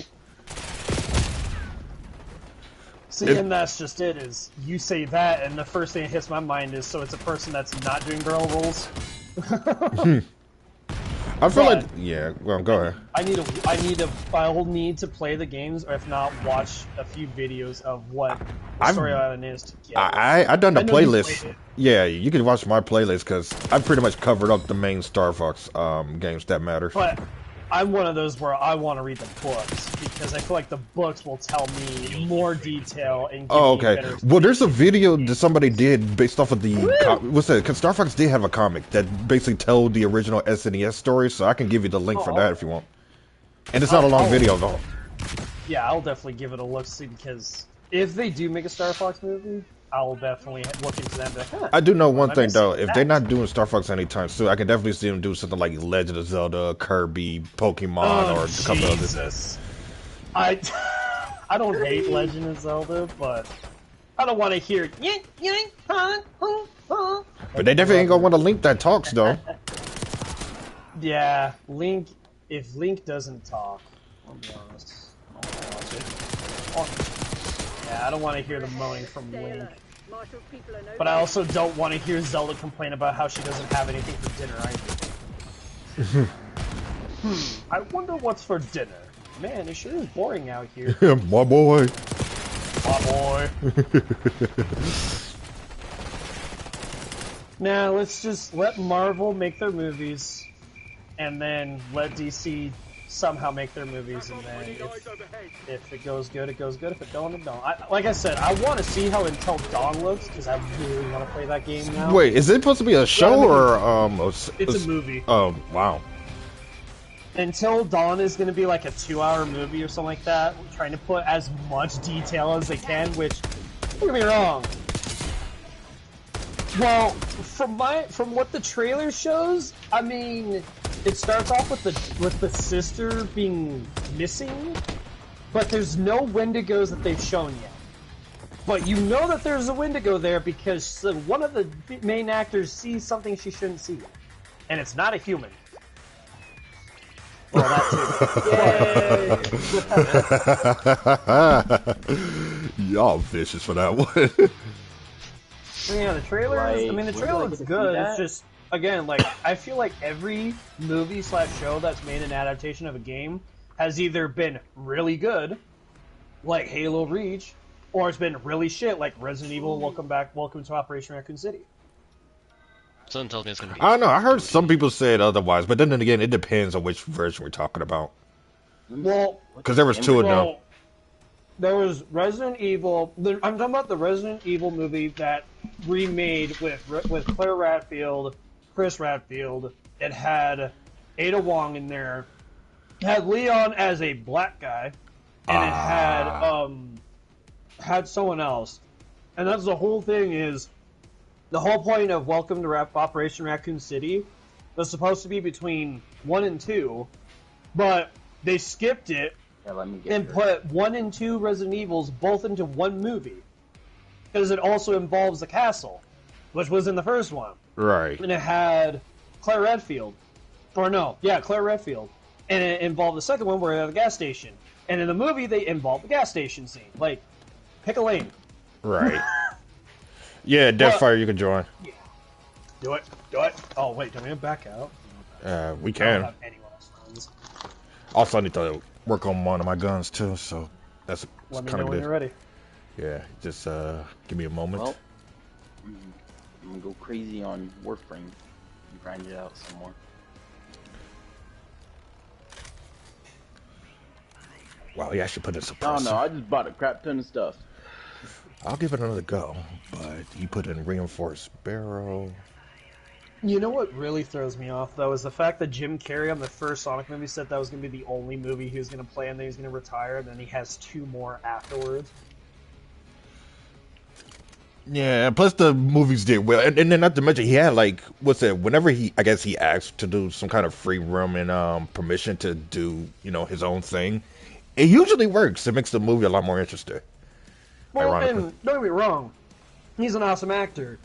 [SPEAKER 7] See, and that's just it, is you say that, and the first thing that hits my mind is, so it's a person that's not doing barrel rolls?
[SPEAKER 3] I feel like, yeah, well, go ahead.
[SPEAKER 7] I'll need to play the games, or if not, watch a few videos of what the storyline is to get.
[SPEAKER 3] I done the playlist. Yeah, you can watch my playlist, because I pretty much covered up the main Star Fox games that matter.
[SPEAKER 7] But I'm one of those where I want to read the books, because I feel like the books will tell me more detail and give me a better...
[SPEAKER 3] Well, there's a video that somebody did based off of the... what's that? Because Star Fox did have a comic that basically told the original SNES story, so I can give you the link for that if you want. And it's not a long video, though.
[SPEAKER 7] Yeah, I'll definitely give it a look, see, because if they do make a Star Fox movie, I'll definitely look into that. Like, huh,
[SPEAKER 3] I do know one thing, though. If they're not doing Star Fox anytime soon, I can definitely see them do something like Legend of Zelda, Kirby, Pokemon, or a couple others.
[SPEAKER 7] I don't hate Legend of Zelda, but I don't want to hear...
[SPEAKER 3] But they definitely ain't gonna want a Link that talks, though.
[SPEAKER 7] Yeah, Link... If Link doesn't talk, I'll be honest, I don't watch it. Yeah, I don't want to hear the moaning from Link.
[SPEAKER 5] Marshall's people are no
[SPEAKER 7] But I also don't want to hear Zelda complain about how she doesn't have anything for dinner either. I wonder what's for dinner. Man, it sure is boring out here.
[SPEAKER 3] My boy.
[SPEAKER 7] My boy. Nah, let's just let Marvel make their movies, and then let DC somehow make their movies, and then if it goes good, it goes good. If it don't, it don't. Like I said, I want to see how Until Dawn looks, because I really want to play that game now.
[SPEAKER 3] Wait, is it supposed to be a show or
[SPEAKER 7] It's a movie.
[SPEAKER 3] Oh, wow.
[SPEAKER 7] Until Dawn is going to be like a 2-hour movie or something like that, trying to put as much detail as they can, which, don't get me wrong. Well, from what the trailer shows, I mean, it starts off with the sister being missing, but there's no Wendigos that they've shown yet. But you know that there's a Wendigo there because one of the main actors sees something she shouldn't see, and it's not a human. Well, that
[SPEAKER 3] too. Y'all vicious for that one.
[SPEAKER 7] Yeah, the trailer. I mean, the trailer looks good. It's just, again, like I feel like every movie/show that's made an adaptation of a game has either been really good, like Halo Reach, or it's been really shit, like Resident Evil. Welcome to Operation Raccoon City.
[SPEAKER 2] Something tells me it's gonna be.
[SPEAKER 3] I don't know. I heard some people say it otherwise, but then again, it depends on which version we're talking about.
[SPEAKER 7] Well,
[SPEAKER 3] because there was two of them.
[SPEAKER 7] There was Resident Evil. I'm talking about the Resident Evil movie that remade with Claire Redfield, Chris Redfield. It had Ada Wong in there. It had Leon as a black guy, and it had someone else. And that's the whole thing. Is the whole point of Welcome to Operation Raccoon City was supposed to be between 1 and 2, but they skipped it. And put 1 and 2 Resident Evils both into one movie. Because it also involves the castle, which was in the first one.
[SPEAKER 3] Right.
[SPEAKER 7] And it had Claire Redfield. Or no, yeah, Claire Redfield. And it involved the second one where they're at the gas station. And in the movie, they involved the gas station scene. Like, pick a lane.
[SPEAKER 3] Right. Yeah, Deathfire, you can join.
[SPEAKER 7] Yeah. Do it. Oh, wait, can we back out?
[SPEAKER 3] We can.
[SPEAKER 7] I don't have anyone else.
[SPEAKER 3] Also, I need to work on one of my guns too, so that's
[SPEAKER 7] Let me
[SPEAKER 3] kind
[SPEAKER 7] know
[SPEAKER 3] of
[SPEAKER 7] when
[SPEAKER 3] good.
[SPEAKER 7] you're ready.
[SPEAKER 3] Yeah, just give me a moment.
[SPEAKER 6] Well, I'm gonna go crazy on Warframe and grind it out some more.
[SPEAKER 3] Wow, yeah, I should put in some.
[SPEAKER 6] Oh no, I just bought a crap ton of stuff.
[SPEAKER 3] I'll give it another go, but you put in reinforced barrel.
[SPEAKER 7] You know what really throws me off, though, is the fact that Jim Carrey on the first Sonic movie said that was going to be the only movie he was going to play and then he's going to retire, and then he has 2 more afterwards.
[SPEAKER 3] Yeah, plus the movies did well, and then not to mention he had like whenever he asked to do some kind of free room and permission to do his own thing, it usually works. It makes the movie a lot more interesting.
[SPEAKER 7] Well, and don't get me wrong, he's an awesome actor,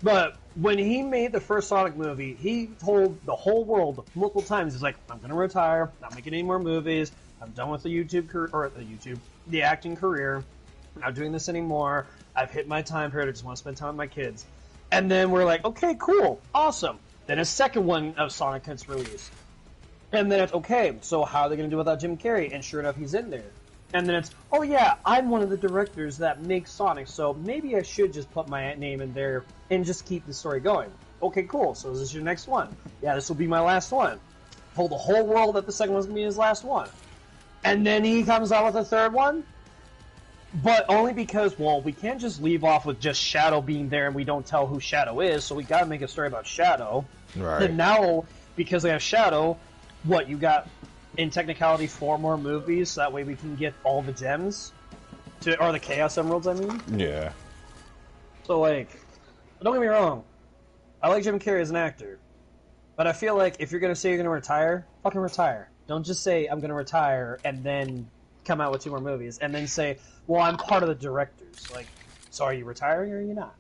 [SPEAKER 7] but when he made the first Sonic movie, he told the whole world multiple times, he's like, I'm going to retire, not making any more movies, I'm done with the acting career, I'm not doing this anymore, I've hit my time period, I just want to spend time with my kids. And then we're like, okay, cool, awesome. Then a second one of Sonic gets released. And then it's, okay, so how are they going to do without Jim Carrey? And sure enough, he's in there. And then it's, oh yeah, I'm one of the directors that makes Sonic, so maybe I should just put my name in there and just keep the story going. Okay, cool, so is this your next one? Yeah, this will be my last one. Told the whole world that the second one's going to be his last one. And then he comes out with a third one? But only because, well, we can't just leave off with just Shadow being there and we don't tell who Shadow is, so we gotta make a story about Shadow.
[SPEAKER 3] Right.
[SPEAKER 7] And now, because they have Shadow, what, you got, in technicality, 4 more movies, so that way we can get all the gems? Or the Chaos Emeralds, I mean?
[SPEAKER 3] Yeah.
[SPEAKER 7] So, like, don't get me wrong, I like Jim Carrey as an actor, but I feel like if you're gonna say you're gonna retire, fucking retire. Don't just say, I'm gonna retire, and then come out with 2 more movies, and then say, well, I'm part of the directors. Like, so are you retiring or are you not?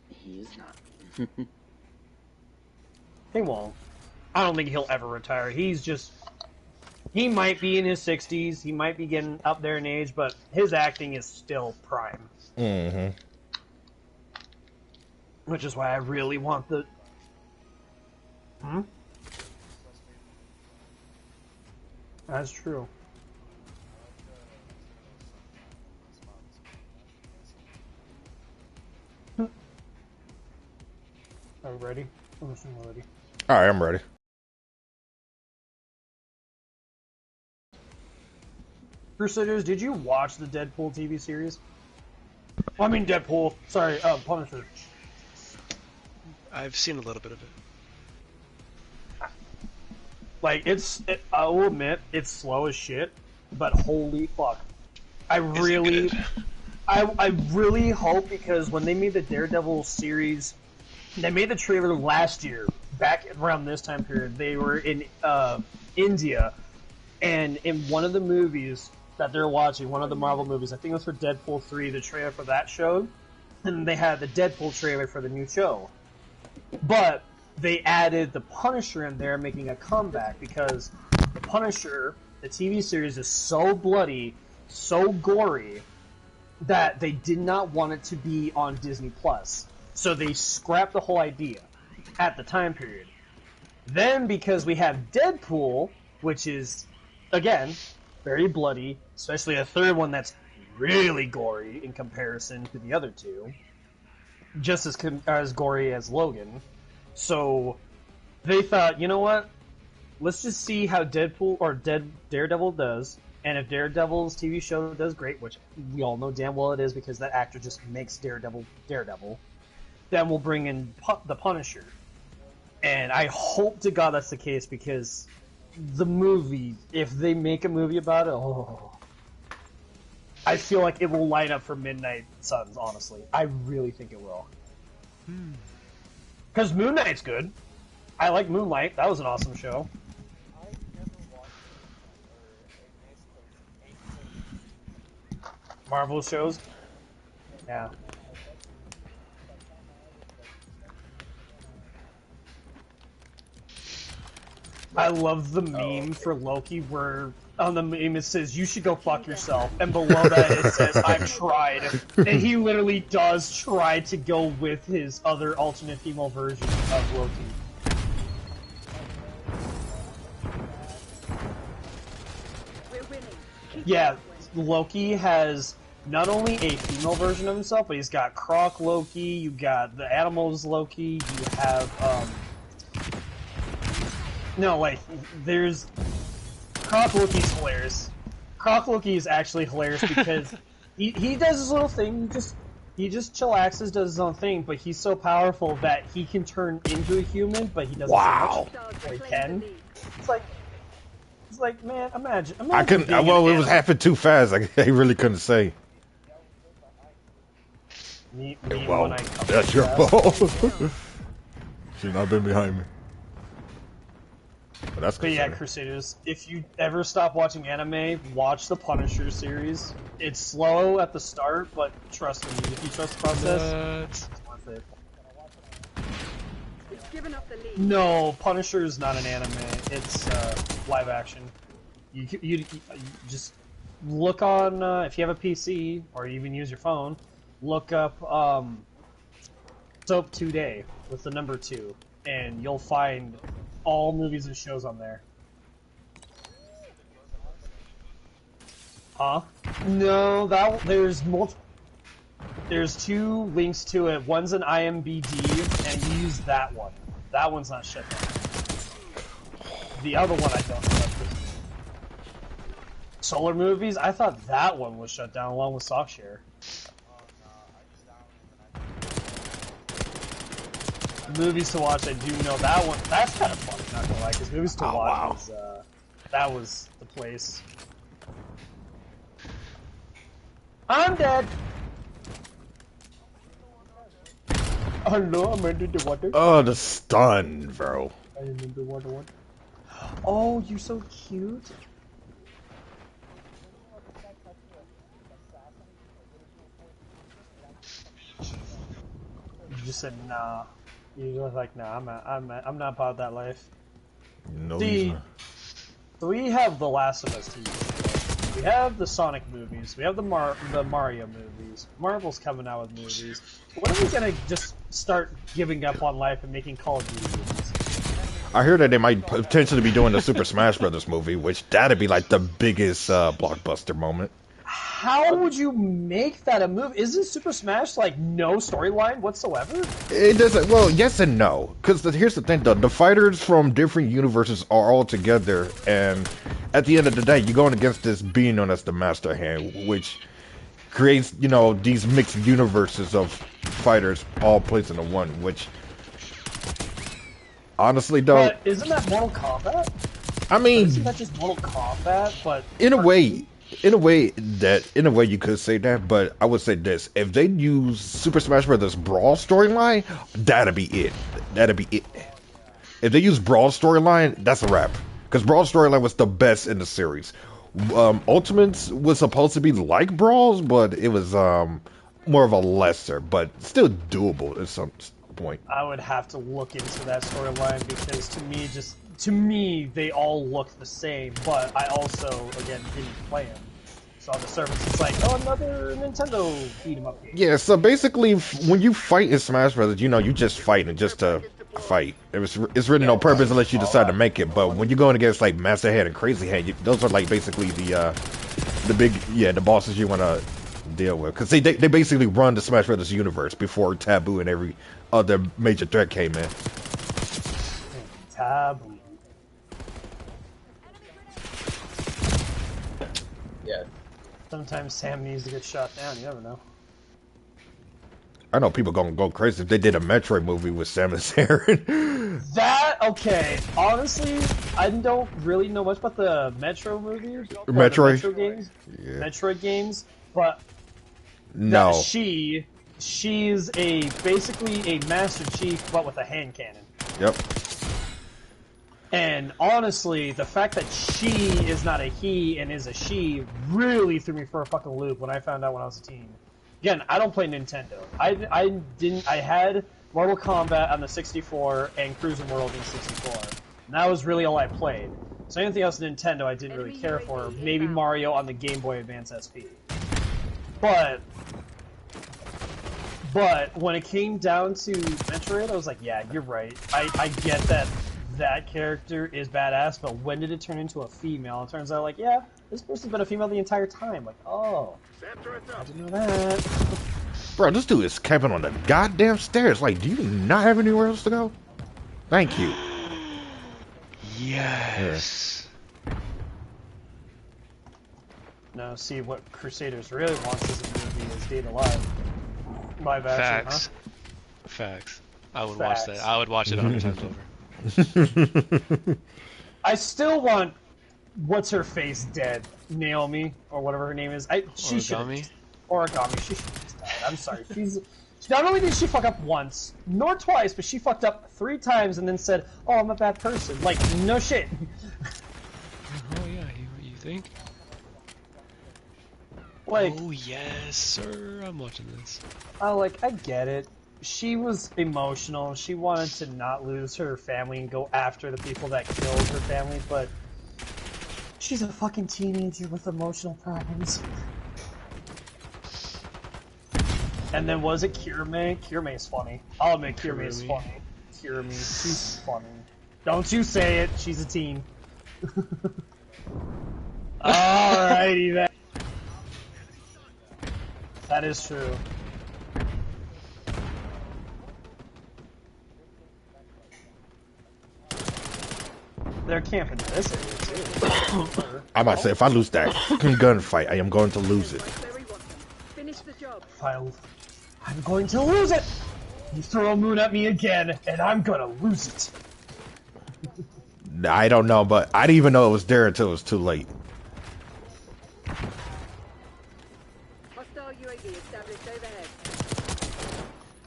[SPEAKER 6] He is not.
[SPEAKER 7] He won't. I don't think he'll ever retire. He's just... He might be in his 60s, he might be getting up there in age, but his acting is still prime.
[SPEAKER 3] Mm-hmm.
[SPEAKER 7] Which is why I really want the... Hmm? That's true. Are we ready? I'm assuming we're ready.
[SPEAKER 3] All right, I'm ready.
[SPEAKER 7] Crusaders, did you watch the Deadpool TV series? I mean Deadpool. Sorry, Punisher.
[SPEAKER 2] I've seen a little bit of it.
[SPEAKER 7] Like, I will admit, it's slow as shit, but holy fuck. I really hope, because when they made the Daredevil series, they made the trailer last year, back around this time period. They were in India, and in one of the movies that they're watching, one of the Marvel movies, I think it was for Deadpool 3, the trailer for that showed, and they had the Deadpool trailer for the new show. But they added the Punisher in there, making a comeback, because the Punisher, the TV series, is so bloody, so gory, that they did not want it to be on Disney+. So they scrapped the whole idea at the time period. Then, because we have Deadpool, which is, again, very bloody, especially a third one that's really gory in comparison to the other two, just as gory as Logan. So they thought, you know what? Let's just see how Deadpool or Daredevil does, and if Daredevil's TV show does great, which we all know damn well it is because that actor just makes Daredevil, then we'll bring in the Punisher. And I hope to God that's the case, because the movie, if they make a movie about it, I feel like it will light up for Midnight Suns, honestly. I really think it will. Because Moon Knight's good. I like Moonlight. That was an awesome show. Marvel shows? Yeah. I love the meme for Loki where on the meme it says, "You should go fuck yourself," and below that it says, "I've tried." And he literally does try to go with his other alternate female version of Loki. Yeah, Loki has not only a female version of himself, but he's got Croc Loki, you got the Animals Loki, you have, no, wait, there's... Croc Loki's hilarious. Croc Loki is actually hilarious because he does his little thing, he just chillaxes, does his own thing, but he's so powerful that he can turn into a human, but he doesn't so much, or he can. It's like, man, imagine
[SPEAKER 3] I couldn't. Well, it was happening too fast. I really couldn't say.
[SPEAKER 7] Well,
[SPEAKER 3] that's your fault. Should not been behind me. But
[SPEAKER 7] yeah, Crusaders, if you ever stop watching anime, watch the Punisher series. It's slow at the start, but trust me, if you trust the process, it's worth it. No, Punisher is not an anime. It's live action. You just look on if you have a PC or you even use your phone. Look up Soap Today with the number 2, and you'll find all movies and shows on there. Huh? No, there's 2 links to it. One's an IMDb, and you use that one. That one's not shut down. The other one I don't know. Solar Movies? I thought that one was shut down along with SoftShare. Movies to watch, I do know that one. That's kind of fun, not gonna lie, because movies to watch was, that was the place. I'm dead! Oh no, I'm under the water.
[SPEAKER 3] Oh, the stun, bro.
[SPEAKER 7] I'm under the water. Oh, you're so cute. You just said nah. You were like, nah, I'm not about that life.
[SPEAKER 3] No,
[SPEAKER 7] See, so we have The Last of Us TV. We have the Sonic movies. We have the Mario movies. Marvel's coming out with movies. When are we gonna just start giving up on life and making Call of Duty movies?
[SPEAKER 3] I hear that they might potentially be doing the Super Smash Brothers movie, which that'd be like the biggest blockbuster moment.
[SPEAKER 7] How would you make that a movie? Isn't Super Smash like no storyline whatsoever?
[SPEAKER 3] It doesn't. Well, yes and no. Because here's the thing, though: the fighters from different universes are all together, and at the end of the day, you're going against this being known as the Master Hand, which creates, these mixed universes of fighters all placed into one. Which, honestly, though,
[SPEAKER 7] But isn't that Mortal Kombat?
[SPEAKER 3] I mean,
[SPEAKER 7] Isn't that just Mortal Kombat? But
[SPEAKER 3] in a way you could say that, but I would say this: if they use Super Smash Bros. Brawl storyline, that'd be it. If they use Brawl storyline, that's a wrap. Because Brawl storyline was the best in the series. Ultimates was supposed to be like Brawls, but it was more of a lesser, but still doable at some point.
[SPEAKER 7] I would have to look into that storyline because to me, they all look the same, but I also, again, didn't play them. So on the surface, it's like, oh, another Nintendo beat-em-up game.
[SPEAKER 3] Yeah, so basically, when you fight in Smash Brothers, you just fight and just to fight. It's really no purpose unless you decide to make it. But when you're going against like Master Hand and Crazy Hand, those are like basically the bosses you want to deal with. Because they basically run the Smash Brothers universe before Taboo and every other major threat came in.
[SPEAKER 7] Taboo.
[SPEAKER 6] Yeah.
[SPEAKER 7] Sometimes Sam needs to get shot down, you never know.
[SPEAKER 3] I know people gonna go crazy if they did a Metroid movie with Samus Aran.
[SPEAKER 7] Okay, honestly, I don't really know much about the Metro movies. Or
[SPEAKER 3] Metroid?
[SPEAKER 7] The Metro games.
[SPEAKER 3] Yeah.
[SPEAKER 7] Metroid games, but
[SPEAKER 3] No.
[SPEAKER 7] that she's basically a Master Chief, but with a hand cannon.
[SPEAKER 3] Yep.
[SPEAKER 7] And honestly, the fact that she is not a he and is a she really threw me for a fucking loop when I found out when I was a teen. Again, I don't play Nintendo. I had Mortal Kombat on the 64 and Cruiser World in 64. And that was really all I played. So anything else Nintendo I didn't really care for. Maybe Mario on the Game Boy Advance SP. But when it came down to Metroid, I was like, yeah, you're right. I get that character is badass, but when did it turn into a female? It turns out, like, yeah, this person's been a female the entire time. Like, oh, I didn't know that.
[SPEAKER 3] Bro, this dude is camping on the goddamn stairs. Like, do you not have anywhere else to go? Thank you.
[SPEAKER 2] Yes.
[SPEAKER 7] No, see, what Crusaders really wants as a movie is Date Alive. Live action,
[SPEAKER 2] Facts. Facts. I would
[SPEAKER 7] Facts.
[SPEAKER 2] watch that. I would watch it 100 times over.
[SPEAKER 7] I still want what's her face dead, Naomi or whatever her name is. She should Origami. She should have just died. I'm sorry. Not only did she fuck up once, nor twice, but she fucked up 3 times and then said, "Oh, I'm a bad person." Like, no shit.
[SPEAKER 2] Oh yeah, you think?
[SPEAKER 7] Like,
[SPEAKER 2] oh yes, sir. I'm watching this.
[SPEAKER 7] I get it. She was emotional. She wanted to not lose her family and go after the people that killed her family, but she's a fucking teenager with emotional problems. And then was it Kirame? Kirame's funny. I'll admit Kirame's funny. Kirame, she's funny. Don't you say it. She's a teen. Alrighty then. That is true. They're camping in this area too.
[SPEAKER 3] I might say, if I lose that fucking gunfight, I am going to lose it.
[SPEAKER 5] Finish the job.
[SPEAKER 7] I'm going to lose it! You throw a moon at me again, and I'm gonna lose it.
[SPEAKER 3] I don't know, but I didn't even know it was there until it was too late.
[SPEAKER 5] Hostile UAV established overhead.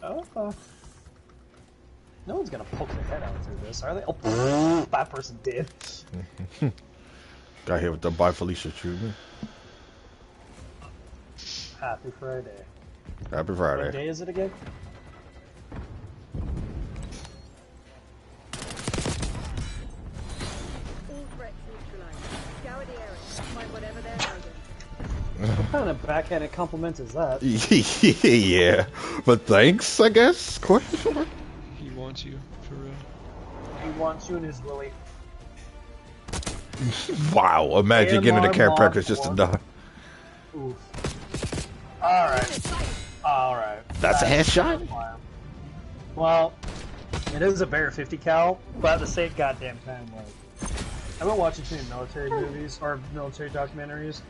[SPEAKER 7] Oh, no one's gonna poke their head out through this, are they? Oh, that person did.
[SPEAKER 3] Got hit with the Bye Felicia treatment.
[SPEAKER 7] Happy Friday.
[SPEAKER 3] Happy Friday.
[SPEAKER 7] What day is it again?
[SPEAKER 5] All threats neutralized. Scour the area. Find whatever they're hiding.
[SPEAKER 7] What kind of backhanded compliment is that?
[SPEAKER 3] Yeah, but thanks, I guess. Question mark?
[SPEAKER 2] He wants you, for real.
[SPEAKER 7] He wants you in his willy.
[SPEAKER 3] Wow, imagine getting a
[SPEAKER 7] AMR
[SPEAKER 3] care
[SPEAKER 7] mod
[SPEAKER 3] package just to
[SPEAKER 7] 4.
[SPEAKER 3] die.
[SPEAKER 7] Oof. Alright.
[SPEAKER 3] That's a headshot?
[SPEAKER 7] Well, it is a Bear 50 cal, but at the same goddamn time, like, I've been watching too many military movies, or military documentaries,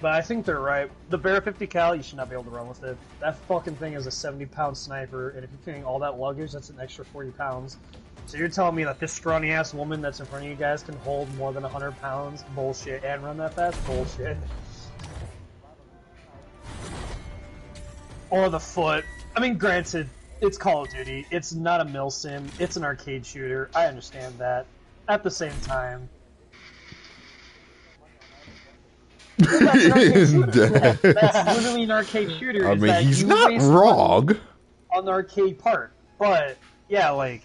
[SPEAKER 7] but I think they're right. The Bear 50 cal, you should not be able to run with it. That fucking thing is a 70-pound sniper, and if you're carrying all that luggage, that's an extra 40 pounds. So you're telling me that this scrawny-ass woman that's in front of you guys can hold more than 100 pounds? Bullshit. And run that fast? Bullshit. Or the foot. I mean, granted, it's Call of Duty. It's not a mil sim. It's an arcade shooter. I understand that. At the same time... That's an arcade shooter. That's literally an arcade shooter.
[SPEAKER 3] I mean, he's not wrong.
[SPEAKER 7] On the arcade part. But, yeah, like...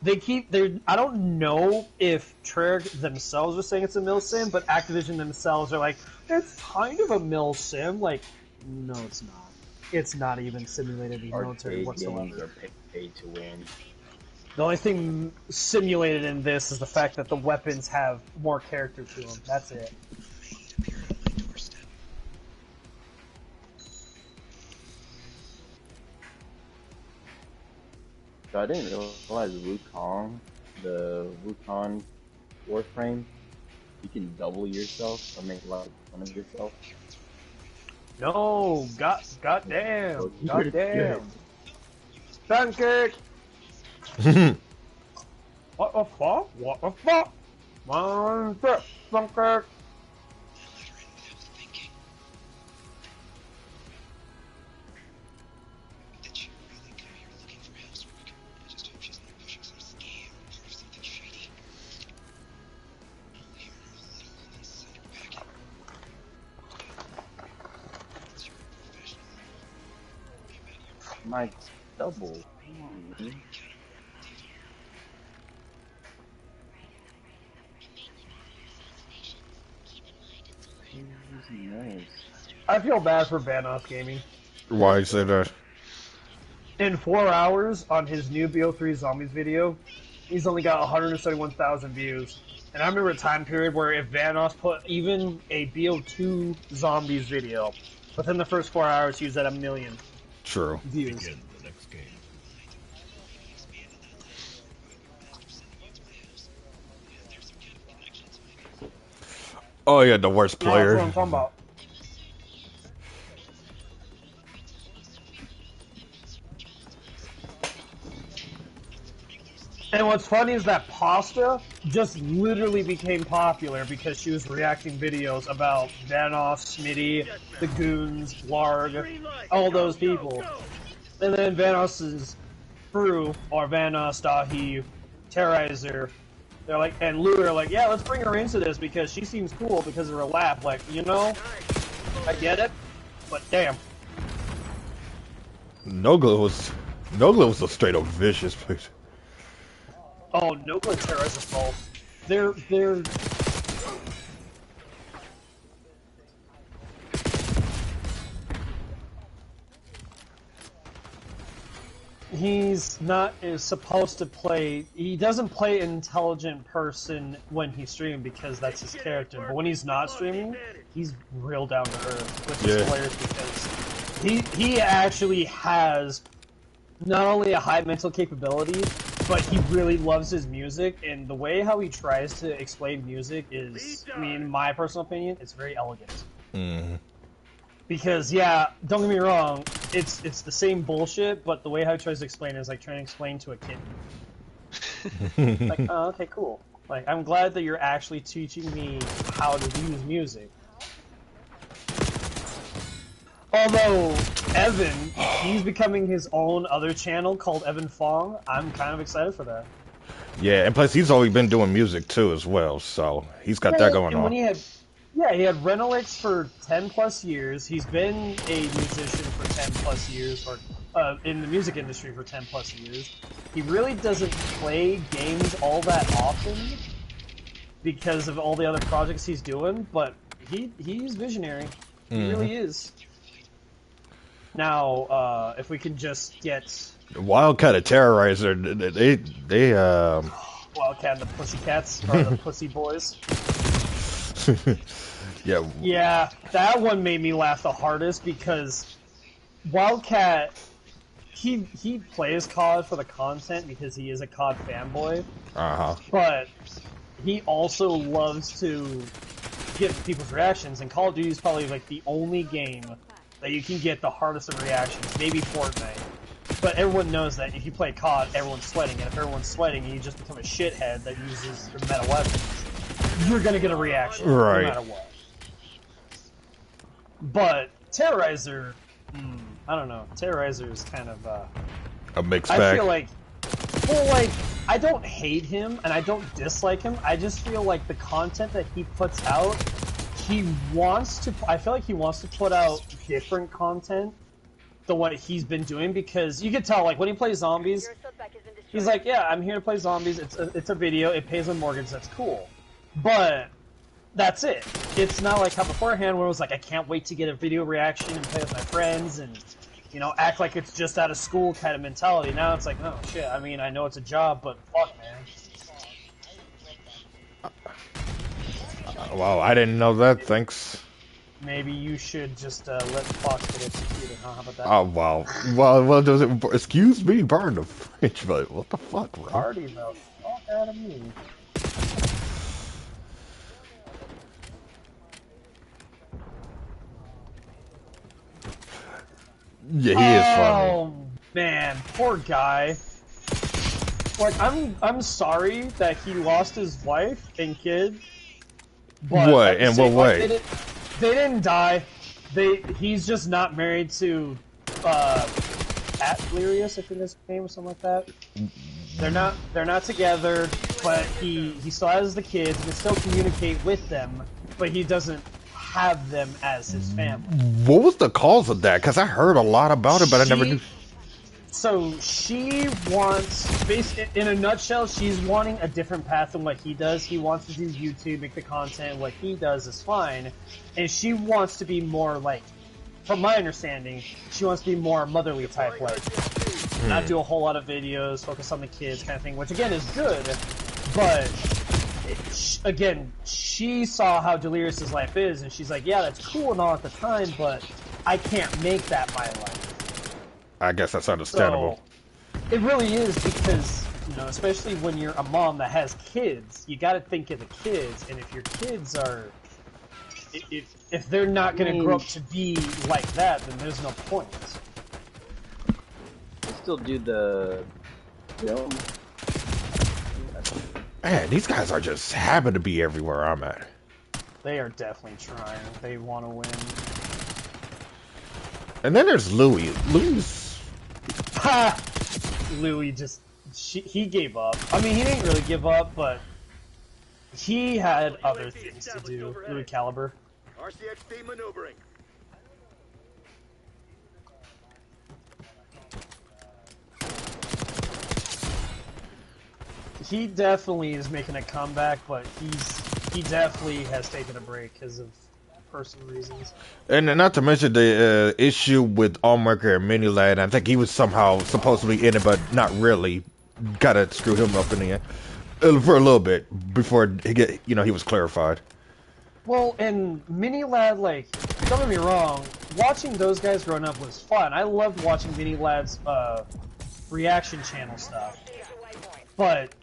[SPEAKER 7] I don't know if Treyarch themselves are saying it's a mil sim, but Activision themselves are like, it's kind of a mil sim. Like, no, it's not. It's not even simulated in military whatsoever.
[SPEAKER 6] Games are paid to win.
[SPEAKER 7] The only thing simulated in this is the fact that the weapons have more character to them. That's it.
[SPEAKER 6] So I didn't realize Wukong, the Wukong Warframe, you can double yourself or make a lot of fun of yourself.
[SPEAKER 7] No, goddamn, goddamn. Dunkirk. What the fuck? What the fuck? Dunkirk.
[SPEAKER 6] My double. Nice.
[SPEAKER 7] I feel bad for Vanoss Gaming.
[SPEAKER 3] Why you say that?
[SPEAKER 7] In 4 hours on his new BO3 Zombies video, he's only got 171,000 views. And I remember a time period where if Vanoss put even a BO2 Zombies video, within the first 4 hours he was at 1 million
[SPEAKER 3] True.
[SPEAKER 7] views.
[SPEAKER 3] Oh yeah, the worst
[SPEAKER 7] Yeah,
[SPEAKER 3] player.
[SPEAKER 7] that's what I'm talking about. And what's funny is that Pasta just literally became popular because she was reacting videos about Vanoss, Smitty, the Goons, Blarg, all those people. And then Vanoss's crew, or Vanoss, Dahi, Terrorizer, they're like, and Lou are like, yeah, let's bring her into this because she seems cool because of her laugh. Like, you know, I get it, but damn.
[SPEAKER 3] No-Glue was a straight up vicious place.
[SPEAKER 7] Oh, Nogla and Terrorizer's fault. They're... He's not supposed to play... He doesn't play an intelligent person when he's streaming because that's his character. But when he's not streaming, he's real down to earth, which is hilarious because he actually has not only a high mental capability, but he really loves his music, and the way how he tries to explain music is, I mean, in my personal opinion, it's very elegant.
[SPEAKER 3] Mm-hmm.
[SPEAKER 7] Because, yeah, don't get me wrong, it's the same bullshit, but the way how he tries to explain it is like trying to explain to a kid. Like, oh, okay, cool. Like, I'm glad that you're actually teaching me how to use music. Although, Evan, he's becoming his own other channel called Evan Fong. I'm kind of excited for that.
[SPEAKER 3] Yeah, and plus he's always been doing music too as well, so he's got that going
[SPEAKER 7] and
[SPEAKER 3] on.
[SPEAKER 7] When he had Renolix for 10 plus years. He's been a musician for 10 plus years, or in the music industry for 10 plus years. He really doesn't play games all that often because of all the other projects he's doing, but he's visionary. He really is. Now, if we can just get
[SPEAKER 3] Wildcat and Terrorizer, they
[SPEAKER 7] Wildcat and the Pussycats or the Pussy Boys.
[SPEAKER 3] yeah.
[SPEAKER 7] Yeah, that one made me laugh the hardest because Wildcat, he plays COD for the content because he is a COD fanboy. But he also loves to get people's reactions, and Call of Duty is probably like the only game that you can get the hardest of reactions, maybe Fortnite. But everyone knows that if you play COD, everyone's sweating, and if everyone's sweating and you just become a shithead that uses the meta weapons, you're gonna get a reaction,
[SPEAKER 3] right,
[SPEAKER 7] no matter what. But Terrorizer, I don't know, Terrorizer is kind of,
[SPEAKER 3] a mixed
[SPEAKER 7] I
[SPEAKER 3] bag.
[SPEAKER 7] feel like, well, like, I don't hate him, and I don't dislike him, I just feel like the content that he puts out, I feel like he wants to put out different content than what he's been doing, because you can tell, like, when he plays zombies, he's like, yeah, I'm here to play zombies, it's a video, it pays my mortgage, that's cool. But that's it. It's not like how beforehand where it was like, I can't wait to get a video reaction and play with my friends and, you know, act like it's just out of school kind of mentality. Now it's like, no, shit, I mean, I know it's a job, but fuck, man.
[SPEAKER 3] Wow, I didn't know that, thanks.
[SPEAKER 7] Maybe you should just let Fox get executed, huh? How about that?
[SPEAKER 3] Oh, wow. Well, does it, excuse me, pardon the French, but what the fuck, bro?
[SPEAKER 7] Party the fuck out of me.
[SPEAKER 3] Yeah, he is funny.
[SPEAKER 7] Oh man, poor guy. Like, I'm sorry that he lost his wife and kid. But
[SPEAKER 3] What? In what way?
[SPEAKER 7] They didn't die. He's just not married to Delirious, I think his name or something like that. They're not together, but he still has the kids, he can still communicate with them, but he doesn't have them as his family.
[SPEAKER 3] What was the cause of that? Because I heard a lot about it, but I never knew.
[SPEAKER 7] So she wants, basically, in a nutshell, she's wanting a different path than what he does. He wants to do YouTube, make the content. What he does is fine, and she wants to be more like, from my understanding, she wants to be more motherly type, like not do a whole lot of videos, focus on the kids, kind of thing. Which again is good, but again, she saw how Delirious's life is, and she's like, yeah, that's cool and all at the time, but I can't make that my life.
[SPEAKER 3] I guess that's understandable.
[SPEAKER 7] So, it really is because, you know, especially when you're a mom that has kids, you got to think of the kids, and if your kids are, if they're not going to grow up to be like that, then there's no point.
[SPEAKER 6] I still do the film.
[SPEAKER 3] Man, these guys are just happen to be everywhere I'm at.
[SPEAKER 7] They are definitely trying. They want to win.
[SPEAKER 3] And then there's Louis.
[SPEAKER 7] Ha! Louis just, he gave up. I mean, he didn't really give up, but he had other things to do. Louis Caliber.
[SPEAKER 4] RCXD maneuvering.
[SPEAKER 7] He definitely is making a comeback, but he definitely has taken a break because of personal reasons.
[SPEAKER 3] And not to mention the issue with Allmarker and Minilad. I think he was somehow supposed to be in it, but not really. Gotta screw him up in the end for a little bit before he was clarified.
[SPEAKER 7] Well, and Mini-Lad, like, don't get me wrong, watching those guys growing up was fun. I loved watching Mini-Lad's reaction channel stuff. But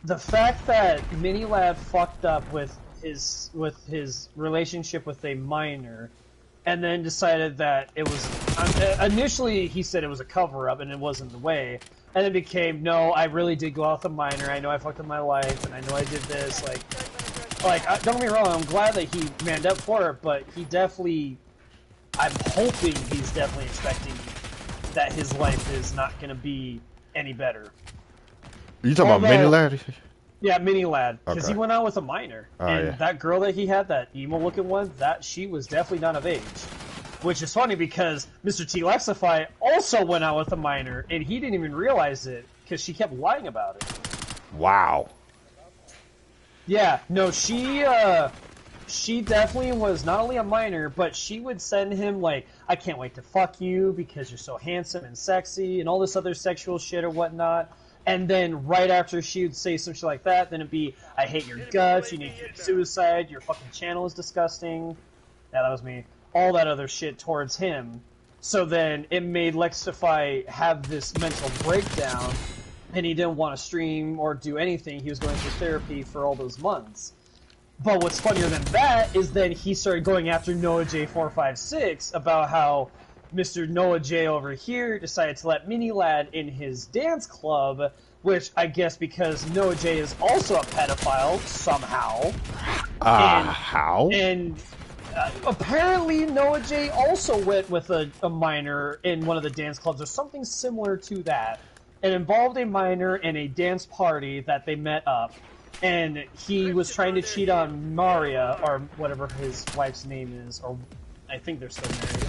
[SPEAKER 7] the fact that Mini-Lad fucked up with his relationship with a minor, and then decided that it was, initially he said it was a cover-up and it wasn't the way, and it became, no, I really did go out with a minor, I know I fucked up my life, and I know I did this, like, don't get me wrong, I'm glad that he manned up for it, but he definitely, I'm hoping he's definitely expecting that his life is not going to be any better.
[SPEAKER 3] You talking about Mini-Lad?
[SPEAKER 7] Yeah, Mini-Lad, because
[SPEAKER 3] Okay.
[SPEAKER 7] he went out with a minor, and
[SPEAKER 3] yeah.
[SPEAKER 7] that girl that he had, that emo-looking one, she was definitely not of age. Which is funny because Mr. T. Lexify also went out with a minor, and he didn't even realize it, because she kept lying about it.
[SPEAKER 3] Wow.
[SPEAKER 7] Yeah, no, she she definitely was not only a minor, but she would send him like, "I can't wait to fuck you because you're so handsome and sexy," and all this other sexual shit or whatnot. And then right after she would say some shit like that, then it'd be, "I hate your guts, you need to commit suicide, your fucking channel is disgusting." Yeah, that was me. All that other shit towards him. So then it made Lexify have this mental breakdown, and he didn't want to stream or do anything. He was going through therapy for all those months. But what's funnier than that is then he started going after Noah J456 about how Mr. Noah J over here decided to let Mini Lad in his dance club, which I guess because Noah J is also a pedophile somehow.
[SPEAKER 3] How?
[SPEAKER 7] And apparently Noah J also went with a minor in one of the dance clubs or something similar to that. It involved a minor in a dance party that they met up. And he was trying to cheat on Maria, or whatever his wife's name is, or I think they're still married.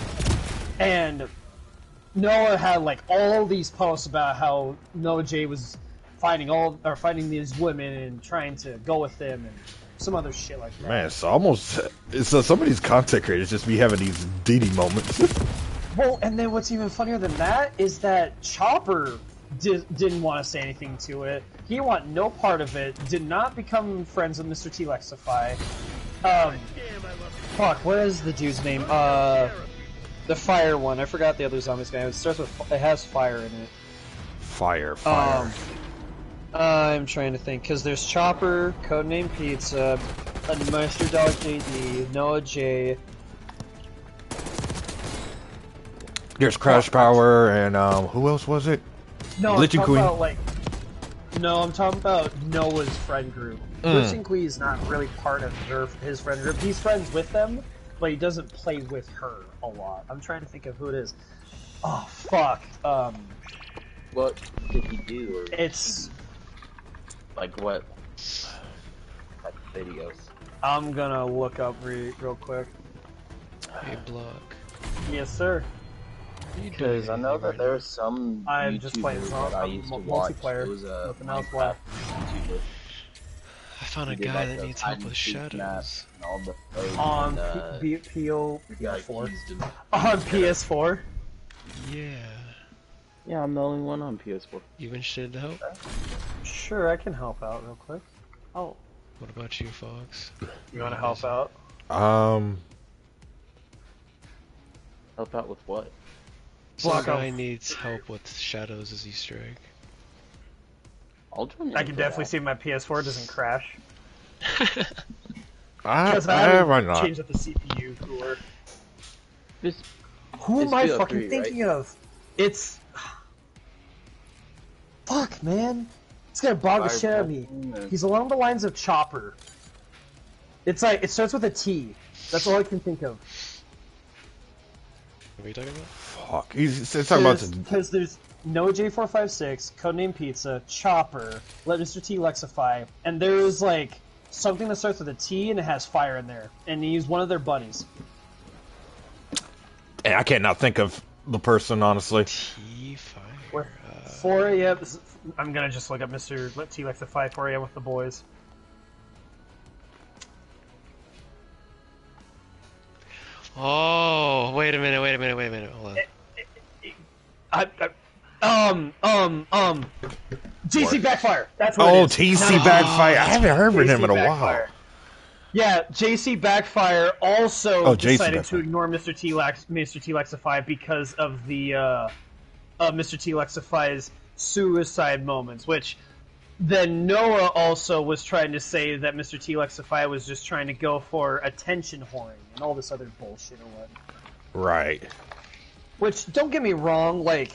[SPEAKER 7] And Noah had like all these posts about how Noah J was finding these women and trying to go with them and some other shit like that.
[SPEAKER 3] Man, so some of these content creators just be having these Diddy moments.
[SPEAKER 7] Well, and then what's even funnier than that is that Chopper didn't want to say anything to it. He want no part of it. Did not become friends with Mr. T Lexify. Fuck, what is the dude's name? The fire one. I forgot the other zombies guy. It starts with. It has fire in it.
[SPEAKER 3] Fire.
[SPEAKER 7] I'm trying to think because there's Chopper, Codename Pizza, Meister Dog JD, Noah J.
[SPEAKER 3] There's Crash Power and who else was it?
[SPEAKER 7] No,
[SPEAKER 3] Glitching
[SPEAKER 7] I'm talking
[SPEAKER 3] Queen.
[SPEAKER 7] about No, I'm talking about Noah's friend group. Glitching Queen is not really part of his friend group. He's friends with them, but he doesn't play with her a lot. I'm trying to think of who it is. Oh fuck.
[SPEAKER 6] What did he do? Or
[SPEAKER 7] It's
[SPEAKER 6] like what? Like videos.
[SPEAKER 7] I'm gonna look up real quick.
[SPEAKER 2] Hey, Block.
[SPEAKER 7] Yes, sir.
[SPEAKER 6] Because I know that there's some
[SPEAKER 7] I'm just playing
[SPEAKER 6] YouTubers that I used to watch.
[SPEAKER 7] multiplayer.
[SPEAKER 6] It was a
[SPEAKER 7] Nothing else
[SPEAKER 6] Minecraft
[SPEAKER 7] left.
[SPEAKER 6] YouTuber.
[SPEAKER 2] I found a
[SPEAKER 6] He did,
[SPEAKER 2] guy
[SPEAKER 6] like,
[SPEAKER 2] that
[SPEAKER 6] those
[SPEAKER 2] needs help
[SPEAKER 6] hide
[SPEAKER 2] with
[SPEAKER 6] and seek
[SPEAKER 2] shadows.
[SPEAKER 6] maps and all those,
[SPEAKER 7] On
[SPEAKER 6] and,
[SPEAKER 7] PS4.
[SPEAKER 6] accused him.
[SPEAKER 7] On PS4.
[SPEAKER 2] Yeah.
[SPEAKER 6] Yeah, I'm the only one on PS4.
[SPEAKER 2] You interested to help?
[SPEAKER 7] Sure, I can help out real quick. Oh,
[SPEAKER 2] What about you, Fox?
[SPEAKER 7] you want to help out?
[SPEAKER 6] Help out with what?
[SPEAKER 2] Some
[SPEAKER 7] Block
[SPEAKER 2] guy
[SPEAKER 7] off.
[SPEAKER 2] needs help with shadows as Easter egg.
[SPEAKER 6] I'll join you
[SPEAKER 7] I can
[SPEAKER 6] for
[SPEAKER 7] definitely
[SPEAKER 6] that.
[SPEAKER 7] see my PS4 doesn't crash.
[SPEAKER 3] Why
[SPEAKER 7] I
[SPEAKER 3] not?
[SPEAKER 7] changed up the CPU cooler.
[SPEAKER 6] Just
[SPEAKER 7] Who
[SPEAKER 6] It's
[SPEAKER 7] am I
[SPEAKER 6] BO3,
[SPEAKER 7] fucking thinking of? It's... Fuck, man. It's gonna bog the shit out of me. He's along the lines of Chopper. It's like, it starts with a T. That's all I can think of.
[SPEAKER 2] What are you talking about?
[SPEAKER 3] Fuck. He's talking about
[SPEAKER 7] Because there's no J456, Codename Pizza, Chopper, Let Mr. T Lexify, and there's like something that starts with a T and it has fire in there. And he's one of their buddies.
[SPEAKER 3] And I can't not think of the person, honestly.
[SPEAKER 2] T-Fire.
[SPEAKER 7] 4 a.m. I'm gonna just look up Mr. T Lexify 4 a.m. with the boys.
[SPEAKER 2] Oh, wait a minute. Hold on.
[SPEAKER 7] JC Backfire. That's what it
[SPEAKER 3] Oh,
[SPEAKER 7] is.
[SPEAKER 3] TC Backfire. I haven't heard from him in a while.
[SPEAKER 7] Backfire. Yeah, JC Backfire also
[SPEAKER 3] Oh, JC
[SPEAKER 7] decided to
[SPEAKER 3] Backfire.
[SPEAKER 7] ignore Mr. T Lexify because of the Mr. T Lexify's suicide moments, which then Noah also was trying to say that Mr. T Lexify was just trying to go for attention whoring and all this other bullshit or what.
[SPEAKER 3] Right.
[SPEAKER 7] Which, don't get me wrong, like,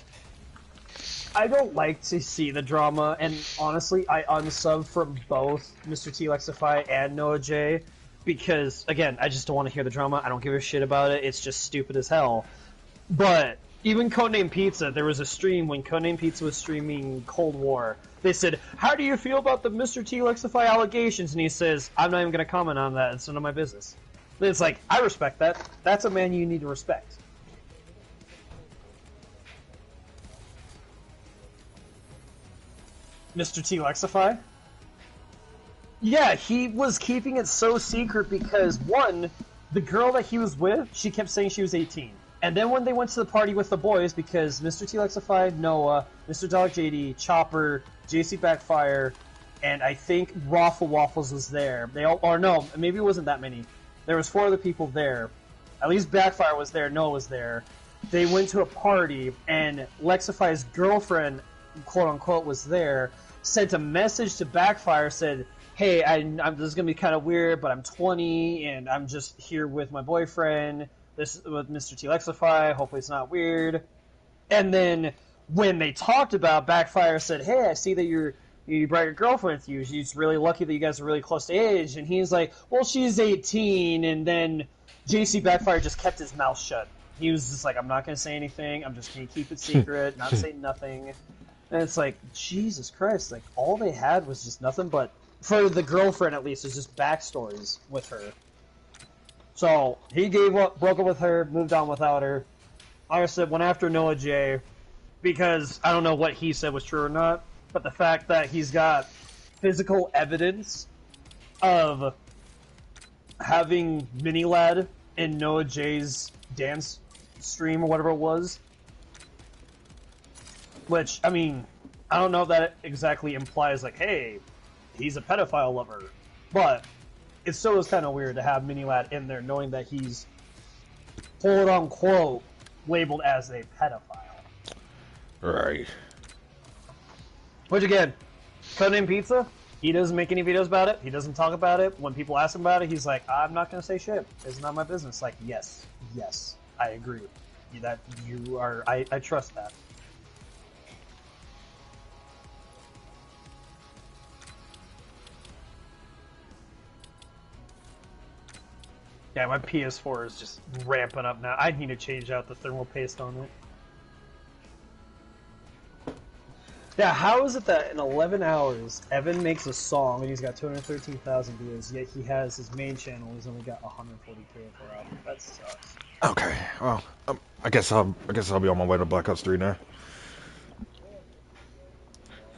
[SPEAKER 7] I don't like to see the drama, and honestly, I unsub from both Mr. T Lexify and Noah J, because, again, I just don't want to hear the drama, I don't give a shit about it, it's just stupid as hell. But, even Codename Pizza, there was a stream when Codename Pizza was streaming Cold War. They said, how do you feel about the Mr. T Lexify allegations? And he says, I'm not even going to comment on that, it's none of my business. It's like, I respect that. That's a man you need to respect. Mr. T Lexify? Yeah, he was keeping it so secret because, one, the girl that he was with, she kept saying she was 18. And then when they went to the party with the boys, because Mr. T Lexify, Noah, Mr. Dog JD, Chopper, JC Backfire, and I think Raffle Waffles was there. They all, or no, maybe it wasn't that many. There was 4 other people there. At least Backfire was there, Noah was there. They went to a party, and Lexify's girlfriend, quote-unquote, was there, sent a message to Backfire, said, hey, this is going to be kind of weird, but I'm 20, and I'm just here with my boyfriend, this with Mr. T Lexify, hopefully it's not weird. And then, when they talked about, Backfire said, hey, I see that you brought your girlfriend with you, she's really lucky that you guys are really close to age, and he's like, well, she's 18, and then JC Backfire just kept his mouth shut. He was just like, I'm not going to say anything, I'm just going to keep it secret, not say nothing. And it's like, Jesus Christ, like, all they had was just nothing but, for the girlfriend at least, is just backstories with her. So, he gave up, broke up with her, moved on without her. Like I said, went after Noah J, because I don't know what he said was true or not, but the fact that he's got physical evidence of having Mini-Lad in Noah J's dance stream or whatever it was, which, I mean, I don't know if that exactly implies, like, hey, he's a pedophile lover, but it still is kind of weird to have Mini-Lad in there knowing that he's quote-unquote labeled as a pedophile.
[SPEAKER 3] Right.
[SPEAKER 7] Which, again, Codename Pizza, he doesn't make any videos about it, he doesn't talk about it. When people ask him about it, he's like, I'm not going to say shit, it's not my business. Like, yes, I agree. That you are, I trust that. Yeah, my PS4 is just ramping up now. I need to change out the thermal paste on it. Yeah, how is it that in 11 hours, Evan makes a song and he's got 213,000 views, yet he has his main channel, he's only got 140k per hour? That sucks.
[SPEAKER 3] Okay. Well, I guess I'll be on my way to Black Ops 3 now.